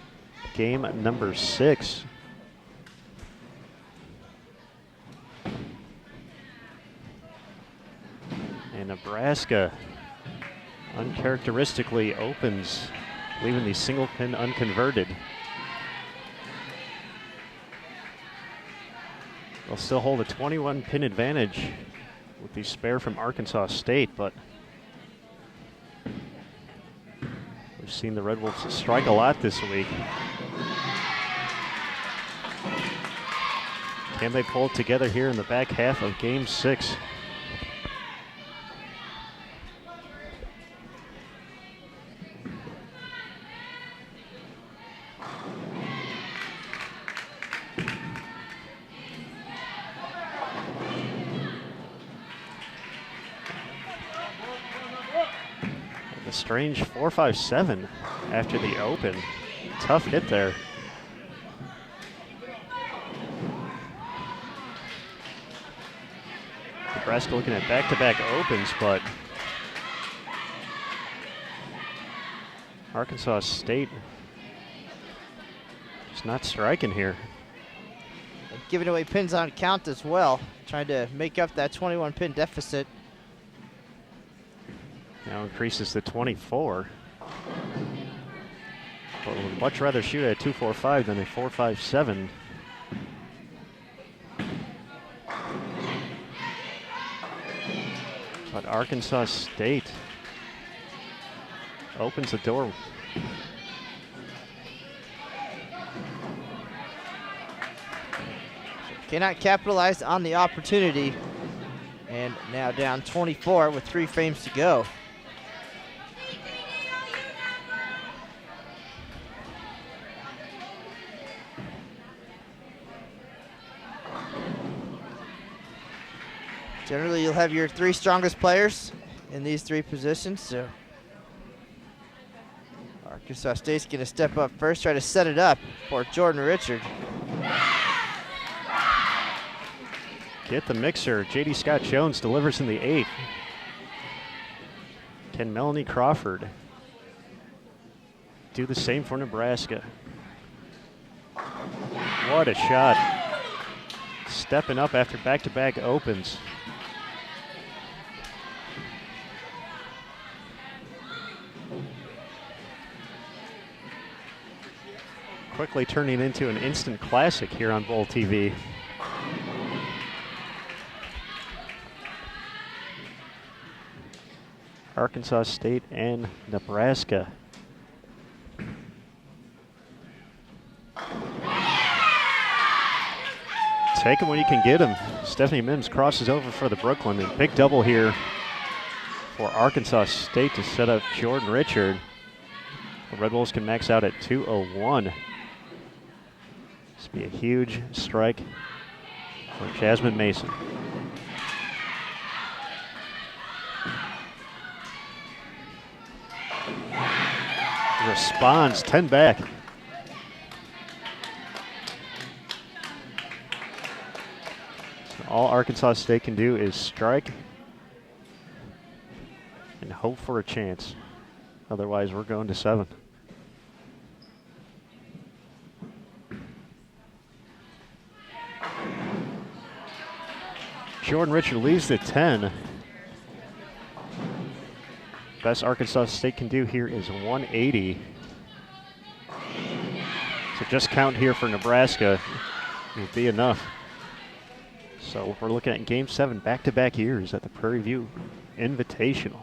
game number 6. And Nebraska uncharacteristically opens, leaving the single pin unconverted. They'll still hold a 21 pin advantage with the spare from Arkansas State, but we've seen the Red Wolves strike a lot this week. Can they pull it together here in the back half of Game 6? A strange 4.57 after the open. Tough hit there. Nebraska looking at back-to-back opens, but Arkansas State just not striking here. And giving away pins on count as well, trying to make up that 21 pin deficit. Now increases to 24. But would much rather shoot at 2.45 than a 4.57. But Arkansas State opens the door. Cannot capitalize on the opportunity. And now down 24 with 3 frames to go. Generally, you'll have your 3 strongest players in these 3 positions. So Arkansas State's going to step up first, try to set it up for Jordan Richard. Get the mixer. J.D. Scott Jones delivers in the 8th. Can Melanie Crawford do the same for Nebraska? What a shot. Stepping up after back-to-back opens. quickly turning into an instant classic here on Bowl TV. Arkansas State and Nebraska. Take him when you can get him. Stephanie Mims crosses over for the Brooklyn, and big double here for Arkansas State to set up Jordan Richard. The Red Wolves can max out at 2:01. This will be a huge strike for Jasmine Mason. Responds 10 back. So all Arkansas State can do is strike and hope for a chance. Otherwise, we're going to 7. Jordan Richard leads the 10. Best Arkansas State can do here is 180. So just count here for Nebraska will be enough. So we're looking at Game 7 back-to-back years at the Prairie View Invitational.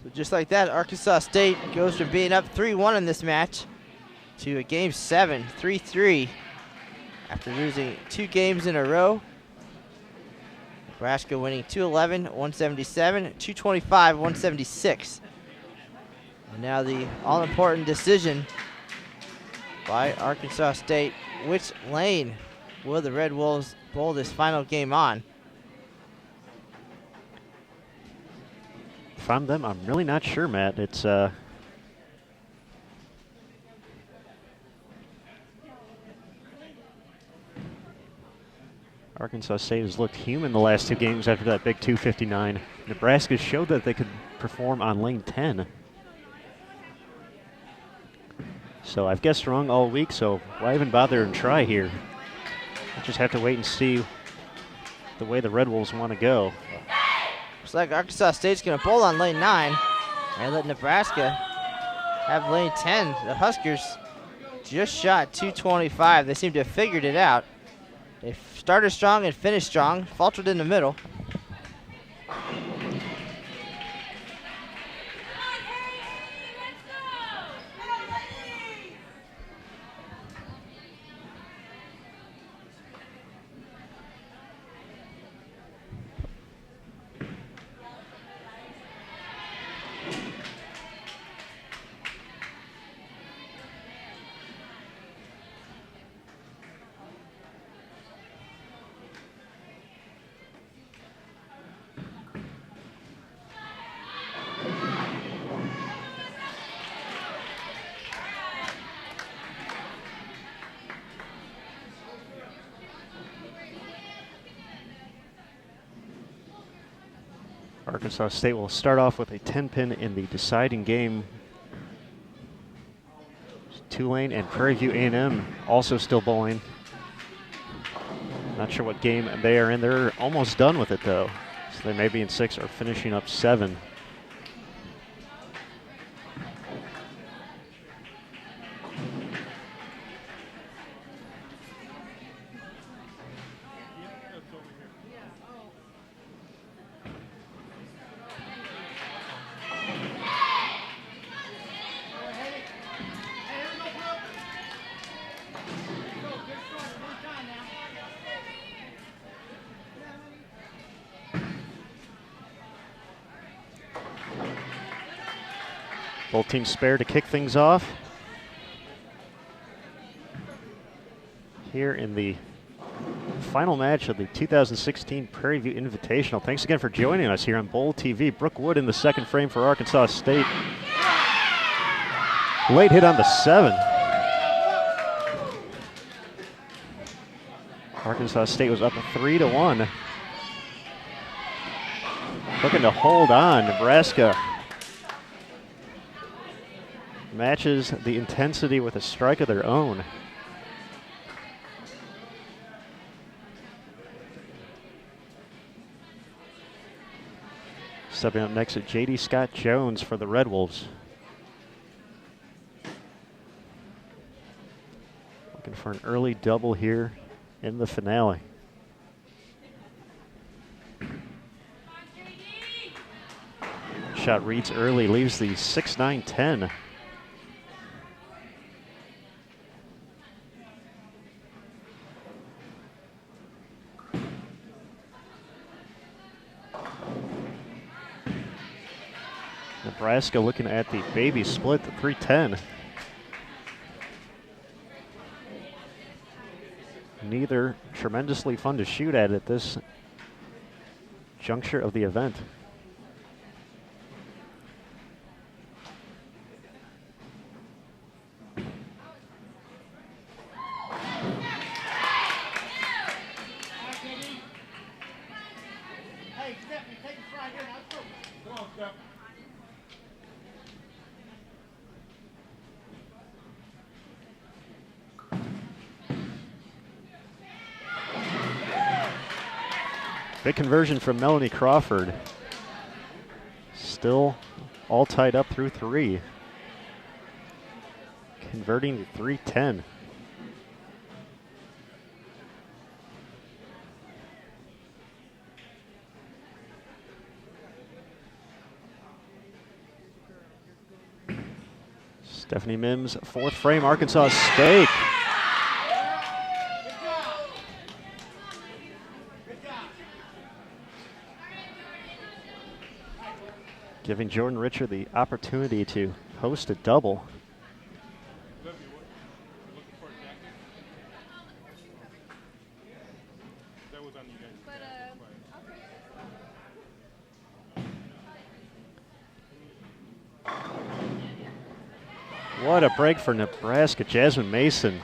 So just like that, Arkansas State goes from being up 3-1 in this match to a Game 7, 3-3, after losing 2 games in a row. Nebraska winning 211, 177, 225, 176. And now the all-important decision by Arkansas State. Which lane will the Red Wolves bowl this final game on? If I'm them, I'm really not sure, Matt. It's Arkansas State has looked human the last 2 games after that big 259. Nebraska showed that they could perform on lane 10. So I've guessed wrong all week, so why even bother and try here? I just have to wait and see the way the Red Wolves want to go. Looks like Arkansas State's going to bowl on lane 9 and let Nebraska have lane 10. The Huskers just shot 225. They seem to have figured it out. They started strong and finished strong, faltered in the middle. Arkansas State will start off with a 10-pin in the deciding game. Tulane and Prairie View A&M also still bowling. Not sure what game they are in. They're almost done with it though. So they may be in 6 or finishing up 7. Both teams spare to kick things off. Here in the final match of the 2016 Prairie View Invitational. Thanks again for joining us here on Bowl TV. Brooke Wood in the second frame for Arkansas State. Late hit on the 7. Arkansas State was up 3-1. Looking to hold on. Nebraska matches the intensity with a strike of their own. Stepping up next at J.D. Scott Jones for the Red Wolves. Looking for an early double here in the finale. Shot reads early, leaves the 6-9-10. Nebraska looking at the baby split, the 3-10. Neither tremendously fun to shoot at this juncture of the event. Big conversion from Melanie Crawford. Still all tied up through 3. Converting to 3-10. Stephanie Mims, 4th frame, Arkansas State. Giving Jordan Richard the opportunity to host a double. What a break for Nebraska. Jasmine Mason.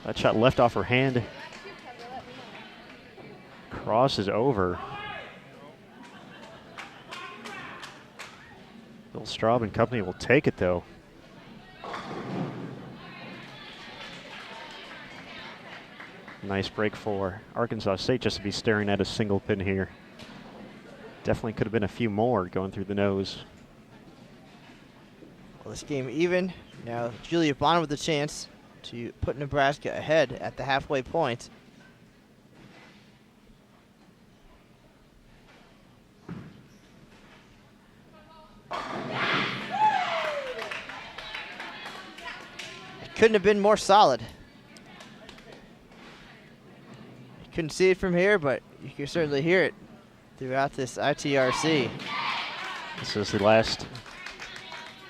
That shot left off her hand. Crosses over. Bill Straub and company will take it though. Nice break for Arkansas State just to be staring at a single pin here. Definitely could have been a few more going through the nose. Well, this game even. Now Julia Bonner with the chance to put Nebraska ahead at the halfway point. Couldn't have been more solid. You couldn't see it from here, but you can certainly hear it throughout this ITRC. This is the last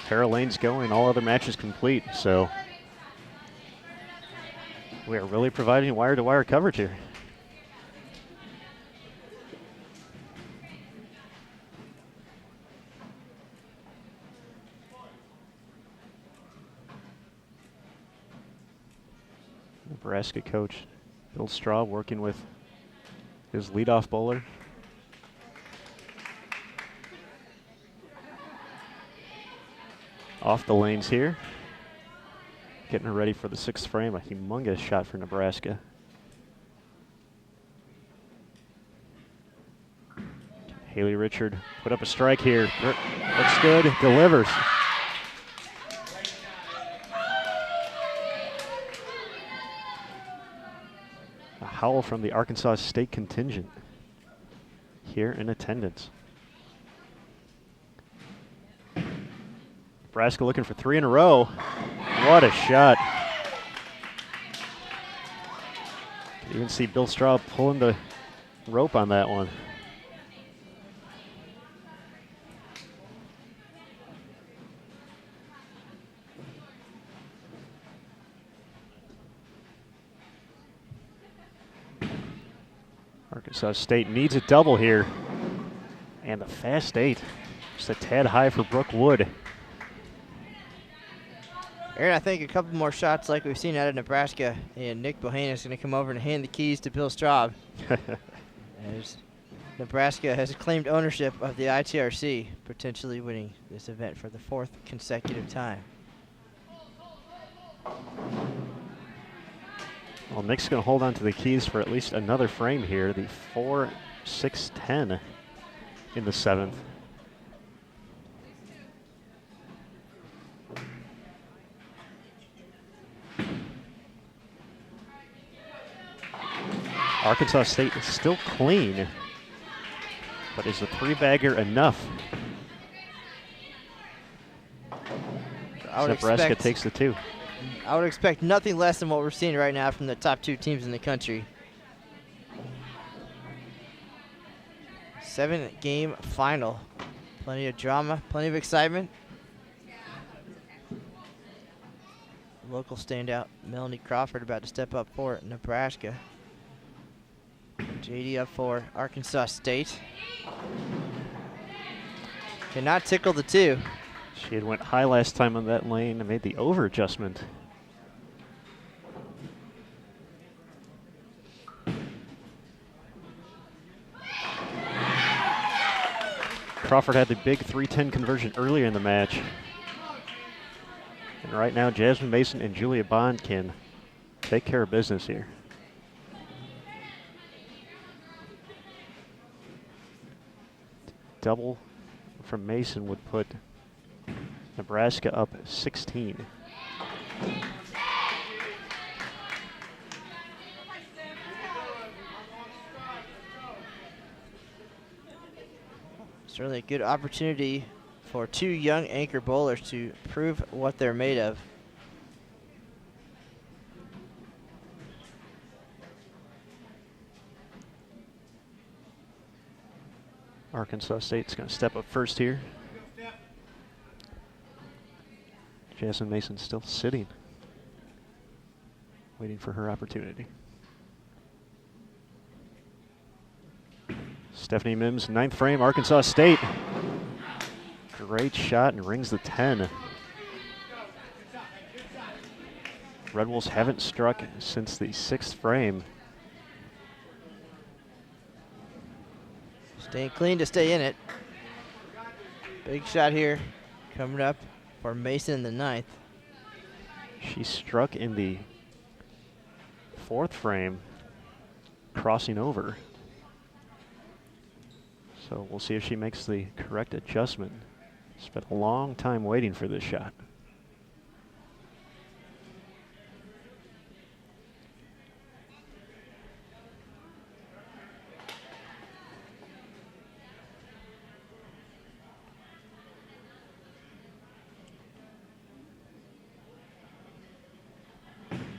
pair of lanes going, all other matches complete, so we are really providing wire-to-wire coverage here. Nebraska coach Bill Straub working with his leadoff bowler. Off the lanes here. Getting her ready for the 6th frame. A humongous shot for Nebraska. Haley Richard put up a strike here. Looks good, delivers. A howl from the Arkansas State contingent here in attendance. Nebraska looking for 3 in a row. What a shot. You can even see Bill Straub pulling the rope on that one. Arkansas State needs a double here. And the fast 8, just a tad high for Brooke Wood. Aaron, I think a couple more shots like we've seen out of Nebraska, and Nick Bohanna is going to come over and hand the keys to Bill Straub. As Nebraska has claimed ownership of the ITRC, potentially winning this event for the 4th consecutive time. Well, Nick's going to hold on to the keys for at least another frame here, the 4-6-10 in the 7th. Arkansas State is still clean, but is the 3-bagger enough? Nebraska takes the 2. I would expect nothing less than what we're seeing right now from the top 2 teams in the country. 7-game final. Plenty of drama, plenty of excitement. Local standout Melanie Crawford about to step up for Nebraska. JD up for Arkansas State. Cannot tickle the 2. She had went high last time on that lane and made the over adjustment. Crawford had the big 310 conversion earlier in the match. And right now, Jasmine Mason and Julia Bond can take care of business here. Double from Mason would put Nebraska up 16. Certainly a good opportunity for 2 young anchor bowlers to prove what they're made of. Arkansas State's going to step up first here. Jasmine Mason still sitting, waiting for her opportunity. Stephanie Mims, 9th frame, Arkansas State. Great shot and rings the 10. Red Wolves haven't struck since the 6th frame. Staying clean to stay in it. Big shot here coming up for Mason in the 9th. She struck in the 4th frame, crossing over. So we'll see if she makes the correct adjustment. Spent a long time waiting for this shot.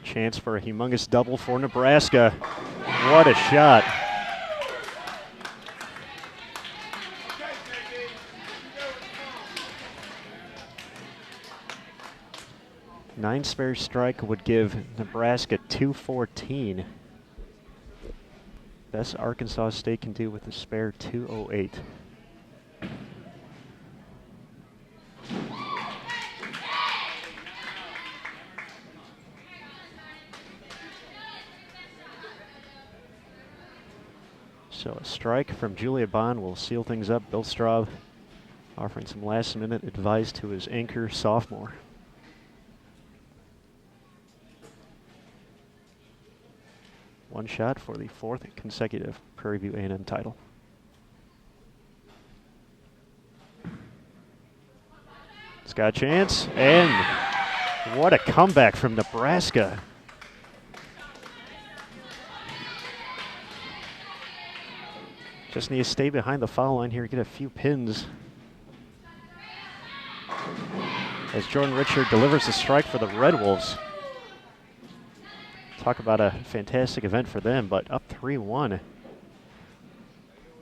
Chance for a humongous double for Nebraska. What a shot. Nine spare strike would give Nebraska 214. Best Arkansas State can do with a spare 208. So a strike from Julia Bond will seal things up. Bill Straub offering some last-minute advice to his anchor sophomore. One shot for the 4th consecutive Prairie View A&M title. It's got a chance, and what a comeback from Nebraska. Just need to stay behind the foul line here, get a few pins. As Jordan Richard delivers the strike for the Red Wolves. Talk about a fantastic event for them, but up 3-1.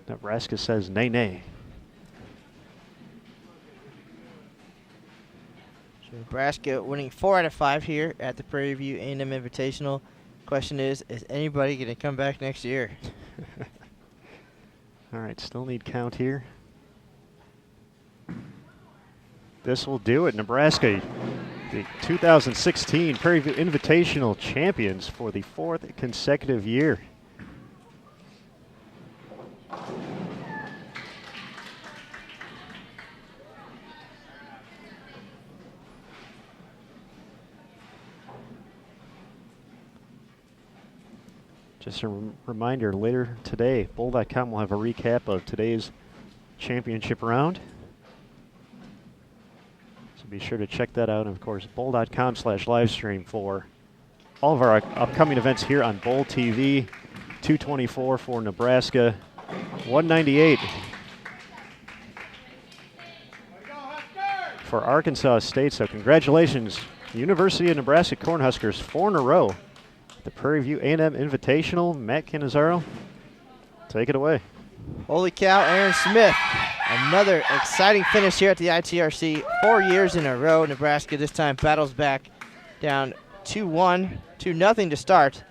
Nebraska says nay, nay. Nebraska winning 4 out of 5 here at the Prairie View A&M Invitational. Question is anybody going to come back next year? All right, still need count here. This will do it. Nebraska, the 2016 Prairie View Invitational champions for the 4th consecutive year. Just a reminder, later today, Bowl.com will have a recap of today's championship round. So be sure to check that out. And of course, bowl.com/livestream for all of our upcoming events here on Bowl TV. 224 for Nebraska, 198 for Arkansas State. So congratulations, University of Nebraska Cornhuskers, 4 in a row. The Prairie View A&M Invitational. Matt Cannizzaro, take it away. Holy cow, Aaron Smith. Another exciting finish here at the ITRC. 4 years in a row. Nebraska this time battles back, down 2-1, 2-0 to start.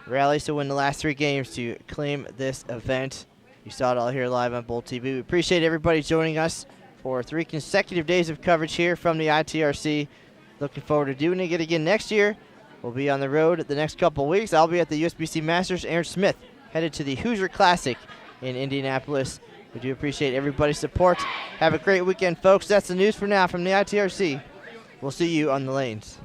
Rallies to win the last 3 games to claim this event. You saw it all here live on Bowl TV. We appreciate everybody joining us for 3 consecutive days of coverage here from the ITRC. Looking forward to doing it again next year. We'll be on the road the next couple of weeks. I'll be at the USBC Masters. Aaron Smith headed to the Hoosier Classic in Indianapolis. We do appreciate everybody's support. Have a great weekend, folks. That's the news for now from the ITRC. We'll see you on the lanes.